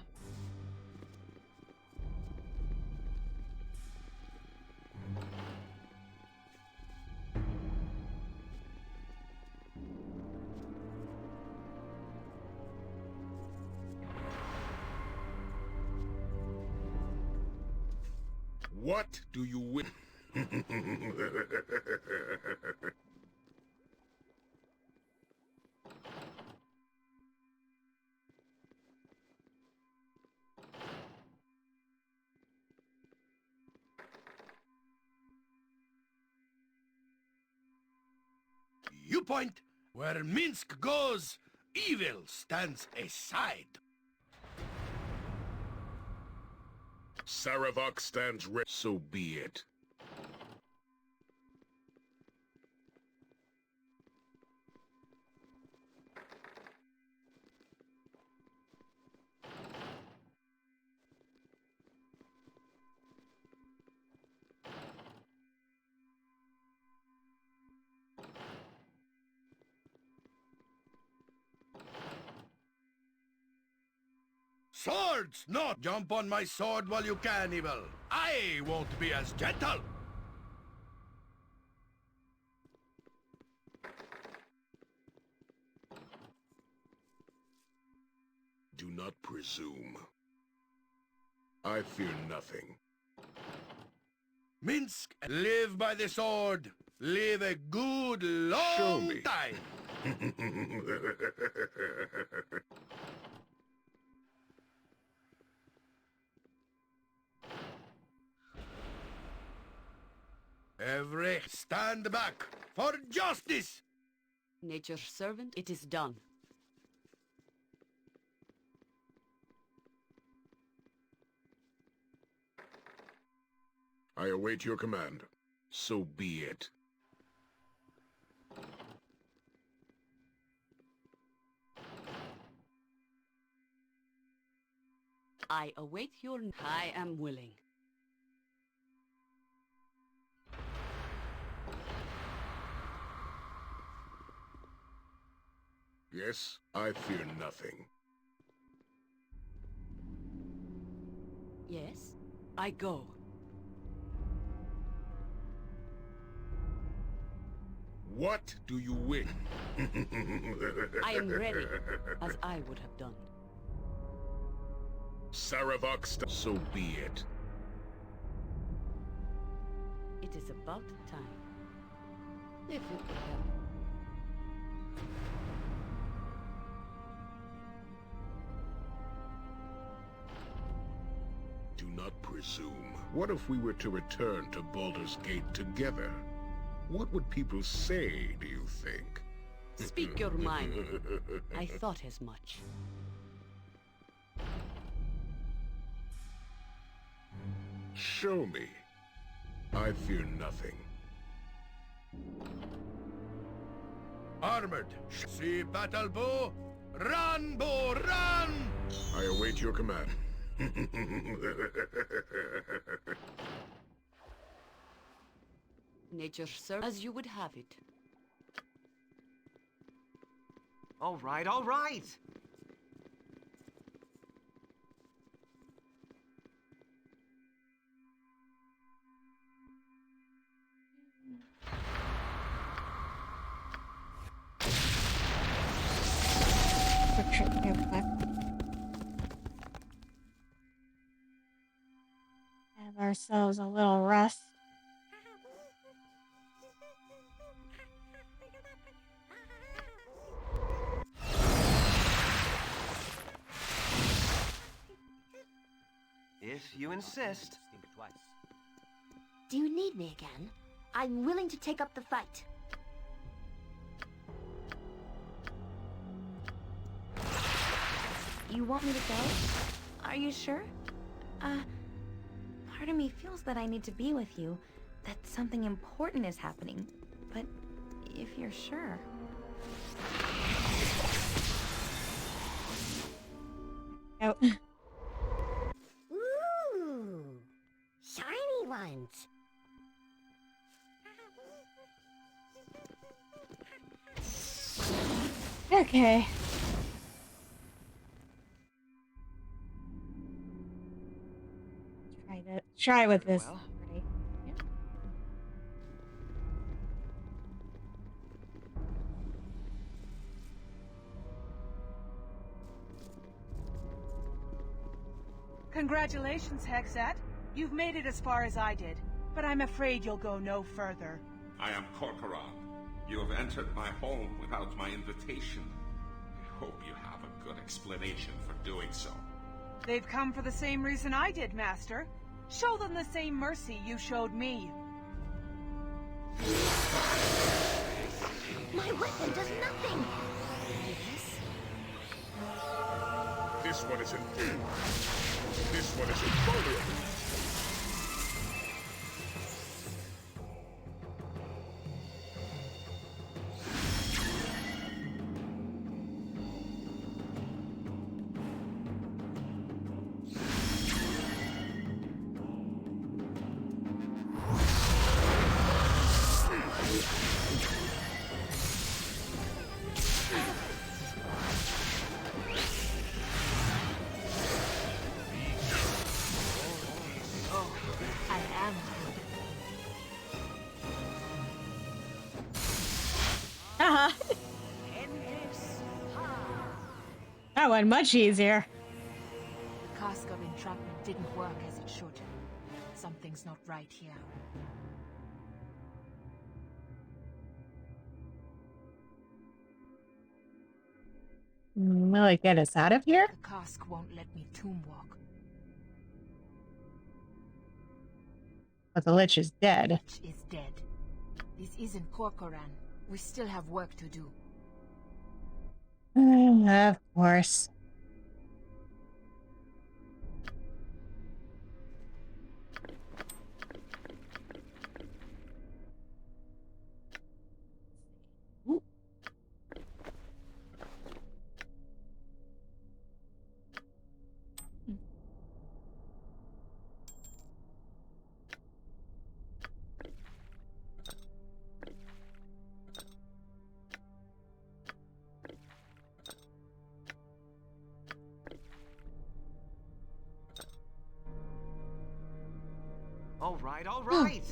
What do you win? You point where Minsk goes, evil stands aside. Saravok stands ready. So be it. Swords! Not jump on my sword while you can, evil. I won't be as gentle. Do not presume. I fear nothing. Minsk, live by the sword. Live a good Show long me. time. Every stand back for justice. Nature's servant, it is done. I await your command. So be it. I await your... I am willing. Yes, I fear nothing. Yes, I go. What do you wish? I am ready, as I would have done. Saravok, so be it. It is about time. If it would help. Do not presume. What if we were to return to Baldur's Gate together? What would people say, do you think? Speak your mind. I thought as much. Show me. I fear nothing. Armored. See battle bow. Run, bow, run! I await your command. Nature serves as you would have it. All right, all right. Quick trip real quick. Have ourselves a little rest. If you insist. Think twice. Do you need me again? I'm willing to take up the fight. You want me to go? Are you sure? Part of me feels that I need to be with you, that something important is happening. But if you're sure... Oh. Ooh! Shiny ones! Okay. Try with this. Well. Already. Yeah. Congratulations, Hexat. You've made it as far as I did, but I'm afraid you'll go no further. I am Corcoran. You have entered my home without my invitation. I hope you have a good explanation for doing so. They've come for the same reason I did, Master. Show them the same mercy you showed me. My weapon does nothing! Yes? This one is invulnerable. god! That went much easier. The cask of entrapment didn't work as it should. Something's not right here. Will it get us out of here? The cask won't let me tomb walk. But the Lich is dead. Lich is dead. This isn't Corcoran. We still have work to do. Of course. All right, all right.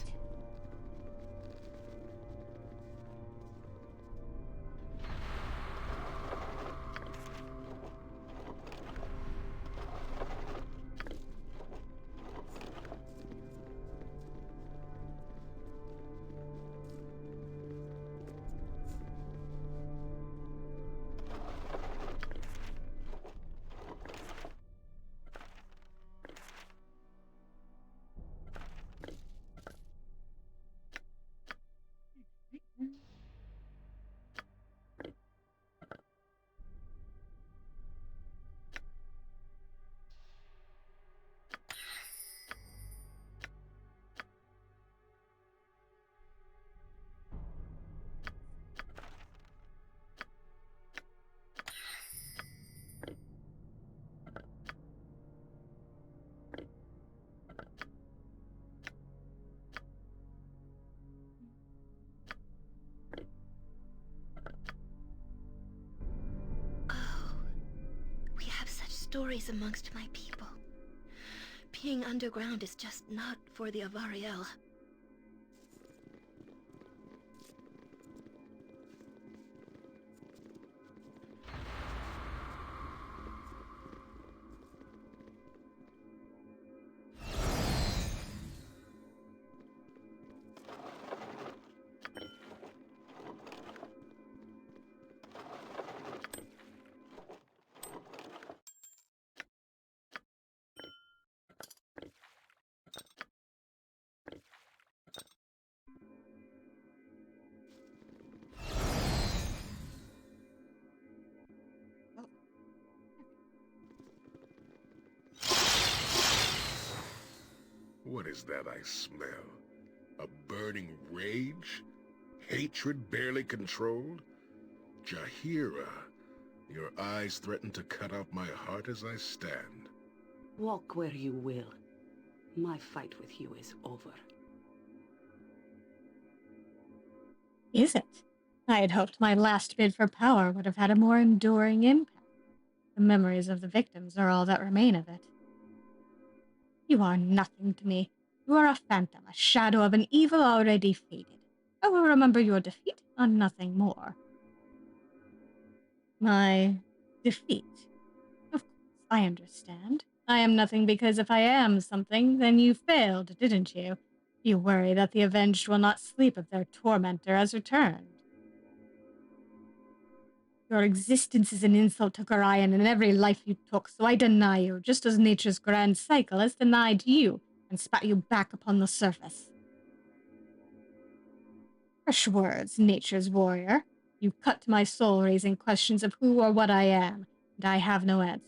We have such stories amongst my people. Being underground is just not for the Avariel. What is that I smell? A burning rage? Hatred barely controlled? Jahira, your eyes threaten to cut out my heart as I stand. Walk where you will. My fight with you is over. Is it? I had hoped my last bid for power would have had a more enduring impact. The memories of the victims are all that remain of it. You are nothing to me. You are a phantom, a shadow of an evil already faded. I will remember your defeat on nothing more. My defeat? Of course, I understand. I am nothing because if I am something, then you failed, didn't you? You worry that the avenged will not sleep if their tormentor has returned. Your existence is an insult to Gorion and every life you took, so I deny you, just as nature's grand cycle has denied you and spat you back upon the surface. Fresh words, nature's warrior. You cut to my soul, raising questions of who or what I am, and I have no answer.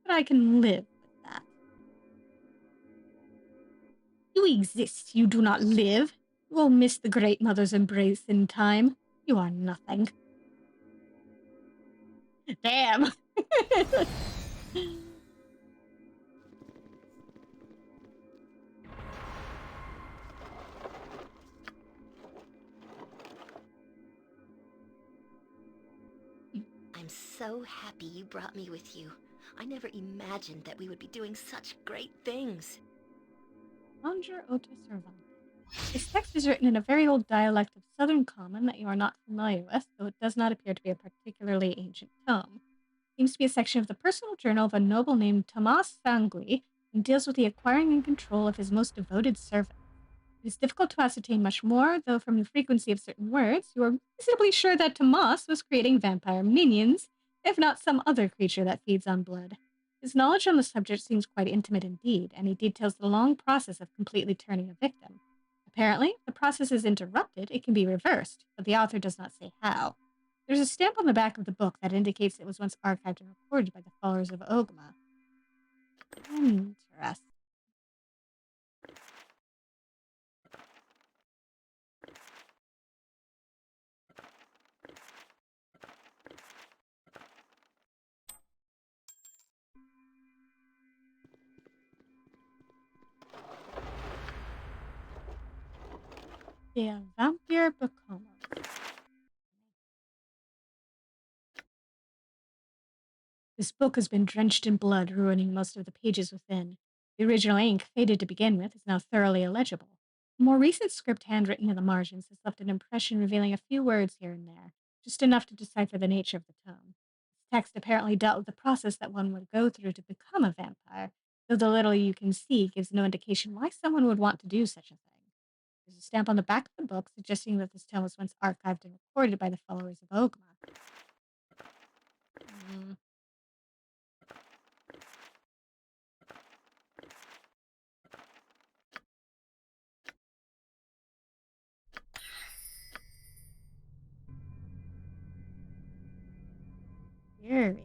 But I can live with that. You exist, you do not live. You will miss the Great Mother's embrace in time. You are nothing. Damn. I'm so happy you brought me with you. I never imagined that we would be doing such great things. Conjure Ota Servant. This text is written in a very old dialect of Southern Common that you are not familiar with, though it does not appear to be a particularly ancient tome. It seems to be a section of the personal journal of a noble named Tomas Sangui and deals with the acquiring and control of his most devoted servant. It is difficult to ascertain much more, though from the frequency of certain words, you are reasonably sure that Tomas was creating vampire minions, if not some other creature that feeds on blood. His knowledge on the subject seems quite intimate indeed, and he details the long process of completely turning a victim. Apparently, if the process is interrupted, it can be reversed, but the author does not say how. There's a stamp on the back of the book that indicates it was once archived and recorded by the followers of Ogma. Interesting. Der Vampir bekommen. This book has been drenched in blood, ruining most of the pages within. The original ink, faded to begin with, is now thoroughly illegible. A more recent script handwritten in the margins has left an impression revealing a few words here and there, just enough to decipher the nature of the tome. This text apparently dealt with the process that one would go through to become a vampire, though the little you can see gives no indication why someone would want to do such a thing. There's a stamp on the back of the book suggesting that this tome was once archived and recorded by the followers of Ogma. Curious.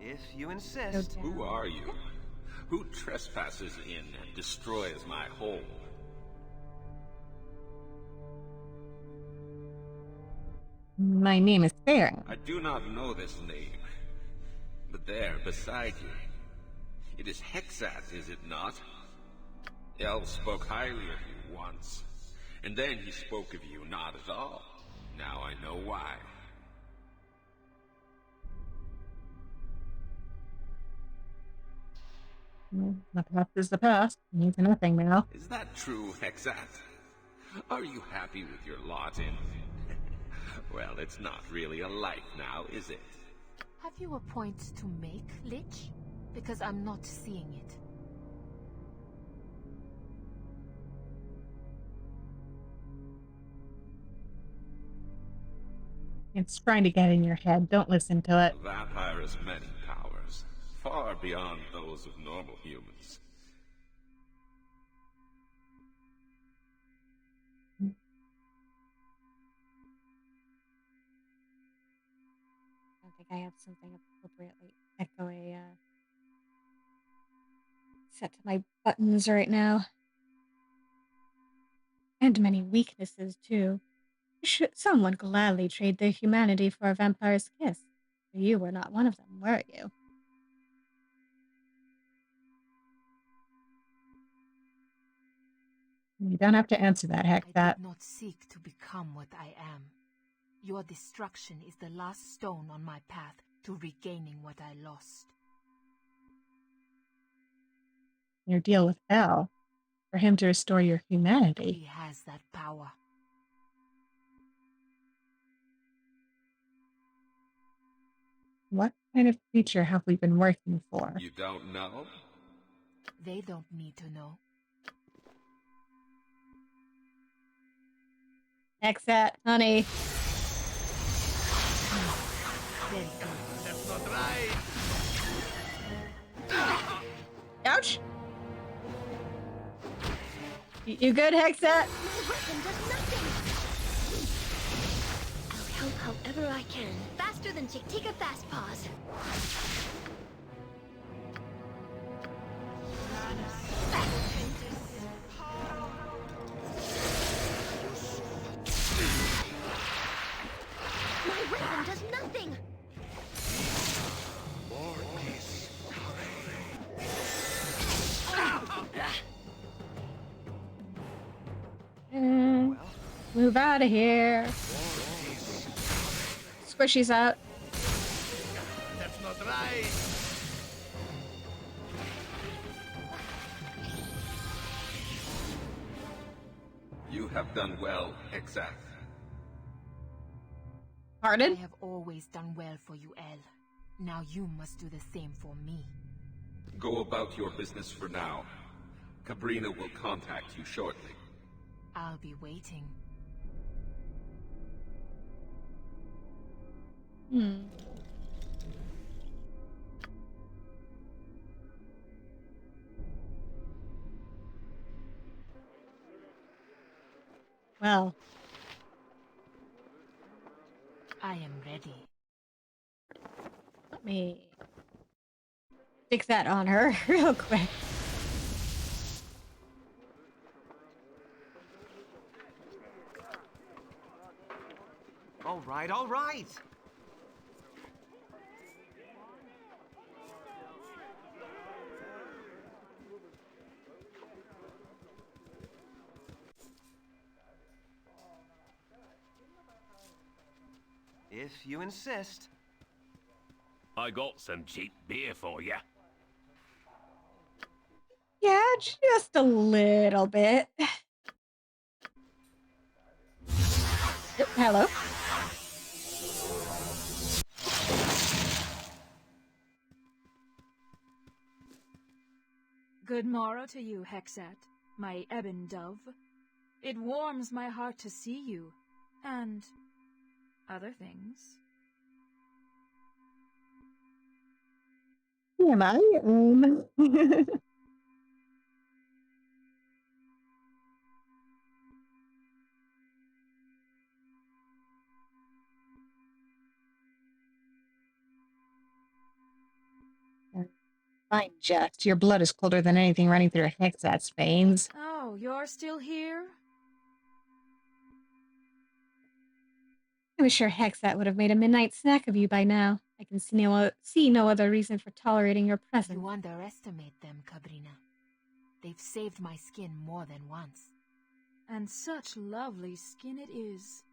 If you insist. Who are you? Who trespasses in and destroys my home? My name is Farron. I do not know this name. But there, beside you, it is Hexat, is it not? El spoke highly of you once, and then he spoke of you not at all. Now I know why. The past is the past. It means nothing now. Is that true, Hexat? Are you happy with your lot in... Well, it's not really a life now, is it? Have you a point to make, Lich? Because I'm not seeing it. It's trying to get in your head. Don't listen to it. A vampire has many powers, far beyond those of normal humans. I don't think I have something appropriately echoey set to my buttons right now. And many weaknesses, too. Some would gladly trade their humanity for a vampire's kiss. But you were not one of them, were you? You don't have to answer that, Hexat. I did not seek to become what I am. Your destruction is the last stone on my path to regaining what I lost. Your deal with El, for him to restore your humanity. He has that power. What kind of creature have we been working for? You don't know? They don't need to know. Hexat, honey. Very good. That's not right. Ouch! You good, Hexat? My weapon does nothing. I'll help however I can. Faster than Chick-Tika Fast Paws. My weapon does nothing. Move out of here. Squishy's out. That's not right. You have done well, Hexath. Pardon? I have always done well for you, El. Now you must do the same for me. Go about your business for now. Cabrina will contact you shortly. I'll be waiting. Well. I am ready. Let me stick that on her real quick. All right, all right. If you insist. I got some cheap beer for you. Yeah, just a little bit. Hello? Good morrow to you, Hexat, my ebon dove. It warms my heart to see you, and other things. Am I? Fine, Jest. Your blood is colder than anything running through Hexat's veins. Oh, you're still here? I was sure Hexat would have made a midnight snack of you by now. I can see no other reason for tolerating your presence. You underestimate them, Cabrina. They've saved my skin more than once. And such lovely skin it is.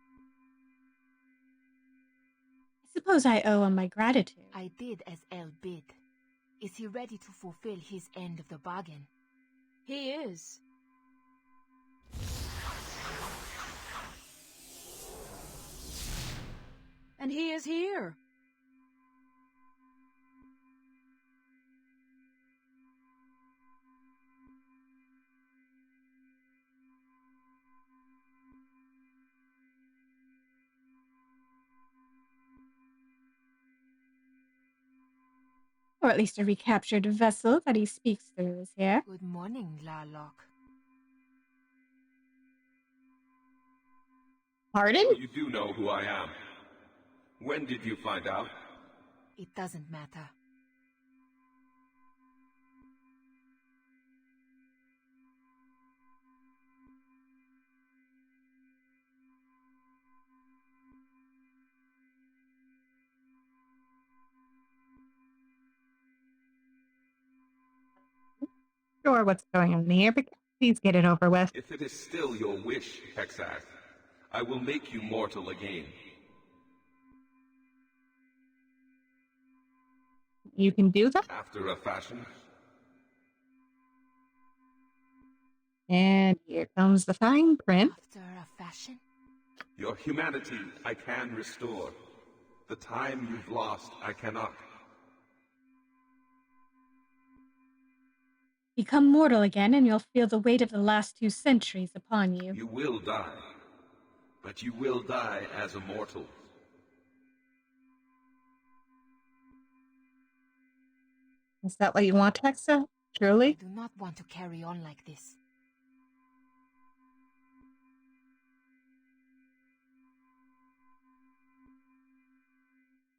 I suppose I owe him my gratitude. I did as El bid. Is he ready to fulfill his end of the bargain? He is. And he is here. Or at least a recaptured vessel that he speaks through is here. Good morning, Larlock. Pardon? So you do know who I am. When did you find out? It doesn't matter. Sure, what's going on here, but please get it over with. If it is still your wish, Hexath, I will make you mortal again. You can do that? After a fashion. And here comes the fine print. After a fashion? Your humanity I can restore. The time you've lost I cannot. Become mortal again, and you'll feel the weight of the last 2 centuries upon you. You will die. But you will die as a mortal. Is that what you want, Hexa? I Truly? do not want to carry on like this.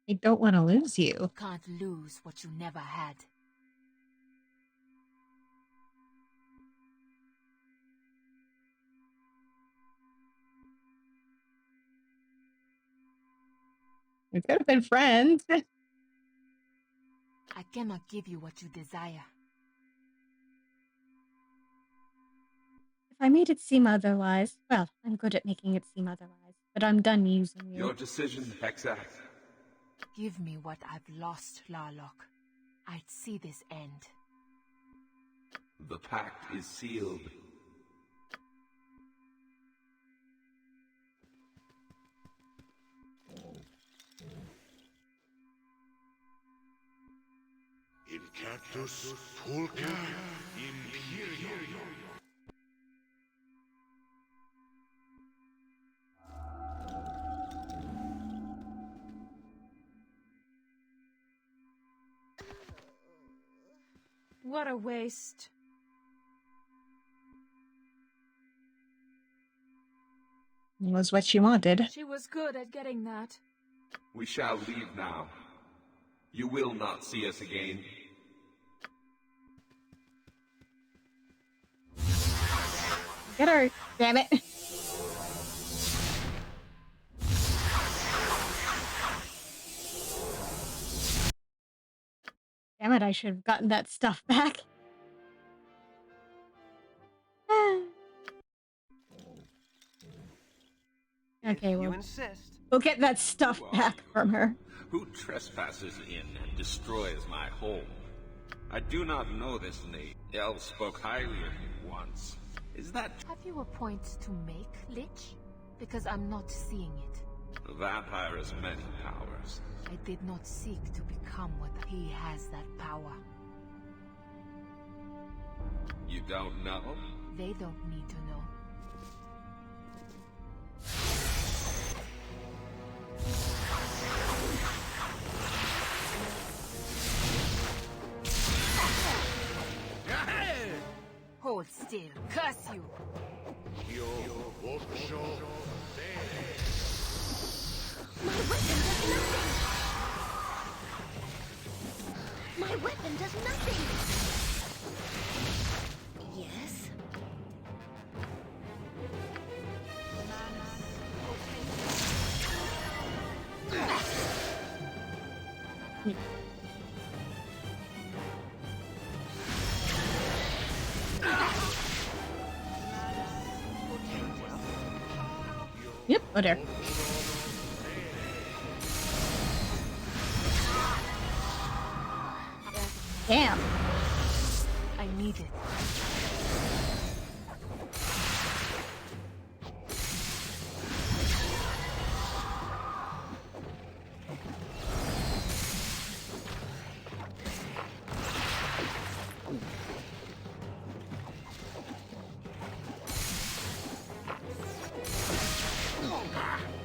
I don't want to lose you. You can't lose what you never had. We could have been friends. I cannot give you what you desire. If I made it seem otherwise, well, I'm good at making it seem otherwise, but I'm done using you. Your decision, Hexat. Give me what I've lost, Larlock. I'd see this end. The pact is sealed. Incactus pulca imperium. What a waste. It was what she wanted. She was good at getting that. We shall leave now. You will not see us again. Get her, damn it. Damn it, I should have gotten that stuff back. Okay, well, You insist. we'll get that stuff back from her. Who trespasses in and destroys my home? I do not know this name. El spoke highly of you once. Is that Have you a point to make, Lich? Because I'm not seeing it. a vampire has many powers? I did not seek to become what he has that power. You don't know? They don't need to know. Hold still, curse you! My weapon does nothing! Yes? Yep, oh there. Damn. I need it.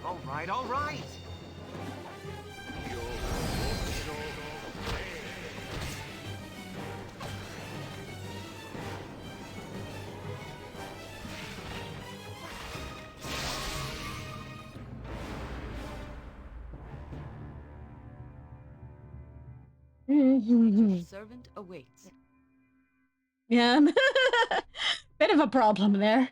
All right, all right. Servant awaits. Yeah. Bit of a problem there.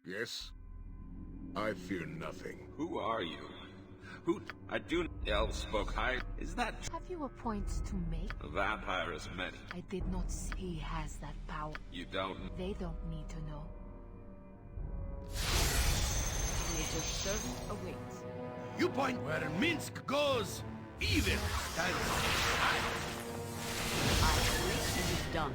Yes? I fear nothing. Who are you? Who? I do. El spoke high. Is that Have you a point to make? a vampire has many? I did not see he has that power. You don't. They don't need to know. Nature's servant awaits. You point where Minsk goes, evil stands aside. I agree it is done.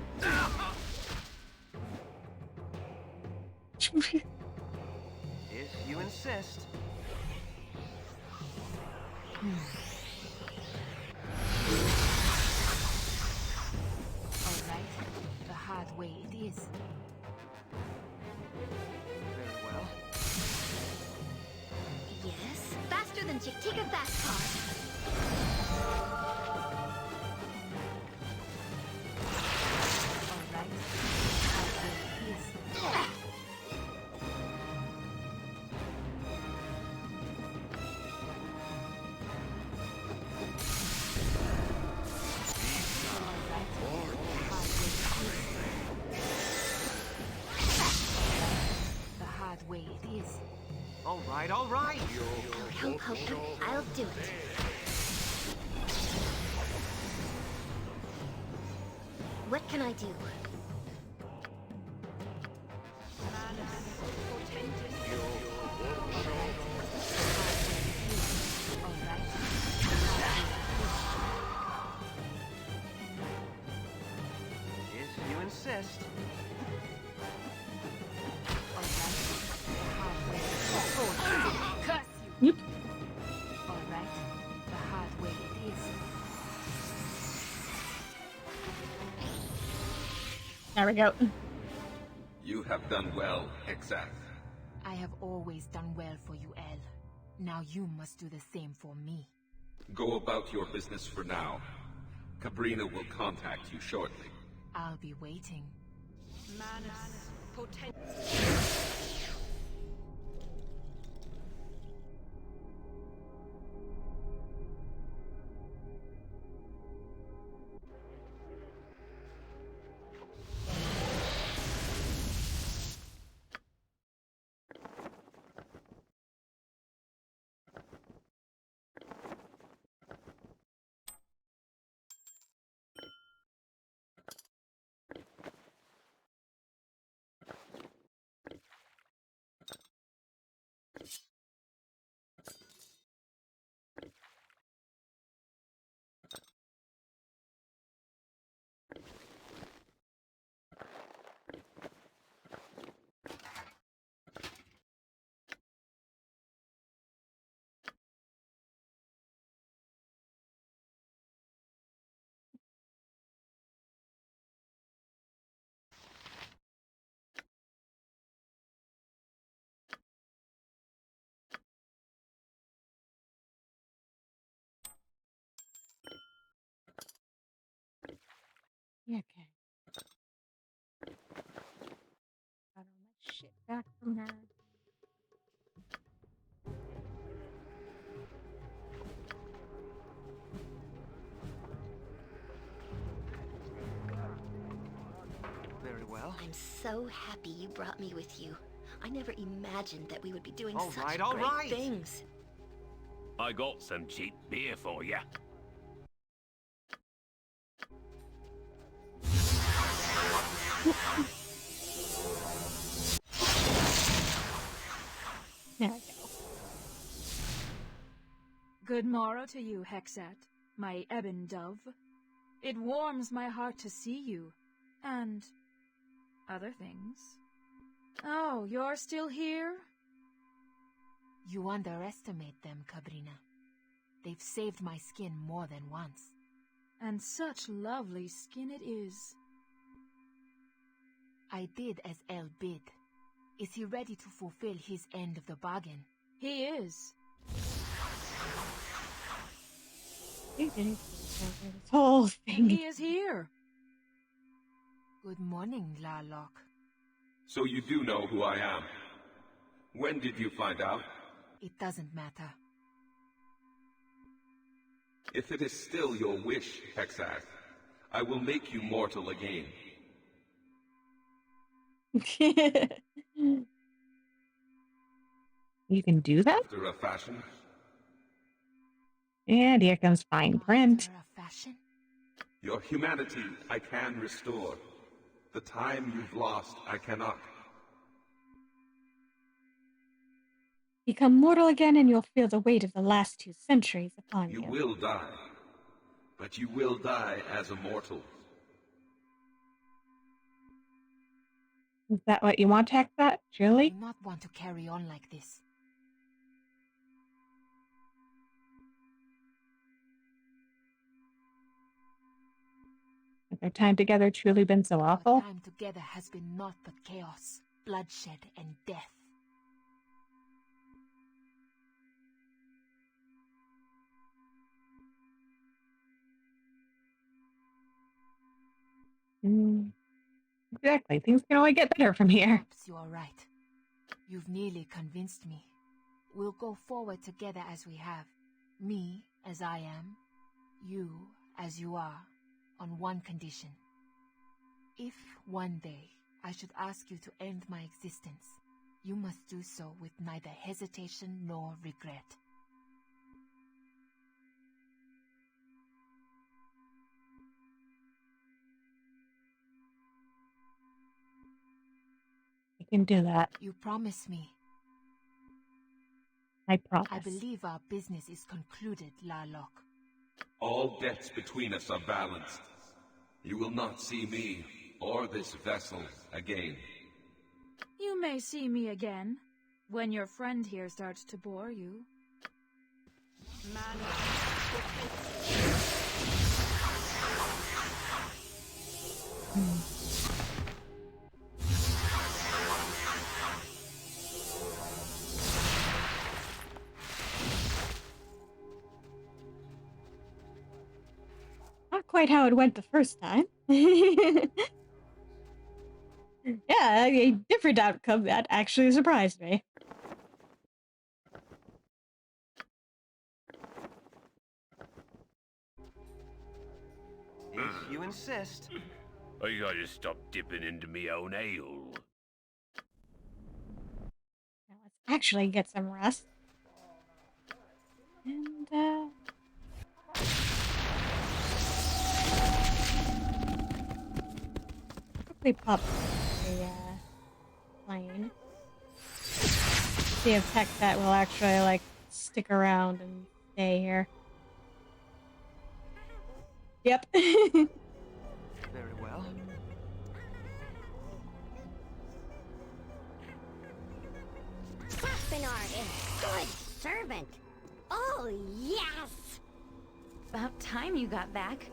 If you insist. All right, the hard way it is. Very well. Take a fast car. The hard way it is. All right, all right. I'll do it. What can I do? If you insist. Yep. All right. The hard way it is. There we go. You have done well, Hexath. I have always done well for you, El. Now you must do the same for me. Go about your business for now. Cabrina will contact you shortly. I'll be waiting. Manus potent. Yeah, okay. Got all my shit back from her. Very well. I'm so happy you brought me with you. I never imagined that we would be doing All such right, all great right. things. I got some cheap beer for you. There we go. Good morrow to you, Hexat, my ebon dove. It warms my heart to see you, and other things. Oh, you're still here? You underestimate them, Cabrina. They've saved my skin more than once. And such lovely skin it is. I did as El bid. Is he ready to fulfill his end of the bargain? He is. He didn't this whole thing. And he is here. Good morning, Larlock. So you do know who I am. When did you find out? It doesn't matter. If it is still your wish, Hexath, I will make you mortal again. You can do that? After a fashion. And here comes fine print. A fashion? Your humanity I can restore. The time you've lost I cannot. Become mortal again and you'll feel the weight of the last 2 centuries upon you. You will die. But you will die as a mortal. Is that what you want to hack that, Julie? I do not want to carry on like this. Has their time together truly been so awful? Our time together has been naught but chaos, bloodshed, and death. Mm, exactly. Things can only get better from here. Perhaps you are right. You've nearly convinced me. We'll go forward together as we have. Me as I am, you as you are, on one condition. If one day I should ask you to end my existence, you must do so with neither hesitation nor regret. I can do that. You promise me. I promise. I believe our business is concluded, Larlock. All debts between us are balanced. You will not see me or this vessel again. You may see me again, when your friend here starts to bore you. Not quite how it went the first time. Yeah, a different outcome that actually surprised me. If you insist. I gotta stop dipping into me own ale. Now let's actually get some rest. And, quickly pop a, plane. See if Hexat will actually, like, stick around and stay here. Yep. Very well. Bernard is good servant. Oh, yes! About time you got back.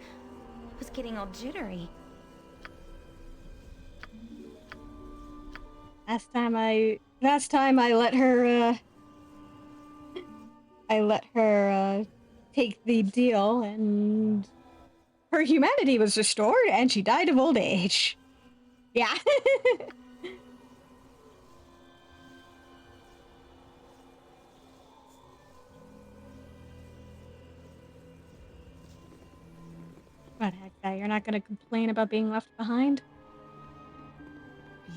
I was getting all jittery. Last time I let her, take the deal, and her humanity was restored, and she died of old age. Yeah. What, Hexat, you're not gonna complain about being left behind?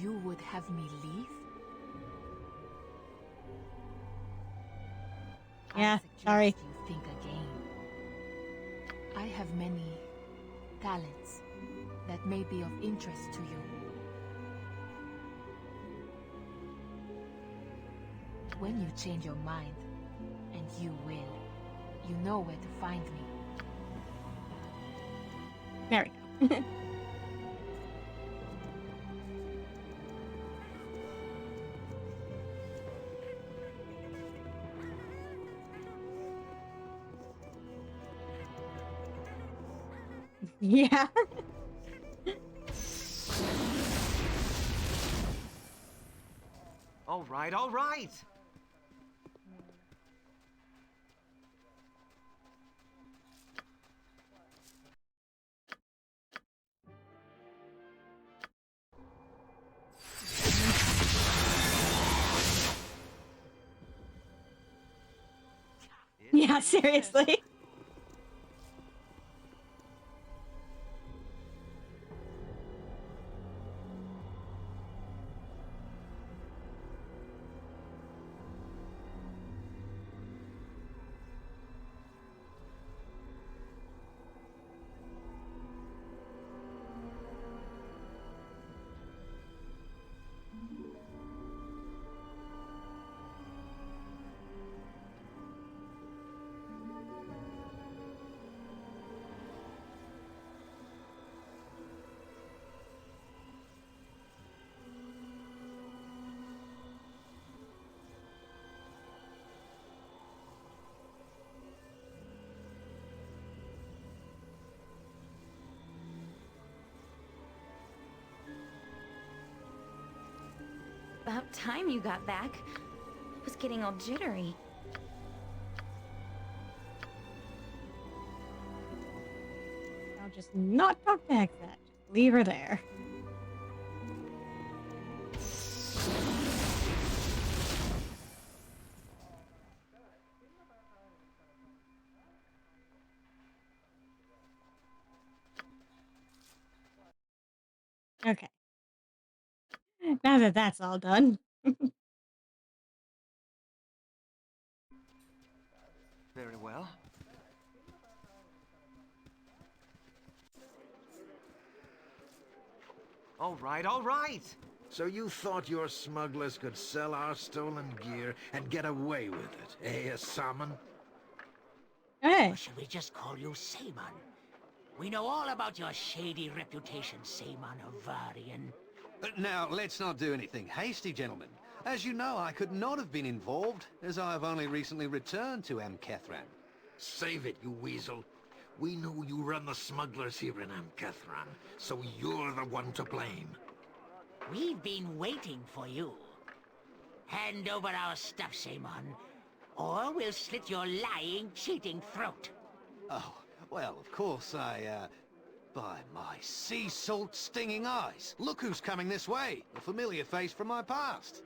You would have me leave? Yeah, I suggest sorry. you think again. I have many talents that may be of interest to you. When you change your mind, and you will, you know where to find me. There we go. Yeah. All right, all right. Yeah, seriously. About time you got back. I was getting all jittery. I'll just not talk to Hexat. Just leave her there. Okay. Now that that's all done. Very well. All right, all right. So you thought your smugglers could sell our stolen gear and get away with it, eh, Salmon? Hey. Or should we just call you Saman? We know all about your shady reputation, Saman of Varian. Now, let's not do anything hasty, gentlemen. As you know, I could not have been involved, as I have only recently returned to Amkethran. Save it, you weasel. We know you run the smugglers here in Amkethran, so you're the one to blame. We've been waiting for you. Hand over our stuff, Saman, or we'll slit your lying, cheating throat. Oh, well, of course, by my sea salt stinging eyes. Look who's coming this way. A familiar face from my past.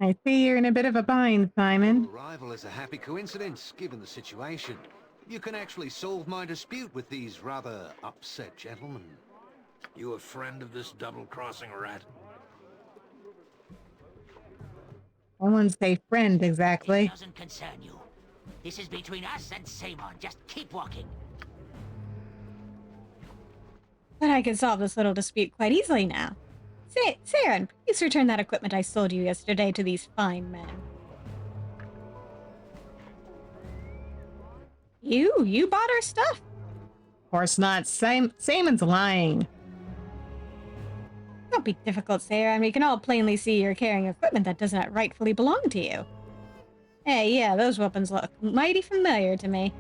I see you're in a bit of a bind, Simon. Your arrival is a happy coincidence, given the situation. You can actually solve my dispute with these rather upset gentlemen. You a friend of this double-crossing rat? I wouldn't say friend, exactly. It doesn't concern you. This is between us and Saman. Just keep walking. But I can solve this little dispute quite easily now. Saren, please return that equipment I sold you yesterday to these fine men. You bought our stuff? Of course not. Samon's lying. Don't be difficult, Saren. We can all plainly see you're carrying equipment that does not rightfully belong to you. Hey, yeah, those weapons look mighty familiar to me.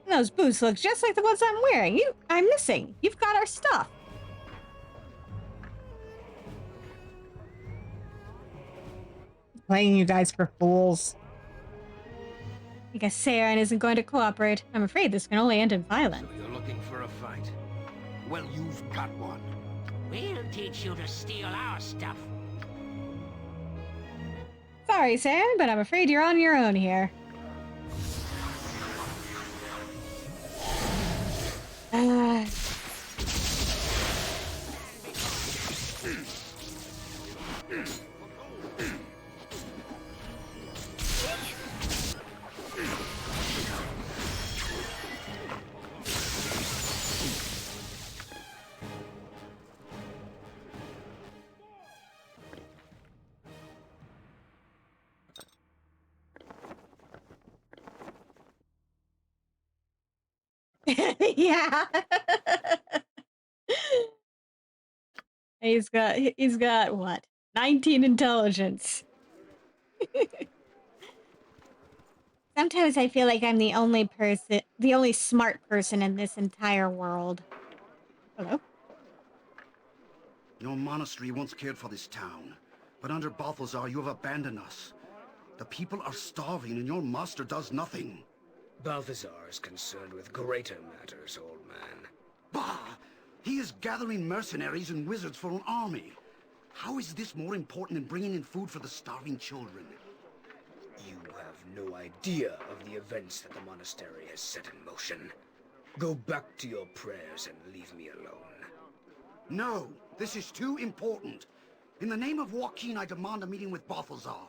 And those boots look just like the ones I'm wearing. I'm missing. You've got our stuff. Playing you guys for fools. I guess Saren isn't going to cooperate. I'm afraid this can only end in violence. So you're looking for a fight? Well, you've got one. We'll teach you to steal our stuff. Sorry, Saren, but I'm afraid you're on your own here. Yeah. He's got what? 19 intelligence. Sometimes I feel like I'm the only smart person in this entire world. Hello? Your monastery once cared for this town, but under Balthazar you have abandoned us. The people are starving and your master does nothing. Balthazar is concerned with greater matters, old man. Bah! He is gathering mercenaries and wizards for an army. How is this more important than bringing in food for the starving children? You have no idea of the events that the monastery has set in motion. Go back to your prayers and leave me alone. No, this is too important. In the name of Joaquin, I demand a meeting with Balthazar.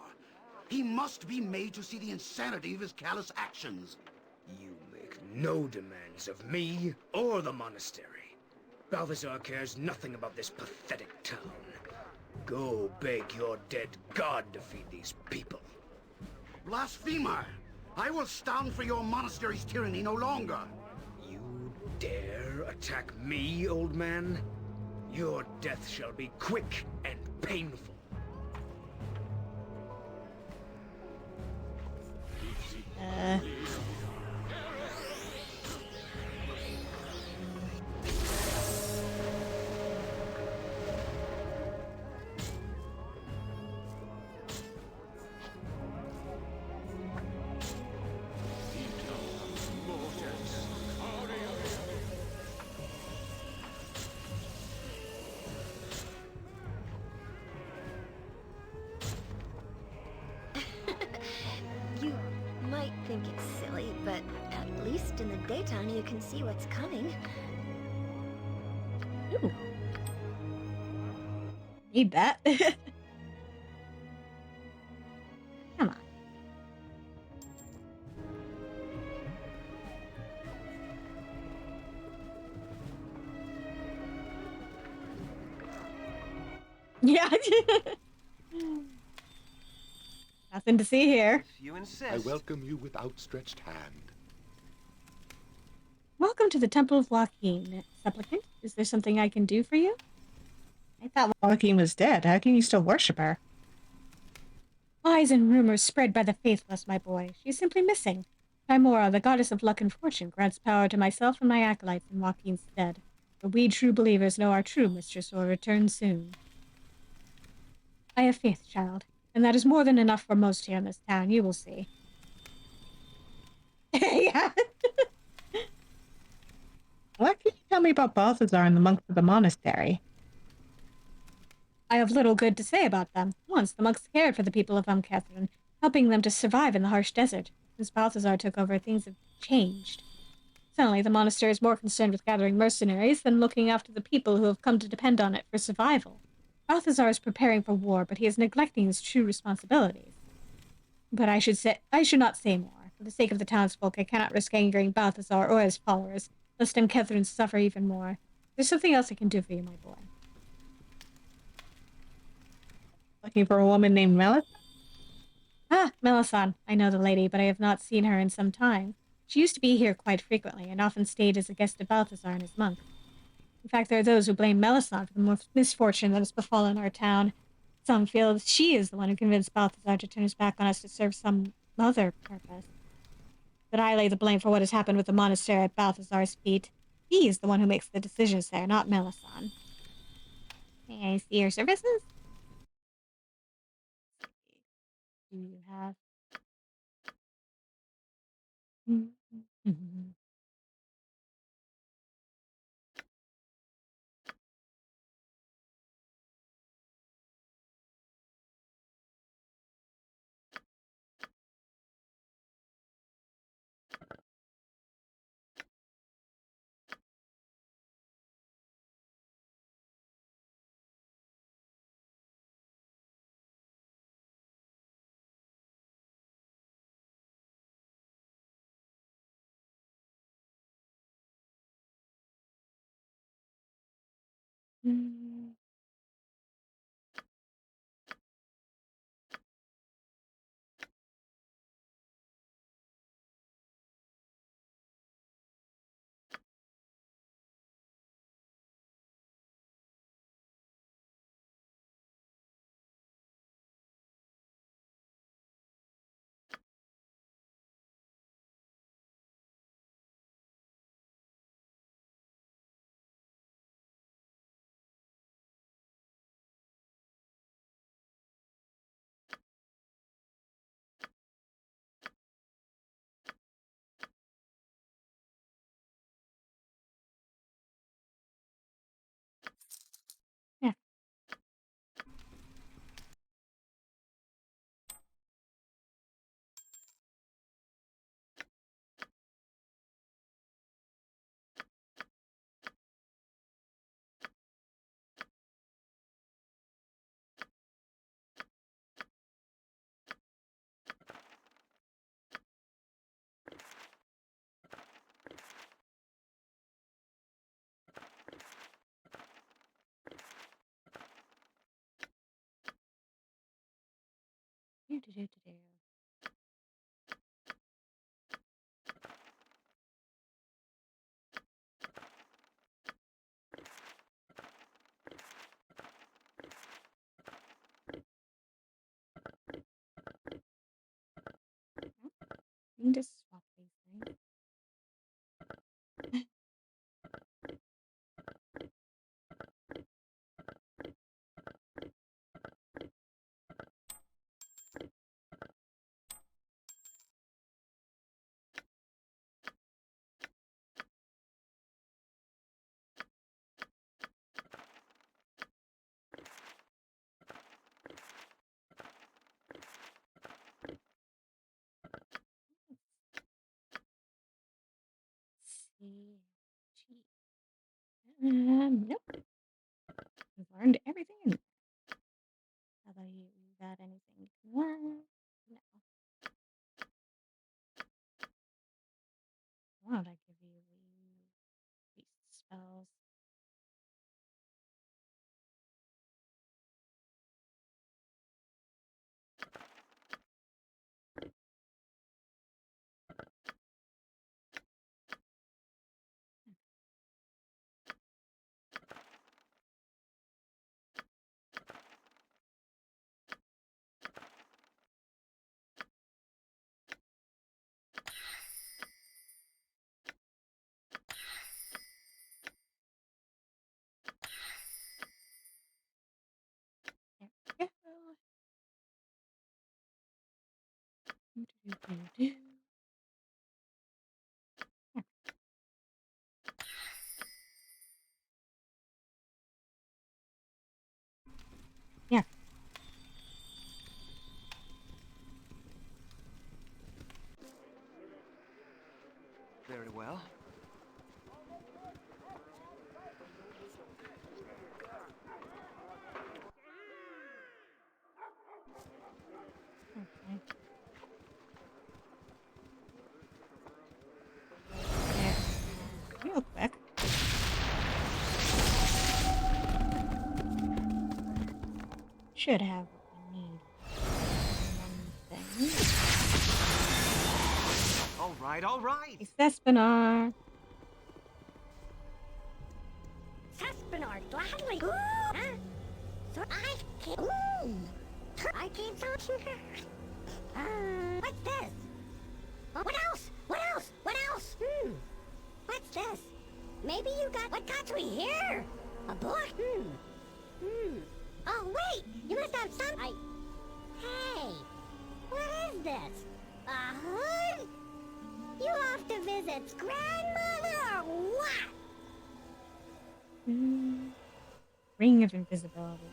He must be made to see the insanity of his callous actions. You make no demands of me or the monastery. Balthazar cares nothing about this pathetic town. Go beg your dead god to feed these people. Blasphemer! I will stand for your monastery's tyranny no longer. You dare attack me, old man? Your death shall be quick and painful. daytime, you can see what's coming. Ooh. Need that. Come on. Yeah. Nothing to see here. If you insist. I welcome you with outstretched hand. Welcome to the Temple of Joaquin, supplicant. Is there something I can do for you? I thought Joaquin was dead. How can you still worship her? Lies and rumors spread by the faithless, my boy. She is simply missing. Timora, the goddess of luck and fortune, grants power to myself and my acolytes in Joaquin's stead. But we true believers know our true mistress will return soon. I have faith, child, and that is more than enough for most here in this town, you will see. Yeah. What can you tell me about Balthazar and the monks of the monastery? I have little good to say about them. Once, the monks cared for the people of Catherine, helping them to survive in the harsh desert. Since Balthazar took over, things have changed. Suddenly, the monastery is more concerned with gathering mercenaries than looking after the people who have come to depend on it for survival. Balthazar is preparing for war, but he is neglecting his true responsibilities. But I should not say more. For the sake of the townsfolk, I cannot risk angering Balthazar or his followers, lest Catherine suffer even more. There's something else I can do for you, my boy. Looking for a woman named Melis? Ah, Melisande. I know the lady, but I have not seen her in some time. She used to be here quite frequently, and often stayed as a guest of Balthazar and his monks. In fact, there are those who blame Melisande for the misfortune that has befallen our town. Some feel that she is the one who convinced Balthazar to turn his back on us to serve some other purpose. But I lay the blame for what has happened with the monastery at Balthazar's feet. He is the one who makes the decisions there, not Melisande. May I see your services? Do you have... Yeah. Do-do-do-do-do. You can just swap these things. Burned everything in there. How about you got anything you want? No. Why don't I give you these spells? There we go. Do. Yeah. Very well. Okay. There. Real quick. Should have what we need. One thing. All right, all right. Hey, Sespinar. Sespinar, gladly. Ooh, huh? So I came to what's this? What else? What else? What else? What's this? Maybe you got what got me here? A book? Oh wait, you must have some. Hey, what is this? A hood? You off to visit grandmother or what? Ring of invisibility.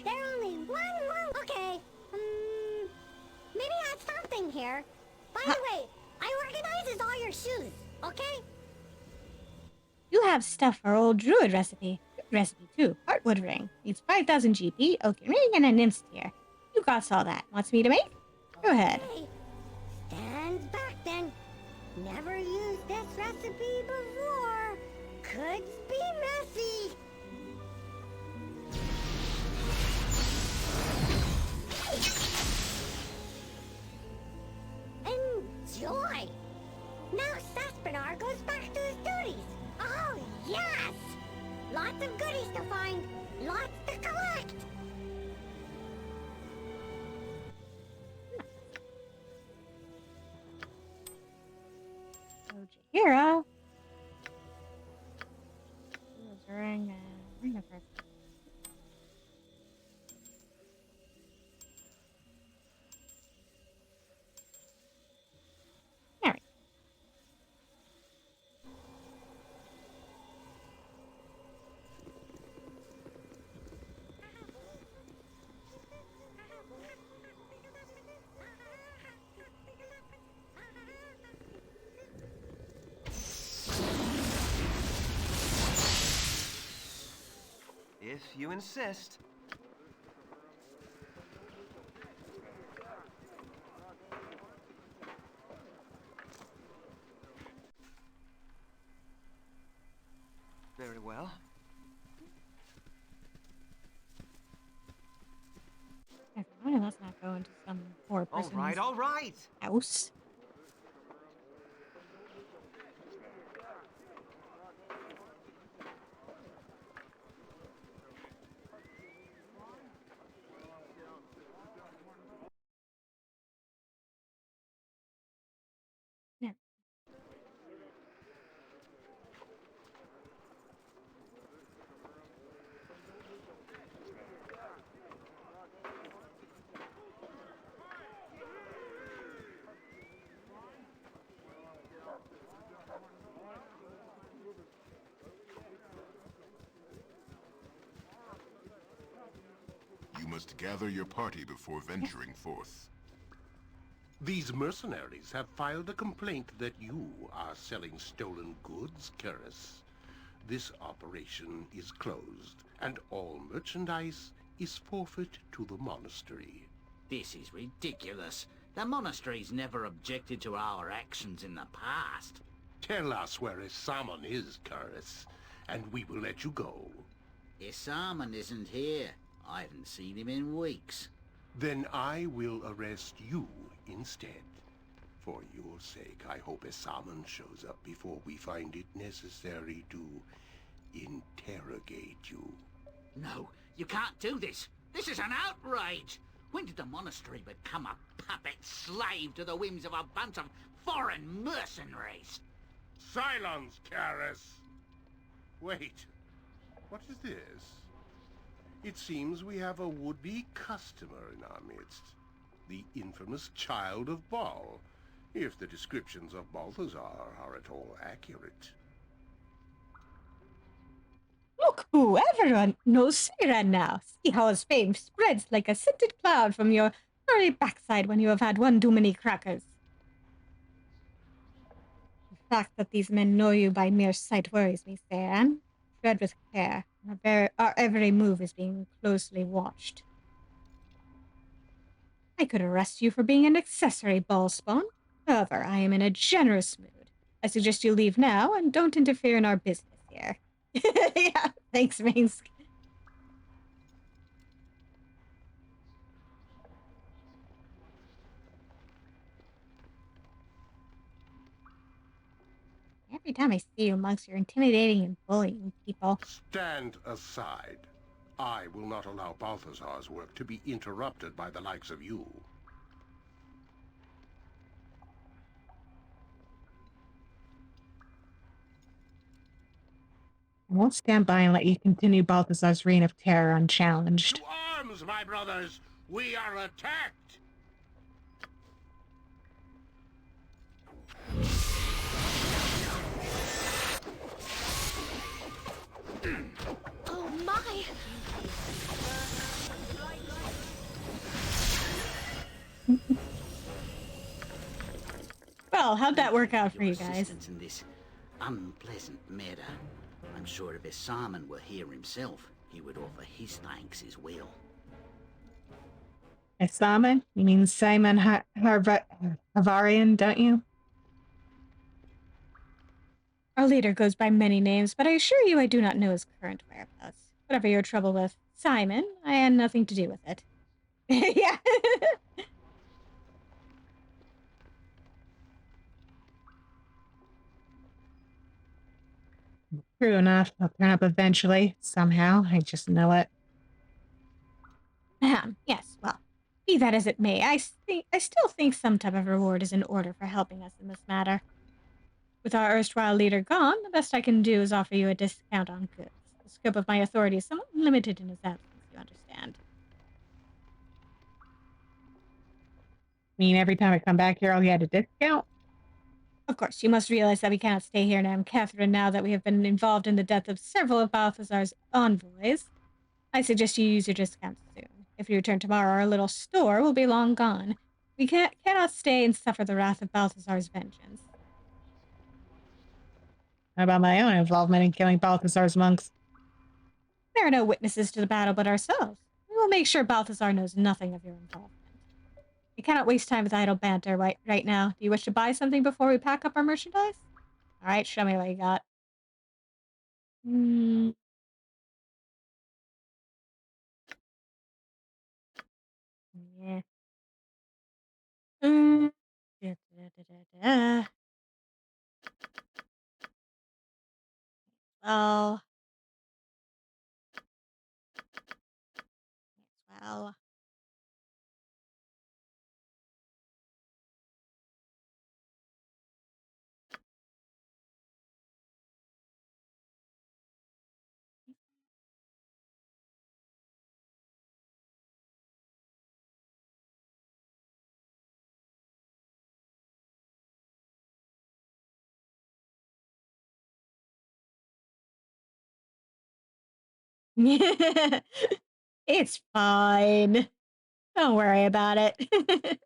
There only one room. Okay. Maybe I had something here. By the way, I organizes all your shoes. Okay? You have stuff for old druid recipe. Good recipe too. Heartwood ring. Needs 5,000 GP, oaken ring, and a nymph tear. You got all that. Wants me to make? Go ahead. Okay. Stand back then. Never used this recipe before. Could be messy. Enjoy. Now Sespinar goes back to his duties. Oh, yes! Lots of goodies to find, lots to collect. Hero. Ring of her. There we go. If you insist. Very well. Okay, let's not go into some poor person's All right. house. There. You must gather your party before venturing forth. These mercenaries have filed a complaint that you are selling stolen goods, Karis. This operation is closed, and all merchandise is forfeit to the monastery. This is ridiculous. The monastery's never objected to our actions in the past. Tell us where Isaman is, Curtis, and we will let you go. Isaman isn't here. I haven't seen him in weeks. Then I will arrest you instead. For your sake, I hope Isaman shows up before we find it necessary to interrogate you. No, you can't do this. This is an outrage. When did the monastery become a puppet slave to the whims of a bunch of foreign mercenaries? Silence, Karis! Wait, what is this? It seems we have a would-be customer in our midst. The infamous Child of Baal, if the descriptions of Balthazar are at all accurate. Look who everyone knows Siren now. See how his fame spreads like a scented cloud from your furry backside when you have had one too many crackers. The fact that these men know you by mere sight worries me, Siren. Tread with care. Our every move is being closely watched. I could arrest you for being an accessory, Ballspawn. However, I am in a generous mood. I suggest you leave now and don't interfere in our business here. Yeah, thanks, Minsk. Every time I see you, monks, you're intimidating and bullying people. Stand aside. I will not allow Balthazar's work to be interrupted by the likes of you. I won't stand by and let you continue Balthazar's reign of terror unchallenged. To arms, my brothers! We are attacked! Oh my! Well, how'd that work out for you guys? In this unpleasant matter. I'm sure if Isaman were here himself, he would offer his thanks as well. Simon? You mean Simon Havarian, don't you? Our leader goes by many names, but I assure you I do not know his current whereabouts. Whatever your trouble with Simon, I had nothing to do with it. Yeah. True enough. I'll turn up eventually. Somehow. I just know it. Yes, well, be that as it may, I still think some type of reward is in order for helping us in this matter. With our erstwhile leader gone, the best I can do is offer you a discount on goods. The scope of my authority is somewhat limited in his absence, you understand. Mean every time I come back here I'll get a discount? Of course, you must realize that we cannot stay here in Am Catherine now that we have been involved in the death of several of Balthazar's envoys. I suggest you use your discount soon. If you return tomorrow, our little store will be long gone. We cannot stay and suffer the wrath of Balthazar's vengeance. How about my own involvement in killing Balthazar's monks? There are no witnesses to the battle but ourselves. We will make sure Balthazar knows nothing of your involvement. We cannot waste time with idle banter right now. Do you wish to buy something before we pack up our merchandise? All right, show me what you got. Yeah. Well. Well. It's fine. Don't worry about it.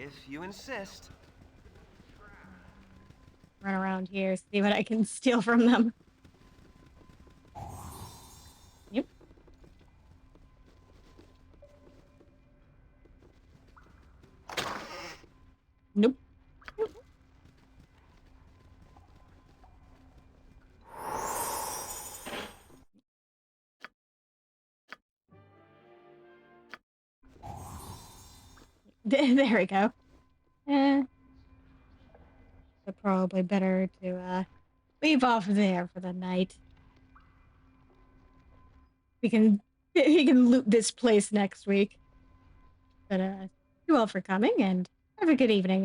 If you insist. Run around here, see what I can steal from them. Yep. Nope. There we go. So probably better to leave off there for the night. We can loot this place next week. But you all for coming and have a good evening.